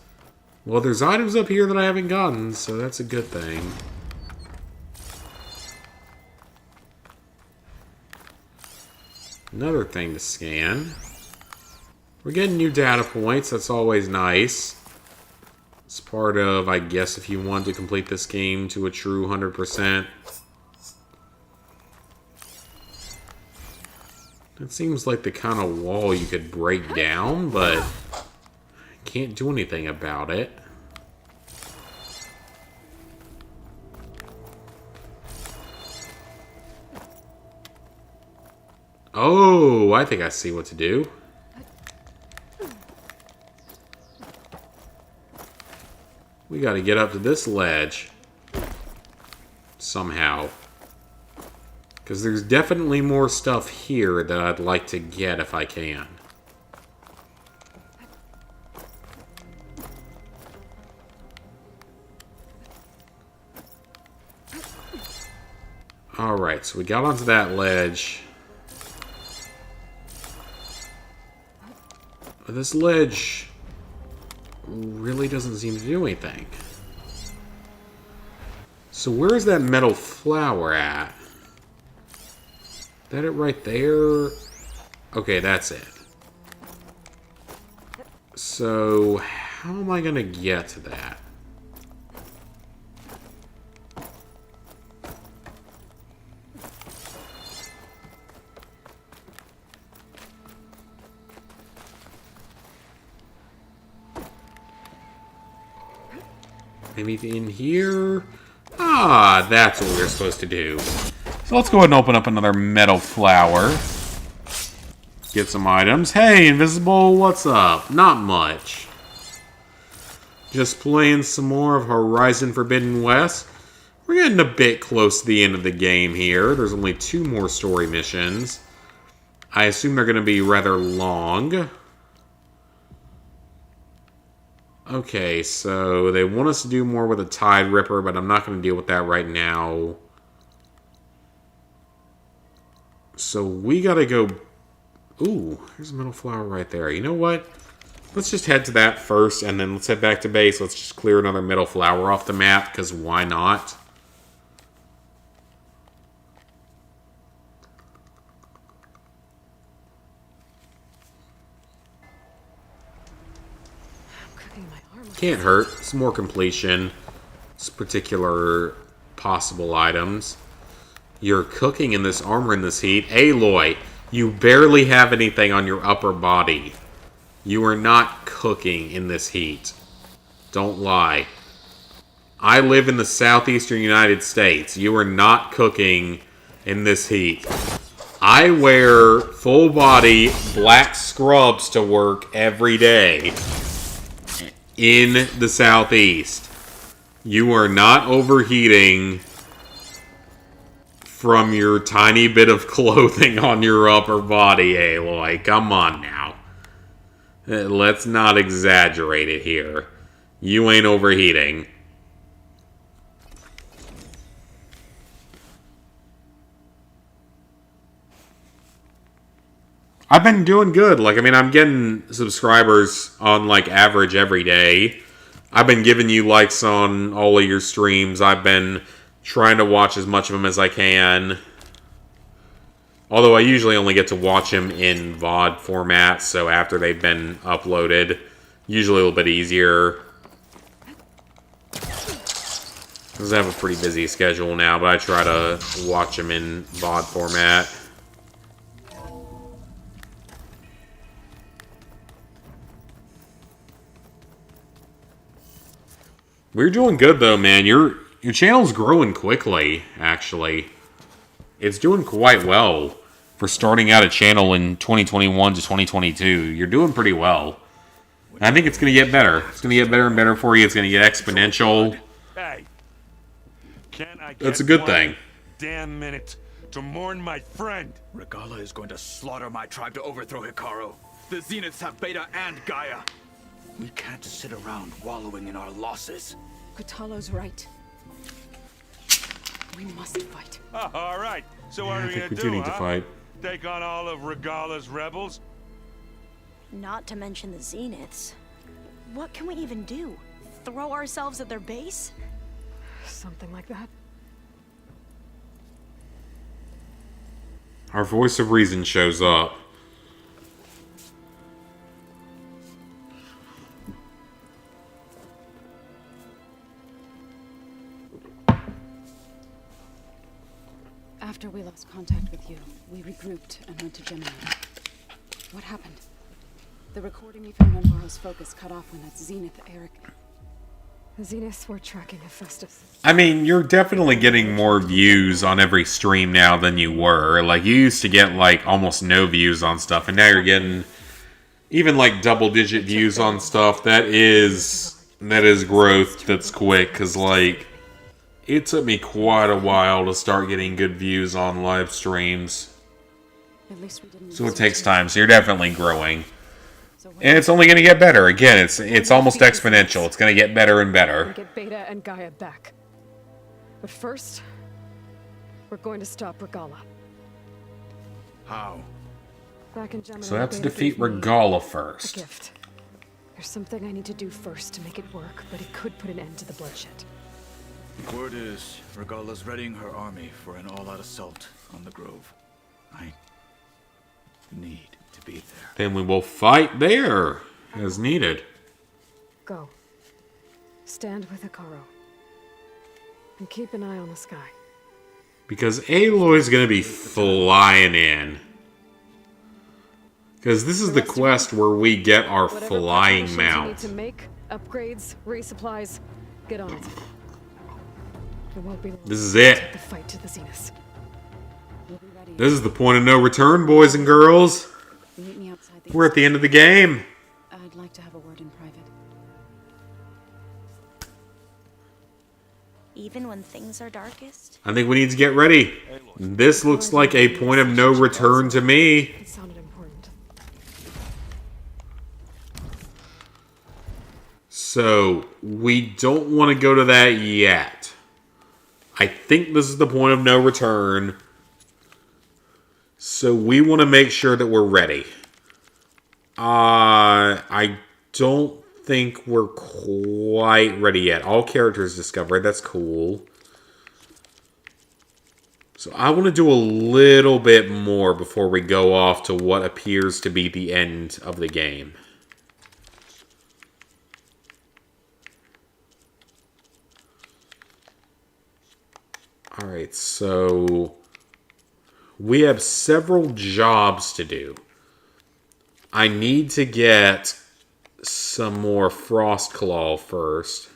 Well, there's items up here that I haven't gotten, so that's a good thing. Another thing to scan. We're getting new data points, that's always nice. It's part of, I guess, if you want to complete this game to a true 100%. It seems like the kind of wall you could break down, but I can't do anything about it. Oh, I think I see what to do. We gotta get up to this ledge. Somehow. Because there's definitely more stuff here that I'd like to get if I can. Alright, so we got onto that ledge. But this ledge really doesn't seem to do anything. So where's that metal flower at? That it right there? Okay, that's it. So, how am I gonna get to that? Maybe in here? Ah, that's what we're supposed to do. So let's go ahead and open up another metal flower. Get some items. Hey, Invisible, what's up? Not much. Just playing some more of Horizon Forbidden West. We're getting a bit close to the end of the game here. There's only 2 more story missions. I assume they're going to be rather long. Okay, so they want us to do more with a Tide Ripper, but I'm not going to deal with that right now. So we gotta go... Ooh, here's a metal flower right there. You know what? Let's just head to that first, and then let's head back to base. Let's just clear another metal flower off the map, because why not? Can't hurt. Some more completion. Some particular possible items. You're cooking in this armor in this heat. Aloy, you barely have anything on your upper body. You are not cooking in this heat. Don't lie. I live in the southeastern United States. You are not cooking in this heat. I wear full body black scrubs to work every day in the southeast. You are not overheating from your tiny bit of clothing on your upper body, Aloy. Come on now. Let's not exaggerate it here. You ain't overheating. I've been doing good. Like, I mean, I'm getting subscribers on, like, average every day. I've been giving you likes on all of your streams. I've been trying to watch as much of them as I can. Although I usually only get to watch them in VOD format, so after they've been uploaded, usually a little bit easier. Because I have a pretty busy schedule now, but I try to watch them in VOD format. We're doing good though, man. Your channel's growing quickly, actually. It's doing quite well for starting out a channel in 2021 to 2022. You're doing pretty well. And I think it's going to get better. It's going to get better and better for you. It's going to get exponential. Hey, can I get That's a good one thing. damn minute to mourn my friend? Regala is going to slaughter my tribe to overthrow Hikaru. The Zeniths have Beta and Gaia. We can't sit around wallowing in our losses. Kutalo's right. We must fight. Oh, all right. So what Yeah, are I we think gonna we do, do need to huh? fight. Take on all of Regala's rebels? Not to mention the Zeniths. What can we even do? Throw ourselves at their base? Something like that. Our voice of reason shows up. After we lost contact with you, we regrouped and went to Gemini. What happened? The recording we found on Varro's focus cut off when that Zenith Eric... The Zeniths were tracking Hephaestus. I mean, you're definitely getting more views on every stream now than you were. Like, you used to get, like, almost no views on stuff, and now you're getting even, like, double-digit views on stuff. That is growth that's quick, because, like, it took me quite a while to start getting good views on live streams. At least we didn't... So it takes time, so you're definitely growing. And it's only going to get better. Again, it's almost exponential. It's going to get better and better. And get Beta and Gaia back. But first, we're going to stop Regala. How? Back in Gemini, So that's to Beta defeat gave me Regala a first. gift. There's something I need to do first to make it work, but it could put an end to the bloodshed. Word is, Regala's readying her army for an all-out assault on the Grove. I need to be there. Then we will fight there, as needed. Go. Stand with Hikaru. And keep an eye on the sky. Because Aloy's going to be flying in. Because this is the quest where we get our flying You mount. need to make upgrades, resupplies. Get on it. It won't be long. This is it. Take the fight to the Zeniths. This is the point of no return, boys and girls. Meet me outside the... We're at the end of the game. I'd like to have a word in private. Even when things are darkest? I think we need to get ready. This looks like a point of no return to me. It sounded important. So, we don't want to go to that yet. I think this is the point of no return. So, we want to make sure that we're ready. I don't think we're quite ready yet. All characters discovered. That's cool. So, I want to do a little bit more before we go off to what appears to be the end of the game. Alright, so we have several jobs to do. I need to get some more Frostclaw first.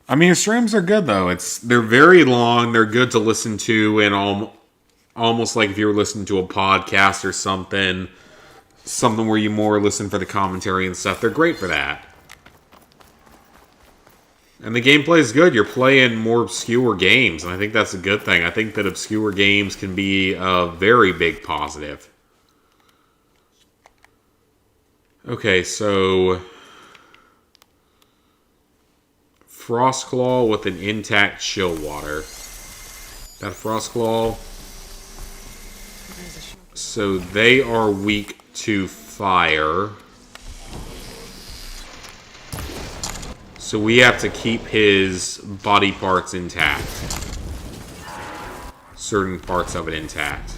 I mean, streams are good though. They're very long. They're good to listen to, and almost like if you were listening to a podcast or something where you more listen for the commentary and stuff. They're great for that. And the gameplay is good. You're playing more obscure games, and I think that's a good thing. I think that obscure games can be a very big positive. Okay, so Frostclaw with an intact chill water. That Frostclaw. So they are weak to fire. So we have to keep his body parts intact. Certain parts of it intact.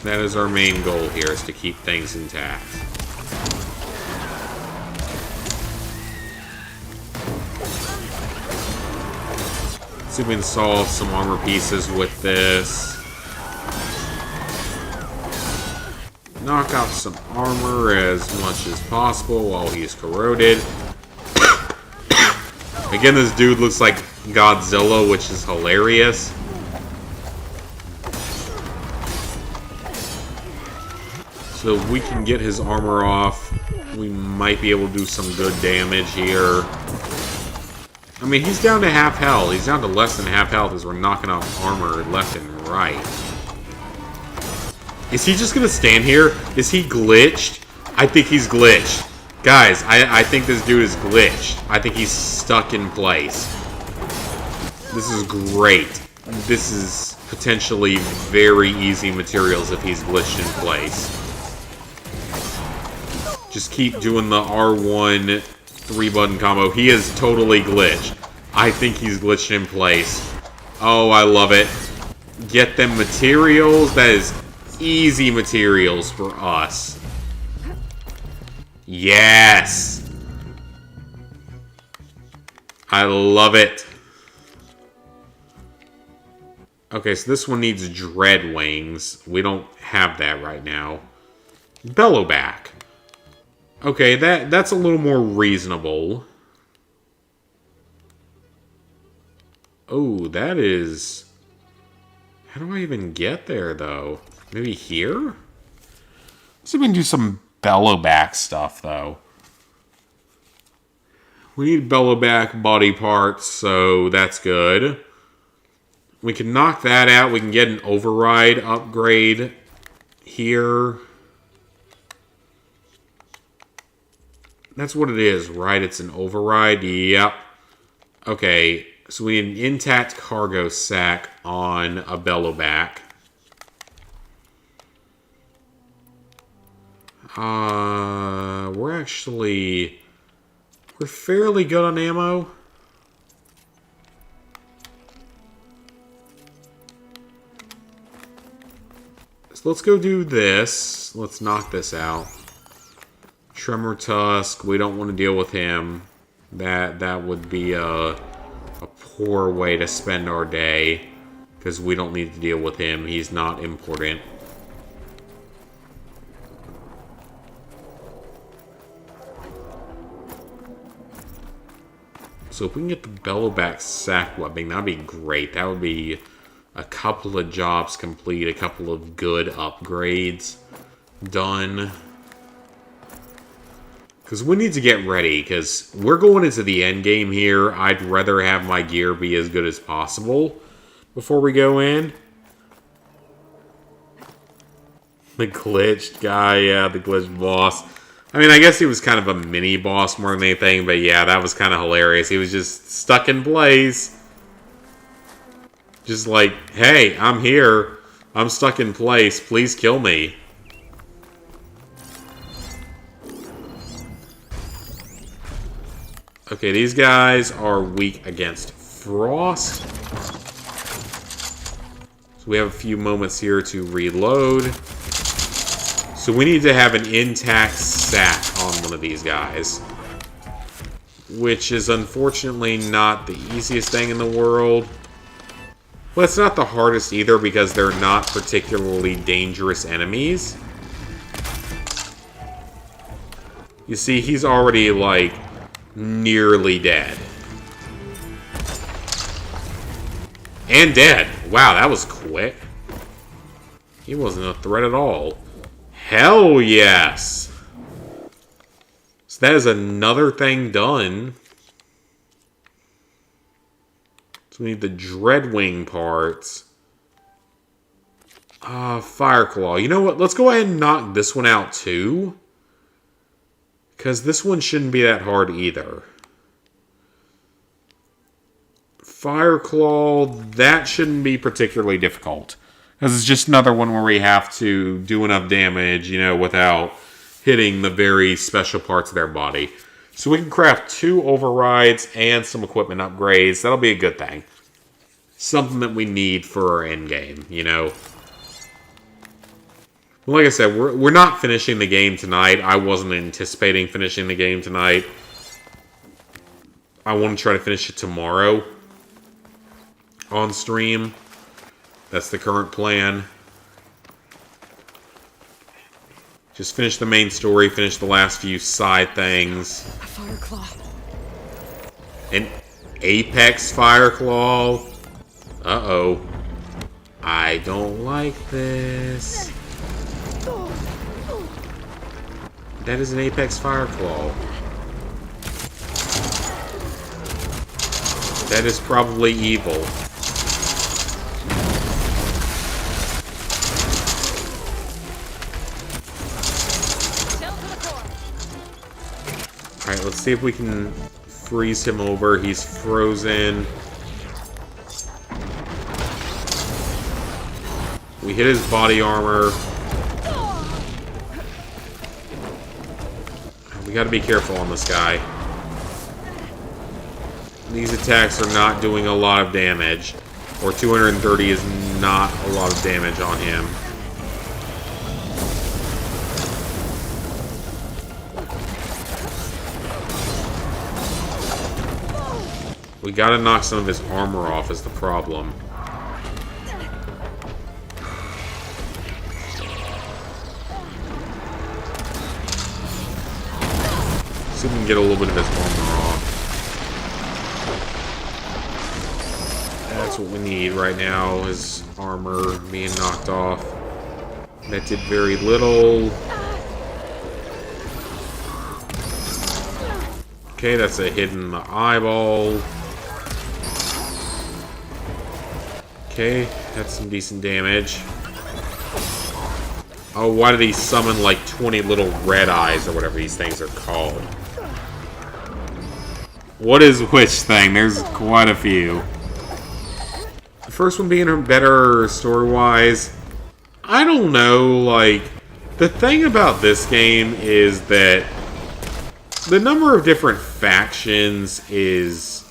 That is our main goal here, is to keep things intact. Let's see if we can solve some armor pieces with this. Knock out some armor as much as possible while he's corroded. Again, this dude looks like Godzilla, which is hilarious. So if we can get his armor off, we might be able to do some good damage here. I mean, he's down to half health. He's down to less than half health as we're knocking off armor left and right. Is he just going to stand here? Is he glitched? I think he's glitched. Guys, I think this dude is glitched. I think he's stuck in place. This is great. This is potentially very easy materials if he's glitched in place. Just keep doing the R1 3-button combo. He is totally glitched. I think he's glitched in place. Oh, I love it. Get them materials. That is easy materials for us. Yes! I love it. Okay, so this one needs dread wings. We don't have that right now. Bellowback. Okay, that's a little more reasonable. Oh, that is... How do I even get there, though? Maybe here? Let's see if we can do some Bellowback stuff, though. We need Bellowback body parts, so that's good. We can knock that out. We can get an override upgrade here. That's what it is, right? It's an override. Yep. Okay, so we need an intact cargo sack on a Bellowback. We're fairly good on ammo. So let's go do this. Let's knock this out. Tremor Tusk, we don't want to deal with him. That would be a poor way to spend our day, because we don't need to deal with him. He's not important. So if we can get the Bellowback sack webbing, that'd be great. That would be a couple of jobs complete, a couple of good upgrades done. Because we need to get ready, because we're going into the end game here. I'd rather have my gear be as good as possible before we go in. The glitched guy, yeah, the glitched boss. I mean, I guess he was kind of a mini boss more than anything, but yeah, that was kind of hilarious. He was just stuck in place. Just like, hey, I'm here. I'm stuck in place. Please kill me. Okay, these guys are weak against Frost. So we have a few moments here to reload. So we need to have an intact sack on one of these guys. Which is unfortunately not the easiest thing in the world. But it's not the hardest either because they're not particularly dangerous enemies. You see, he's already, like, nearly dead. And dead. Wow, that was quick. He wasn't a threat at all. Hell yes! So that is another thing done. So we need the Dreadwing parts. Fireclaw. You know what? Let's go ahead and knock this one out too. Because this one shouldn't be that hard either. Fireclaw, that shouldn't be particularly difficult. Because it's just another one where we have to do enough damage, you know, without hitting the very special parts of their body. So we can craft 2 overrides and some equipment upgrades. That'll be a good thing. Something that we need for our endgame, you know. Like I said, we're not finishing the game tonight. I wasn't anticipating finishing the game tonight. I want to try to finish it tomorrow on stream. That's the current plan. Just finish the main story, finish the last few side things. A Fireclaw. An Apex Fireclaw. Uh-oh. I don't like this. That is an Apex Fireclaw. That is probably evil. Alright, let's see if we can freeze him over. He's frozen. We hit his body armor. We gotta be careful on this guy. These attacks are not doing a lot of damage. Or 230 is not a lot of damage on him. We gotta knock some of his armor off is the problem. See if we can get a little bit of his armor off. That's what we need right now, his armor being knocked off. That did very little. Okay, that's a hit in the eyeball. Okay, that's some decent damage. Oh, why did he summon like 20 little red eyes or whatever these things are called? What is which thing? There's quite a few. The first one being better story-wise. I don't know, like... The thing about this game is that the number of different factions is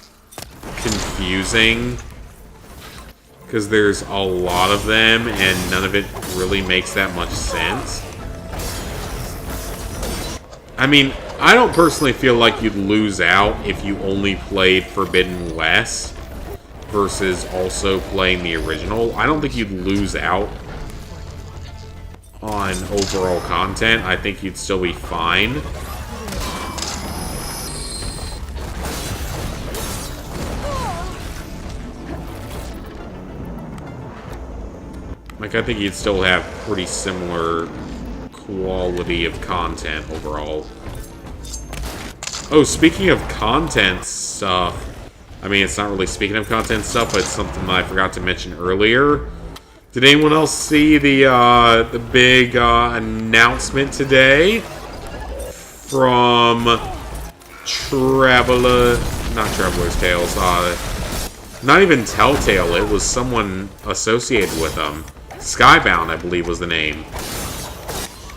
confusing. Because there's a lot of them, and none of it really makes that much sense. I mean, I don't personally feel like you'd lose out if you only played Forbidden West versus also playing the original. I don't think you'd lose out on overall content. I think you'd still be fine. Like, I think you'd still have pretty similar quality of content overall. Oh, speaking of content stuff, I mean, it's not really speaking of content stuff, but it's something that I forgot to mention earlier. Did anyone else see the big announcement today from Traveler's Tales? Not even Telltale. It was someone associated with them. Skybound, I believe, was the name.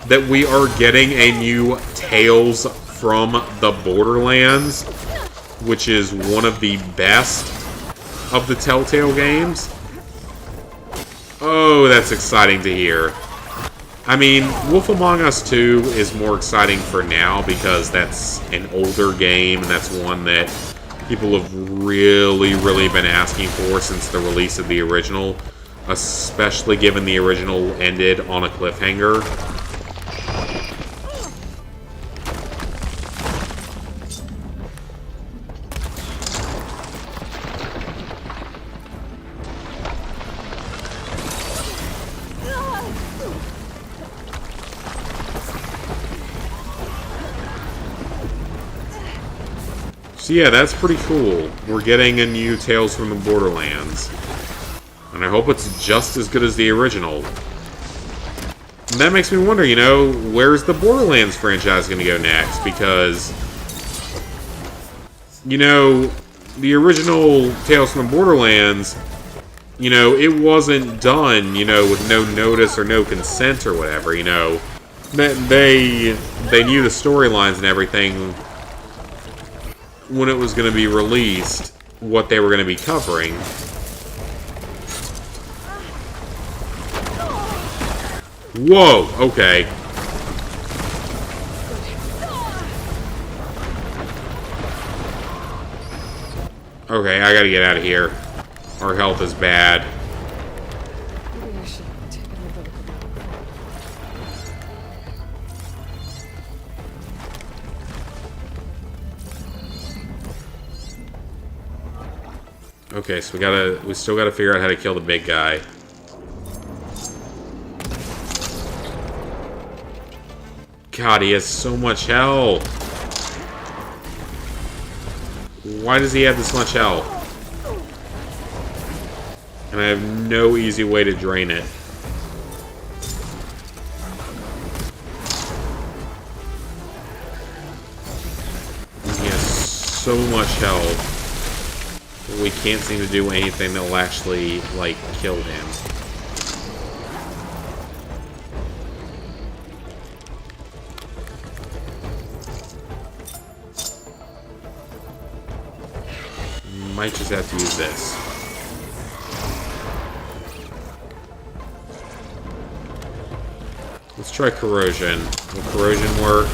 That we are getting a new Tales from the Borderlands, which is one of the best of the Telltale games. Oh, that's exciting to hear. I mean, Wolf Among Us 2 is more exciting for now because that's an older game and that's one that people have really, really been asking for since the release of the original, especially given the original ended on a cliffhanger. So yeah, that's pretty cool. We're getting a new Tales from the Borderlands. And I hope it's just as good as the original. And that makes me wonder, you know, where's the Borderlands franchise going to go next? Because, you know, the original Tales from the Borderlands, you know, it wasn't done, you know, with no notice or no consent or whatever, you know. They knew the storylines and everything when it was going to be released, what they were going to be covering. Whoa, okay. Okay, I gotta get out of here. Our health is bad. Okay, so we still gotta figure out how to kill the big guy. God, he has so much health. Why does he have this much health? And I have no easy way to drain it. He has so much health. We can't seem to do anything that will actually, like, kill him. Might just have to use this. Let's try corrosion. Will corrosion work?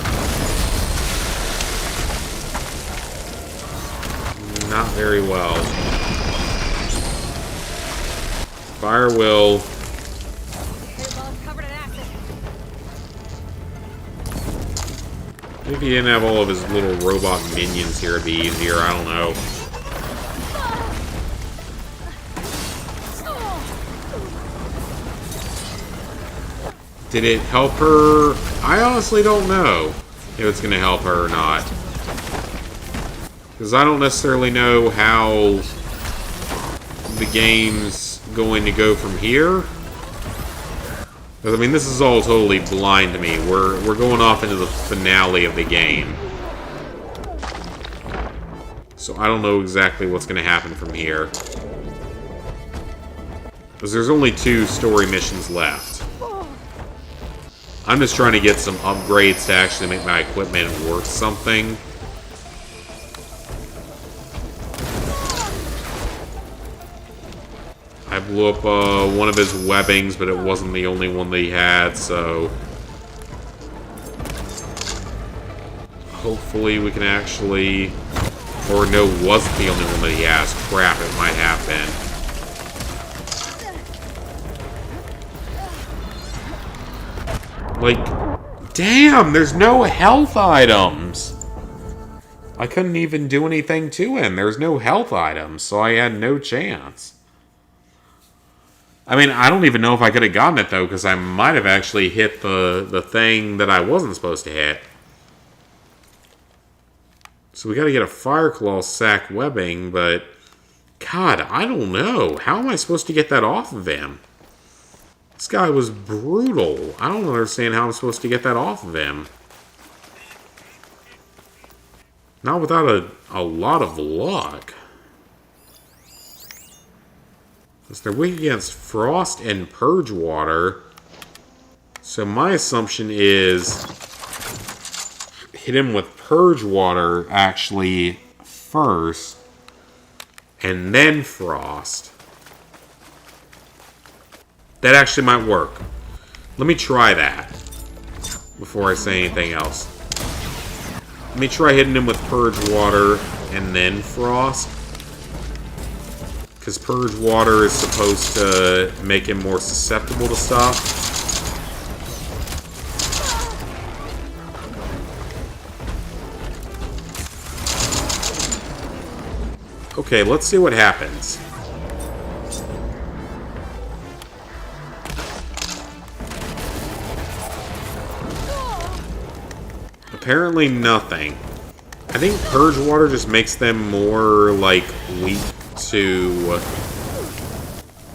Not very well. Fire will. If he didn't have all of his little robot minions here, it'd be easier. I don't know. Did it help her? I honestly don't know if it's going to help her or not. Because I don't necessarily know how the game's going to go from here. Because, I mean, this is all totally blind to me. We're going off into the finale of the game. So I don't know exactly what's going to happen from here. Because there's only 2 story missions left. I'm just trying to get some upgrades to actually make my equipment worth something. I blew up one of his webbings, but it wasn't the only one that he had, so hopefully we can actually... Or no, wasn't the only one that he has. Crap, it might have been. Like, damn, there's no health items. I couldn't even do anything to him. There's no health items, so I had no chance. I mean, I don't even know if I could have gotten it, though, because I might have actually hit the thing that I wasn't supposed to hit. So we got to get a Fireclaw sack webbing, but... God, I don't know. How am I supposed to get that off of him? This guy was brutal. I don't understand how I'm supposed to get that off of him. Not without a lot of luck. Because they're weak against frost and purge water. So my assumption is hit him with purge water actually first. and then frost. That actually might work. Let me try that before I say anything else. Let me try hitting him with Purge Water and then Frost. Because Purge Water is supposed to make him more susceptible to stuff. Okay, let's see what happens. Apparently nothing. I think Purge Water just makes them more, like, weak to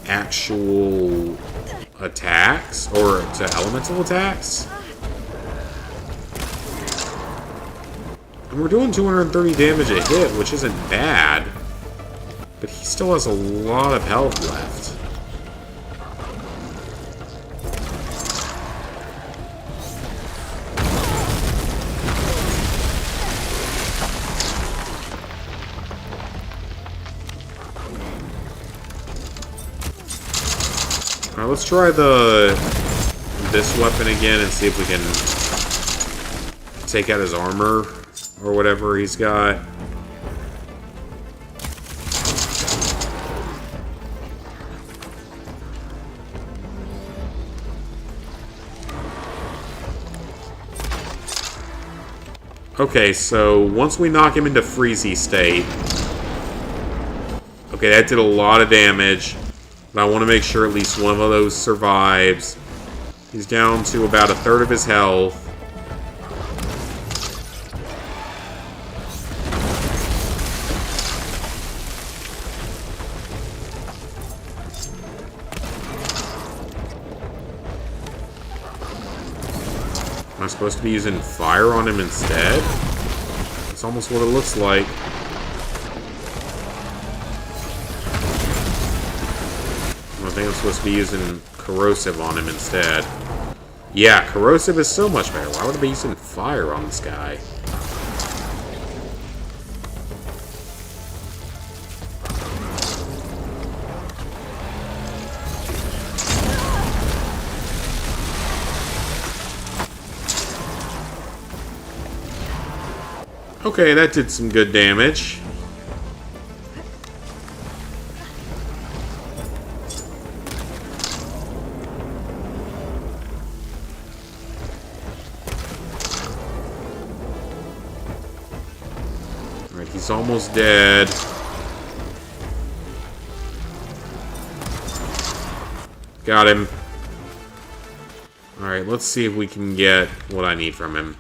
actual attacks, or to elemental attacks. And we're doing 230 damage a hit, which isn't bad. But he still has a lot of health left. Alright, let's try this weapon again and see if we can take out his armor or whatever he's got. Okay, so once we knock him into freezy state... Okay, that did a lot of damage. But I want to make sure at least one of those survives. He's down to about a third of his health. Am I supposed to be using fire on him instead? That's almost what it looks like. I think I'm supposed to be using corrosive on him instead. Yeah, corrosive is so much better. Why would I be using fire on this guy? Okay, that did some good damage. Alright, he's almost dead. Got him. Alright, let's see if we can get what I need from him.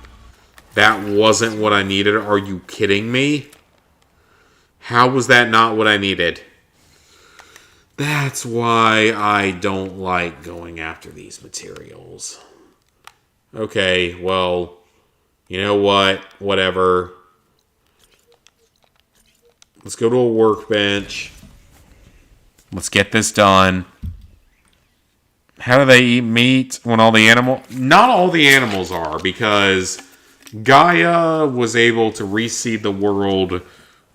That wasn't what I needed. Are you kidding me? How was that not what I needed? That's why I don't like going after these materials. Okay, well, you know what? Whatever. Let's go to a workbench. Let's get this done. How do they eat meat when all the animals... Not all the animals are, because Gaia was able to reseed the world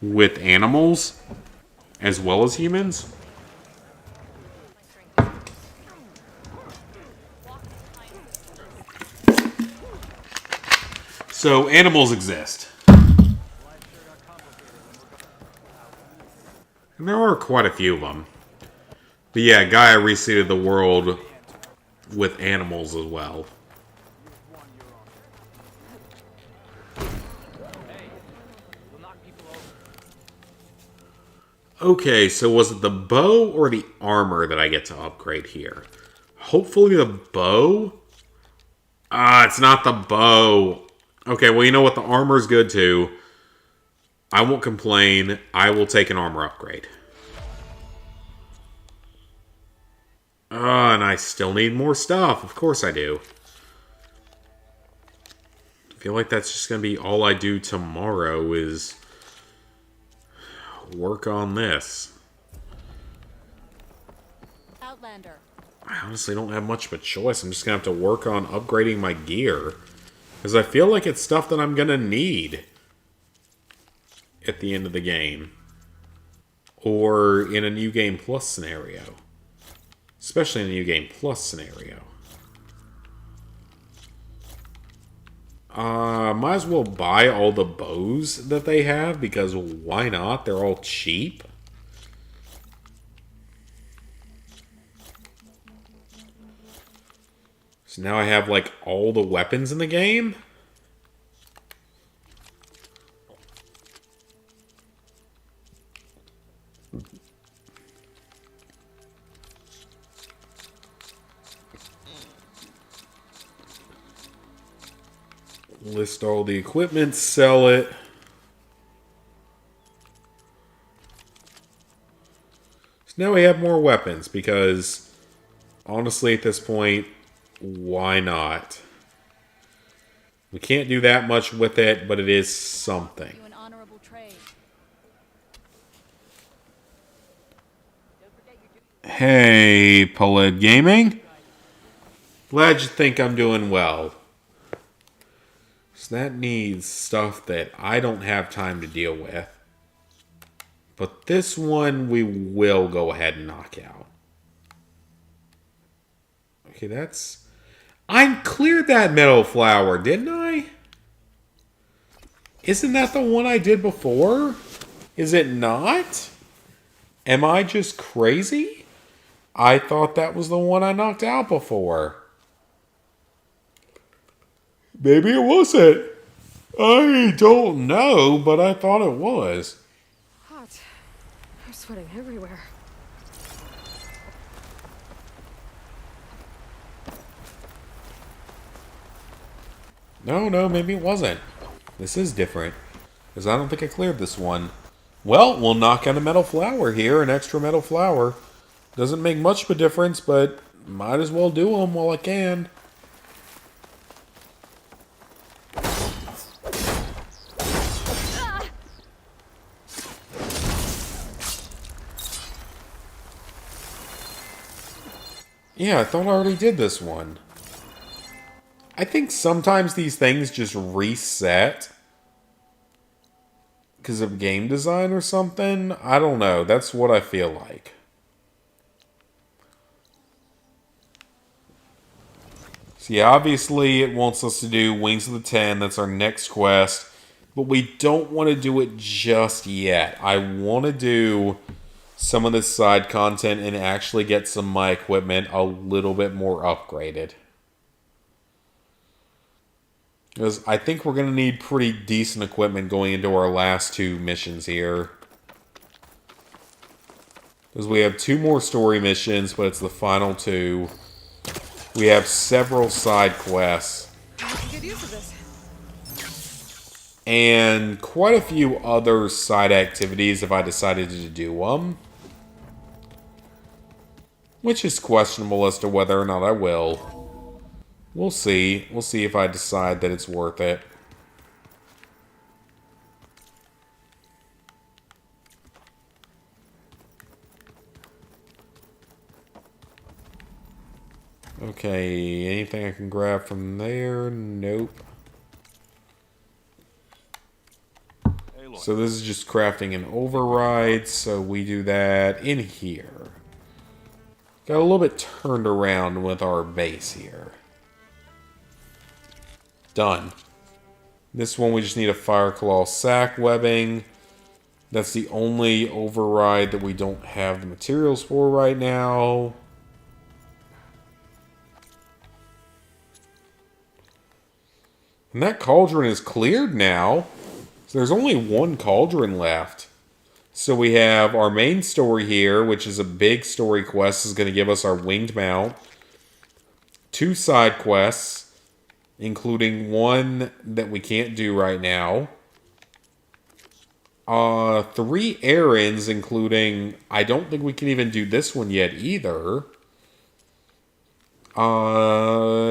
with animals as well as humans. So animals exist. And there are quite a few of them. But yeah, Gaia reseeded the world with animals as well. Okay, so was it the bow or the armor that I get to upgrade here? Hopefully the bow? It's not the bow. Okay, well, you know what? The armor's good too. I won't complain. I will take an armor upgrade. And I still need more stuff. Of course I do. I feel like that's just going to be all I do tomorrow is work on this. Outlander. I honestly don't have much of a choice. I'm just going to have to work on upgrading my gear. Because I feel like it's stuff that I'm going to need at the end of the game. or in a New Game Plus scenario. Especially in a New Game Plus scenario. Might as well buy all the bows that they have, because why not? They're all cheap. So now I have, like, all the weapons in the game. List all the equipment, sell it. So now we have more weapons, because honestly at this point, why not? We can't do that much with it, but it is something. Hey, Paled Gaming. Glad you think I'm doing well. So that needs stuff that I don't have time to deal with. But this one we will go ahead and knock out. Okay, that's... I cleared that meadow flower, didn't I? Isn't that the one I did before? Is it not? Am I just crazy? I thought that was the one I knocked out before. Maybe it wasn't. I don't know, but I thought it was. Hot. I'm sweating everywhere. No, maybe it wasn't. This is different. Because I don't think I cleared this one. Well, we'll knock out a metal flower here, an extra metal flower. Doesn't make much of a difference, but might as well do them while I can. Yeah, I thought I already did this one. I think sometimes these things just reset because of game design or something. I don't know. That's what I feel like. So yeah, obviously it wants us to do Wings of the Ten. That's our next quest. But we don't want to do it just yet. I want to do some of this side content and actually get some of my equipment a little bit more upgraded. Because I think we're going to need pretty decent equipment going into our last two missions here. Because we have two more story missions, but it's the final two. We have several side quests. Get used to this. And quite a few other side activities if I decided to do them. Which is questionable as to whether or not I will. We'll see. We'll see if I decide that it's worth it. Okay, anything I can grab from there? Nope. So this is just crafting an override, so we do that in here. Got a little bit turned around with our base here. Done. This one we just need a Fireclaw sack webbing. That's the only override that we don't have the materials for right now. And that cauldron is cleared now. So there's only one cauldron left. So we have our main story here, which is a big story quest. This is going to give us our winged mount. 2 side quests, including one that we can't do right now. 3 errands, including... I don't think we can even do this one yet either.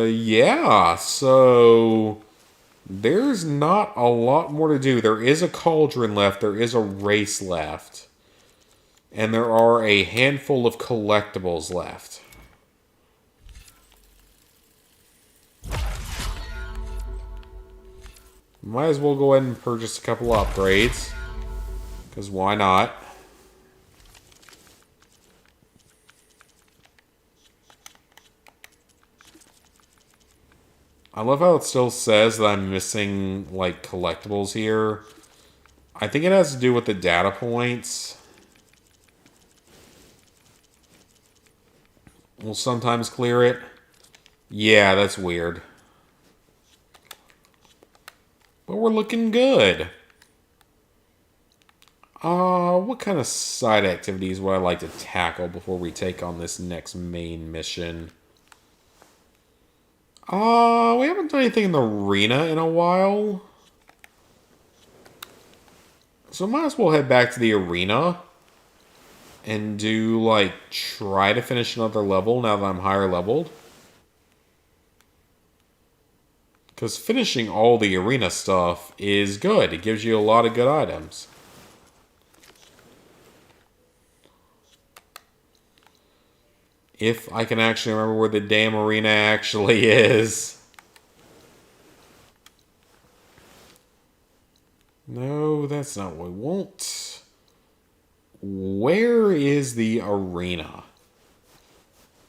Yeah, so... There's not a lot more to do. There is a cauldron left. There is a race left. And there are a handful of collectibles left. Might as well go ahead and purchase a couple upgrades. Because why not? I love how it still says that I'm missing, like, collectibles here. I think it has to do with the data points. We'll sometimes clear it. Yeah, that's weird. But we're looking good. What kind of side activities would I like to tackle before we take on this next main mission? We haven't done anything in the arena in a while. So might as well head back to the arena. And do, like, try to finish another level now that I'm higher leveled. Because finishing all the arena stuff is good. It gives you a lot of good items. If I can actually remember where the damn arena actually is. No, that's not what we want. Where is the arena?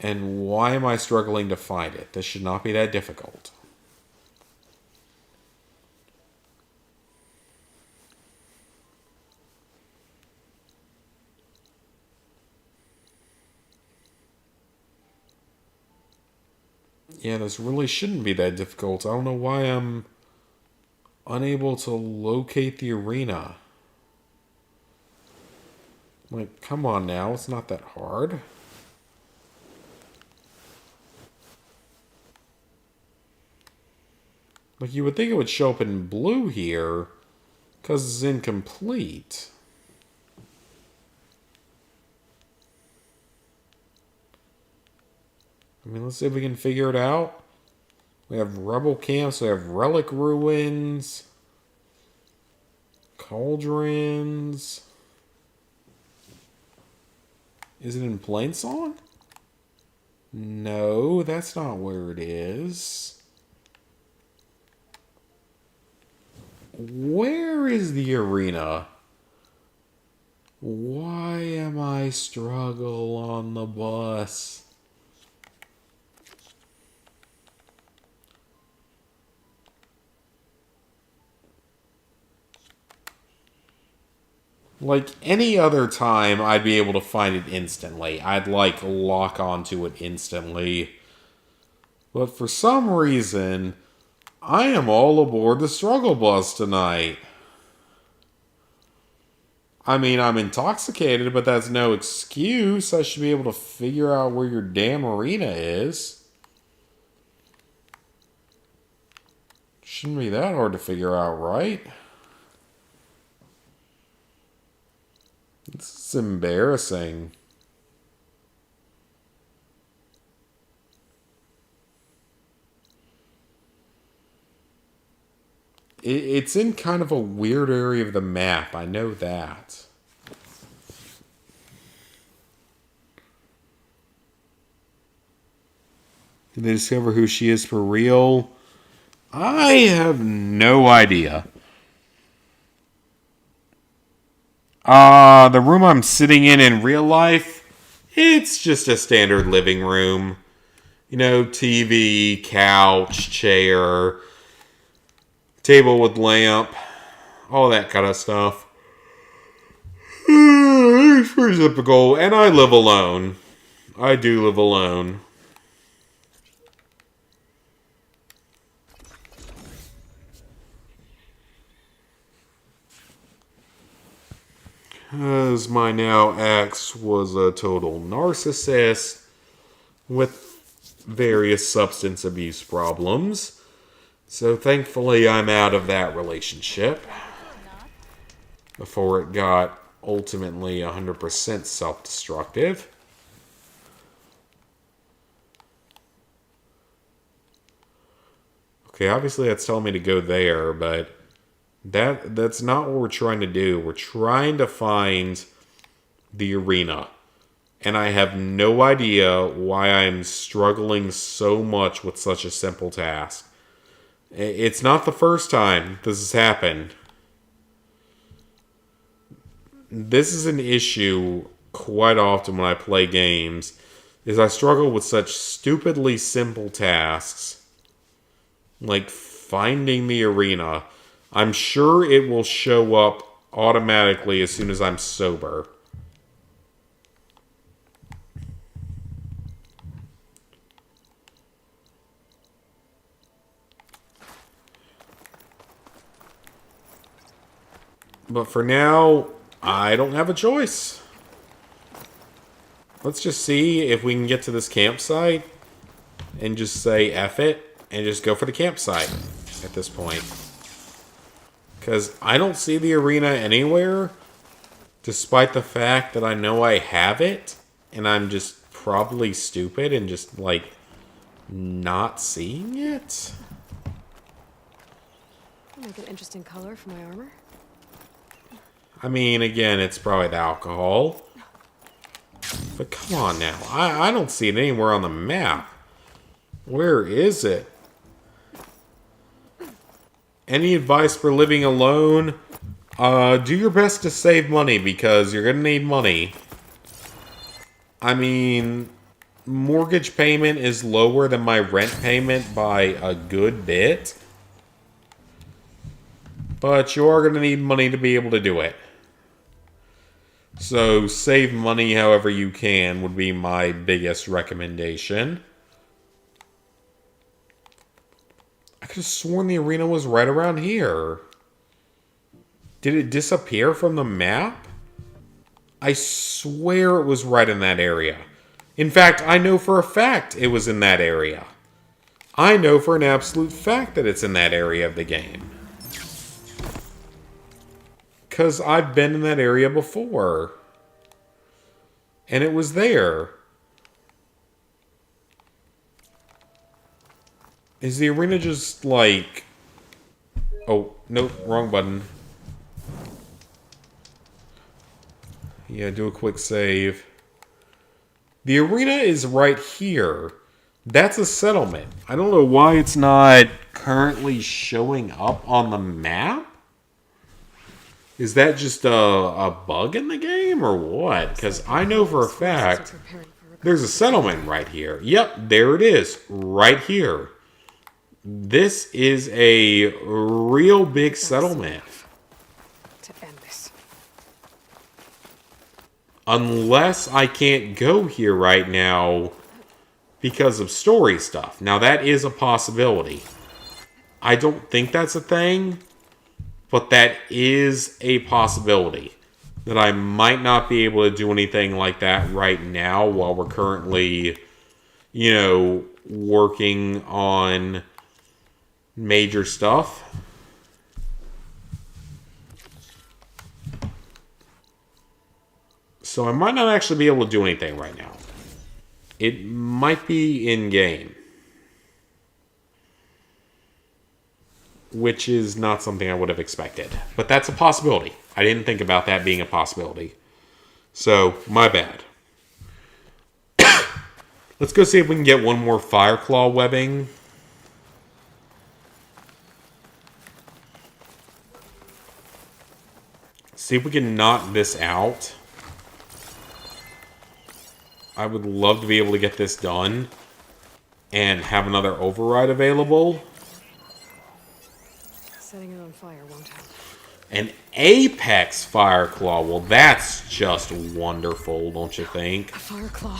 And why am I struggling to find it? This should not be that difficult. Yeah, this really shouldn't be that difficult. I don't know why I'm unable to locate the arena. Like, come on now, it's not that hard. Like, you would think it would show up in blue here, because it's incomplete. I mean, let's see if we can figure it out. We have rebel camps, we have relic ruins, cauldrons. Is it in Plainsong? No, that's not where it is. Where is the arena? Why am I struggle on the bus? Like any other time, I'd be able to find it instantly. I'd like lock onto it instantly. But for some reason, I am all aboard the struggle bus tonight. I mean, I'm intoxicated, but that's no excuse. I should be able to figure out where your damn arena is. Shouldn't be that hard to figure out, right? This is embarrassing. It's in kind of a weird area of the map. I know that. Did they discover who she is for real? I have no idea. The room I'm sitting in real life, it's just a standard living room. You know, TV, couch, chair, table with lamp, all that kind of stuff. It's pretty typical, and I live alone. I do live alone. As my now ex was a total narcissist with various substance abuse problems. So thankfully I'm out of that relationship before it got ultimately 100% self-destructive. Okay, obviously that's telling me to go there, but that's not what we're trying to do. We're trying to find the arena. And I have no idea why I'm struggling so much with such a simple task. It's not the first time this has happened. This is an issue quite often when I play games, is I struggle with such stupidly simple tasks. Like, finding the arena. I'm sure it will show up automatically as soon as I'm sober. But for now, I don't have a choice. Let's just see if we can get to this campsite and just say F it and just go for the campsite at this point. Because I don't see the arena anywhere, despite the fact that I know I have it, and I'm just probably stupid and just, like, not seeing it. Make an interesting color for my armor. I mean, again, it's probably the alcohol. But come on now. I don't see it anywhere on the map. Where is it? Any advice for living alone? Do your best to save money because you're going to need money. I mean, mortgage payment is lower than my rent payment by a good bit. But you are going to need money to be able to do it. So save money however you can would be my biggest recommendation. I could have sworn the arena was right around here. Did it disappear from the map? I swear it was right in that area. In fact, I know for a fact it was in that area. I know for an absolute fact that it's in that area of the game. Because I've been in that area before. And it was there. Is the arena just like... Oh, nope, wrong button. Yeah, do a quick save. The arena is right here. That's a settlement. I don't know why it's not currently showing up on the map. Is that just a bug in the game or what? Because I know for a fact there's a settlement right here. Yep, there it is. Right here. This is a real big settlement. To end this. Unless I can't go here right now because of story stuff. Now that is a possibility. I don't think that's a thing. But that is a possibility. That I might not be able to do anything like that right now while we're currently, you know, working on major stuff. So I might not actually be able to do anything right now. It might be in-game. Which is not something I would have expected. But that's a possibility. I didn't think about that being a possibility. So, my bad. Let's go see if we can get one more Fireclaw webbing. See if we can knock this out. I would love to be able to get this done. And have another override available. Setting it on fire won't help. An Apex Fireclaw. Well, that's just wonderful, don't you think? A Fireclaw.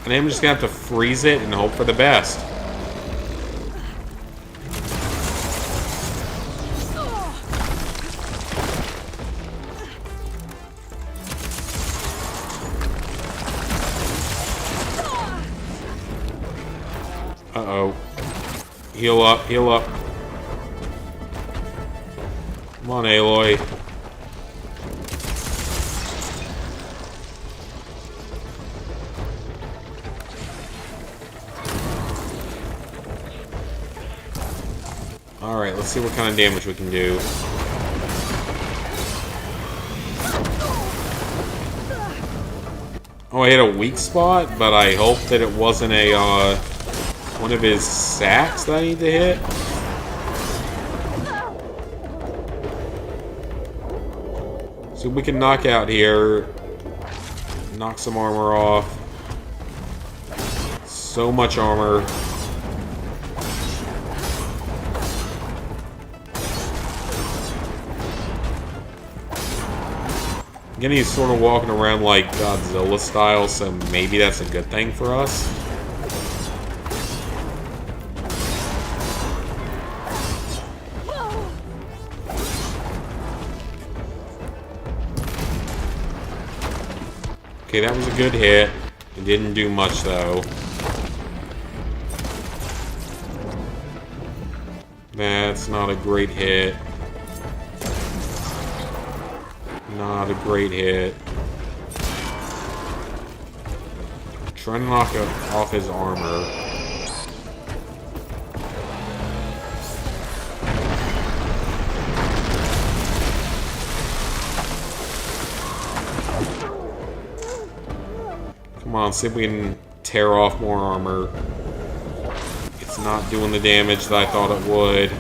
And I'm just gonna have to freeze it and hope for the best. Uh-oh. Heal up, heal up. Come on, Aloy. Alright, let's see what kind of damage we can do. Oh, I hit a weak spot, but I hope that it wasn't a, one of his sacks that I need to hit. So we can knock out here. Knock some armor off. So much armor. Again, he's sort of walking around like Godzilla style, so maybe that's a good thing for us. Okay, that was a good hit. It didn't do much, though. That's not a great hit. Not a great hit. Trying to knock off his armor. Come on, see if we can tear off more armor. It's not doing the damage that I thought it would.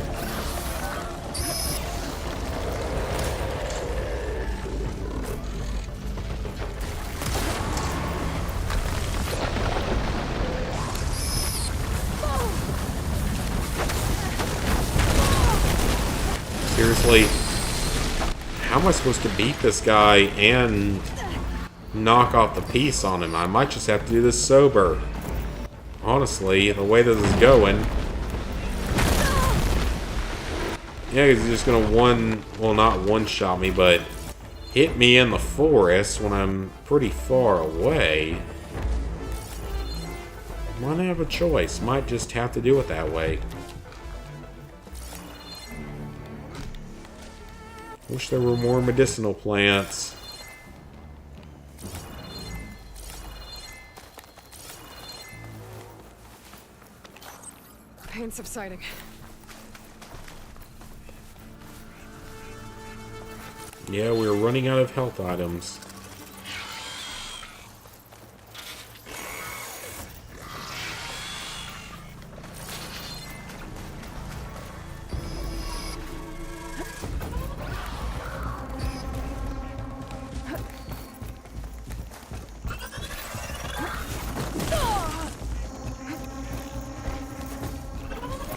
Seriously, how am I supposed to beat this guy and knock off the piece on him? I might just have to do this sober. Honestly, the way this is going. Yeah, he's just gonna not one-shot me, but hit me in the forest when I'm pretty far away. Might have a choice. Might just have to do it that way. Wish there were more medicinal plants. Pain subsiding. Yeah, we're running out of health items.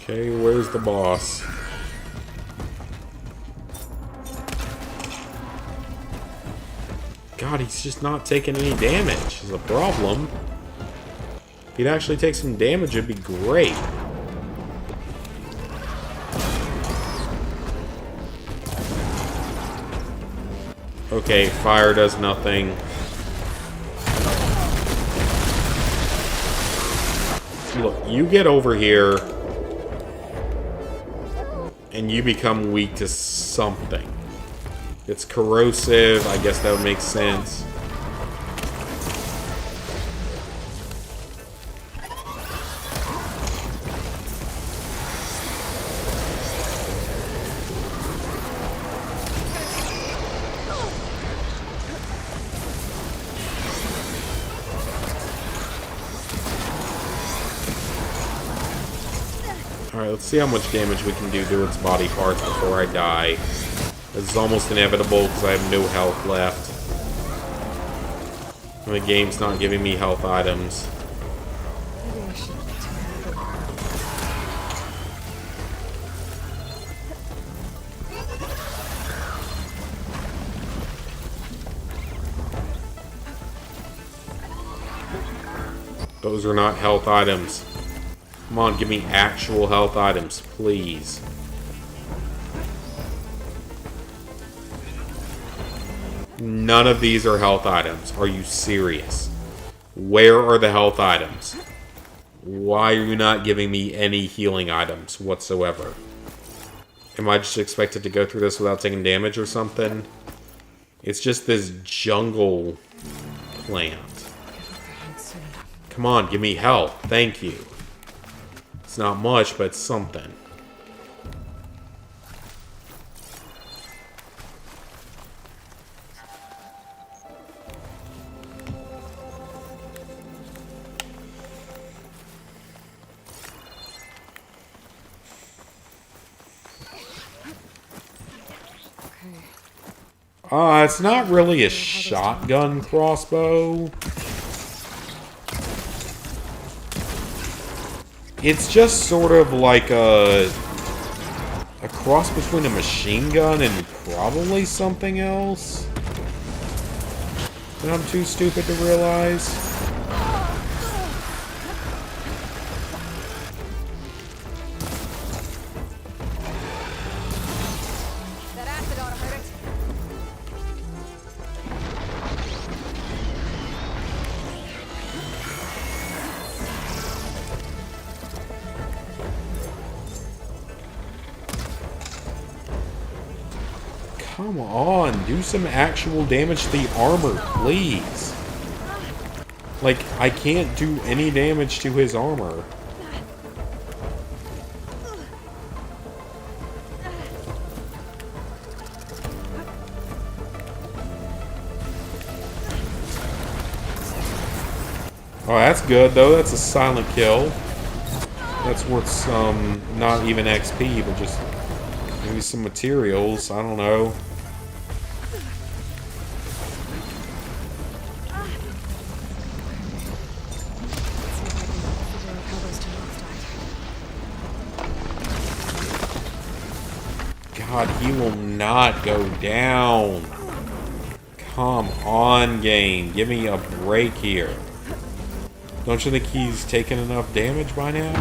Okay, where's the boss? God, he's just not taking any damage is a problem. If he'd actually take some damage, it'd be great. Okay, fire does nothing. Look, you get over here and you become weak to something. It's corrosive, I guess that would make sense. Alright, let's see how much damage we can do to its body parts before I die. This is almost inevitable because I have no health left. And the game's not giving me health items. Those are not health items. Come on, give me actual health items, please. None of these are health items. Are you serious? Where are the health items? Why are you not giving me any healing items whatsoever? Am I just expected to go through this without taking damage or something? It's just this jungle plant. Come on, give me health. Thank you. It's not much, but it's something. It's not really a shotgun crossbow. It's just sort of like a cross between a machine gun and probably something else that I'm too stupid to realize. That acid ought to hurt it. Come on, do some actual damage to the armor, please. Like, I can't do any damage to his armor. Oh, that's good, though. That's a silent kill. That's worth some, not even XP, but just maybe some materials. I don't know. God, he will not go down. Come on, game. Give me a break here. Don't you think he's taken enough damage by now?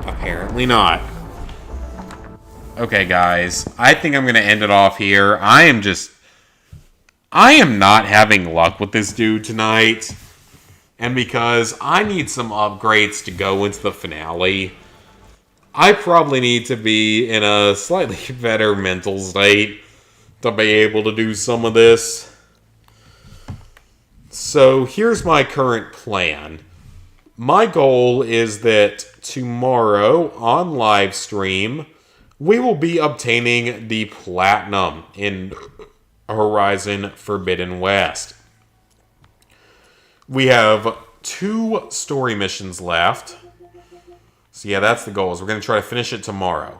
Apparently not. Okay, guys. I think I'm going to end it off here. I am not having luck with this dude tonight. And because I need some upgrades to go into the finale, I probably need to be in a slightly better mental state to be able to do some of this. So here's my current plan. My goal is that tomorrow on live stream, we will be obtaining the Platinum in Horizon Forbidden West. We have 2 story missions left. So yeah, that's the goal. Is we're going to try to finish it tomorrow.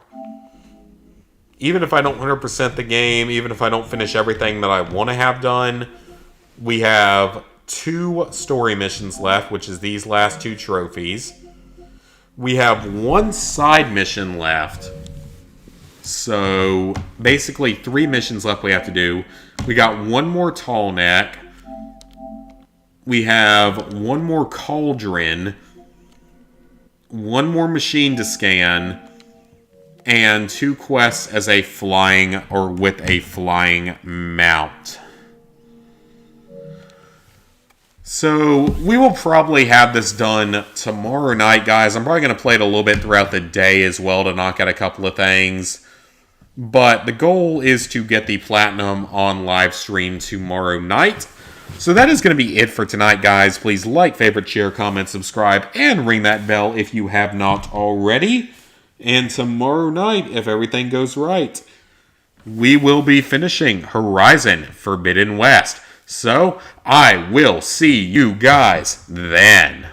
Even if I don't 100% the game, even if I don't finish everything that I want to have done, we have 2 story missions left, which is these last 2 trophies. We have 1 side mission left. So basically 3 missions left we have to do. We got 1 more tall neck. We have 1 more cauldron. 1 more machine to scan, and 2 quests as a flying or with a flying mount. So we will probably have this done tomorrow night, guys. I'm probably going to play it a little bit throughout the day as well to knock out a couple of things. But the goal is to get the Platinum on live stream tomorrow night. So that is going to be it for tonight, guys. Please like, favorite, share, comment, subscribe, and ring that bell if you have not already. And tomorrow night, if everything goes right, we will be finishing Horizon Forbidden West. So I will see you guys then.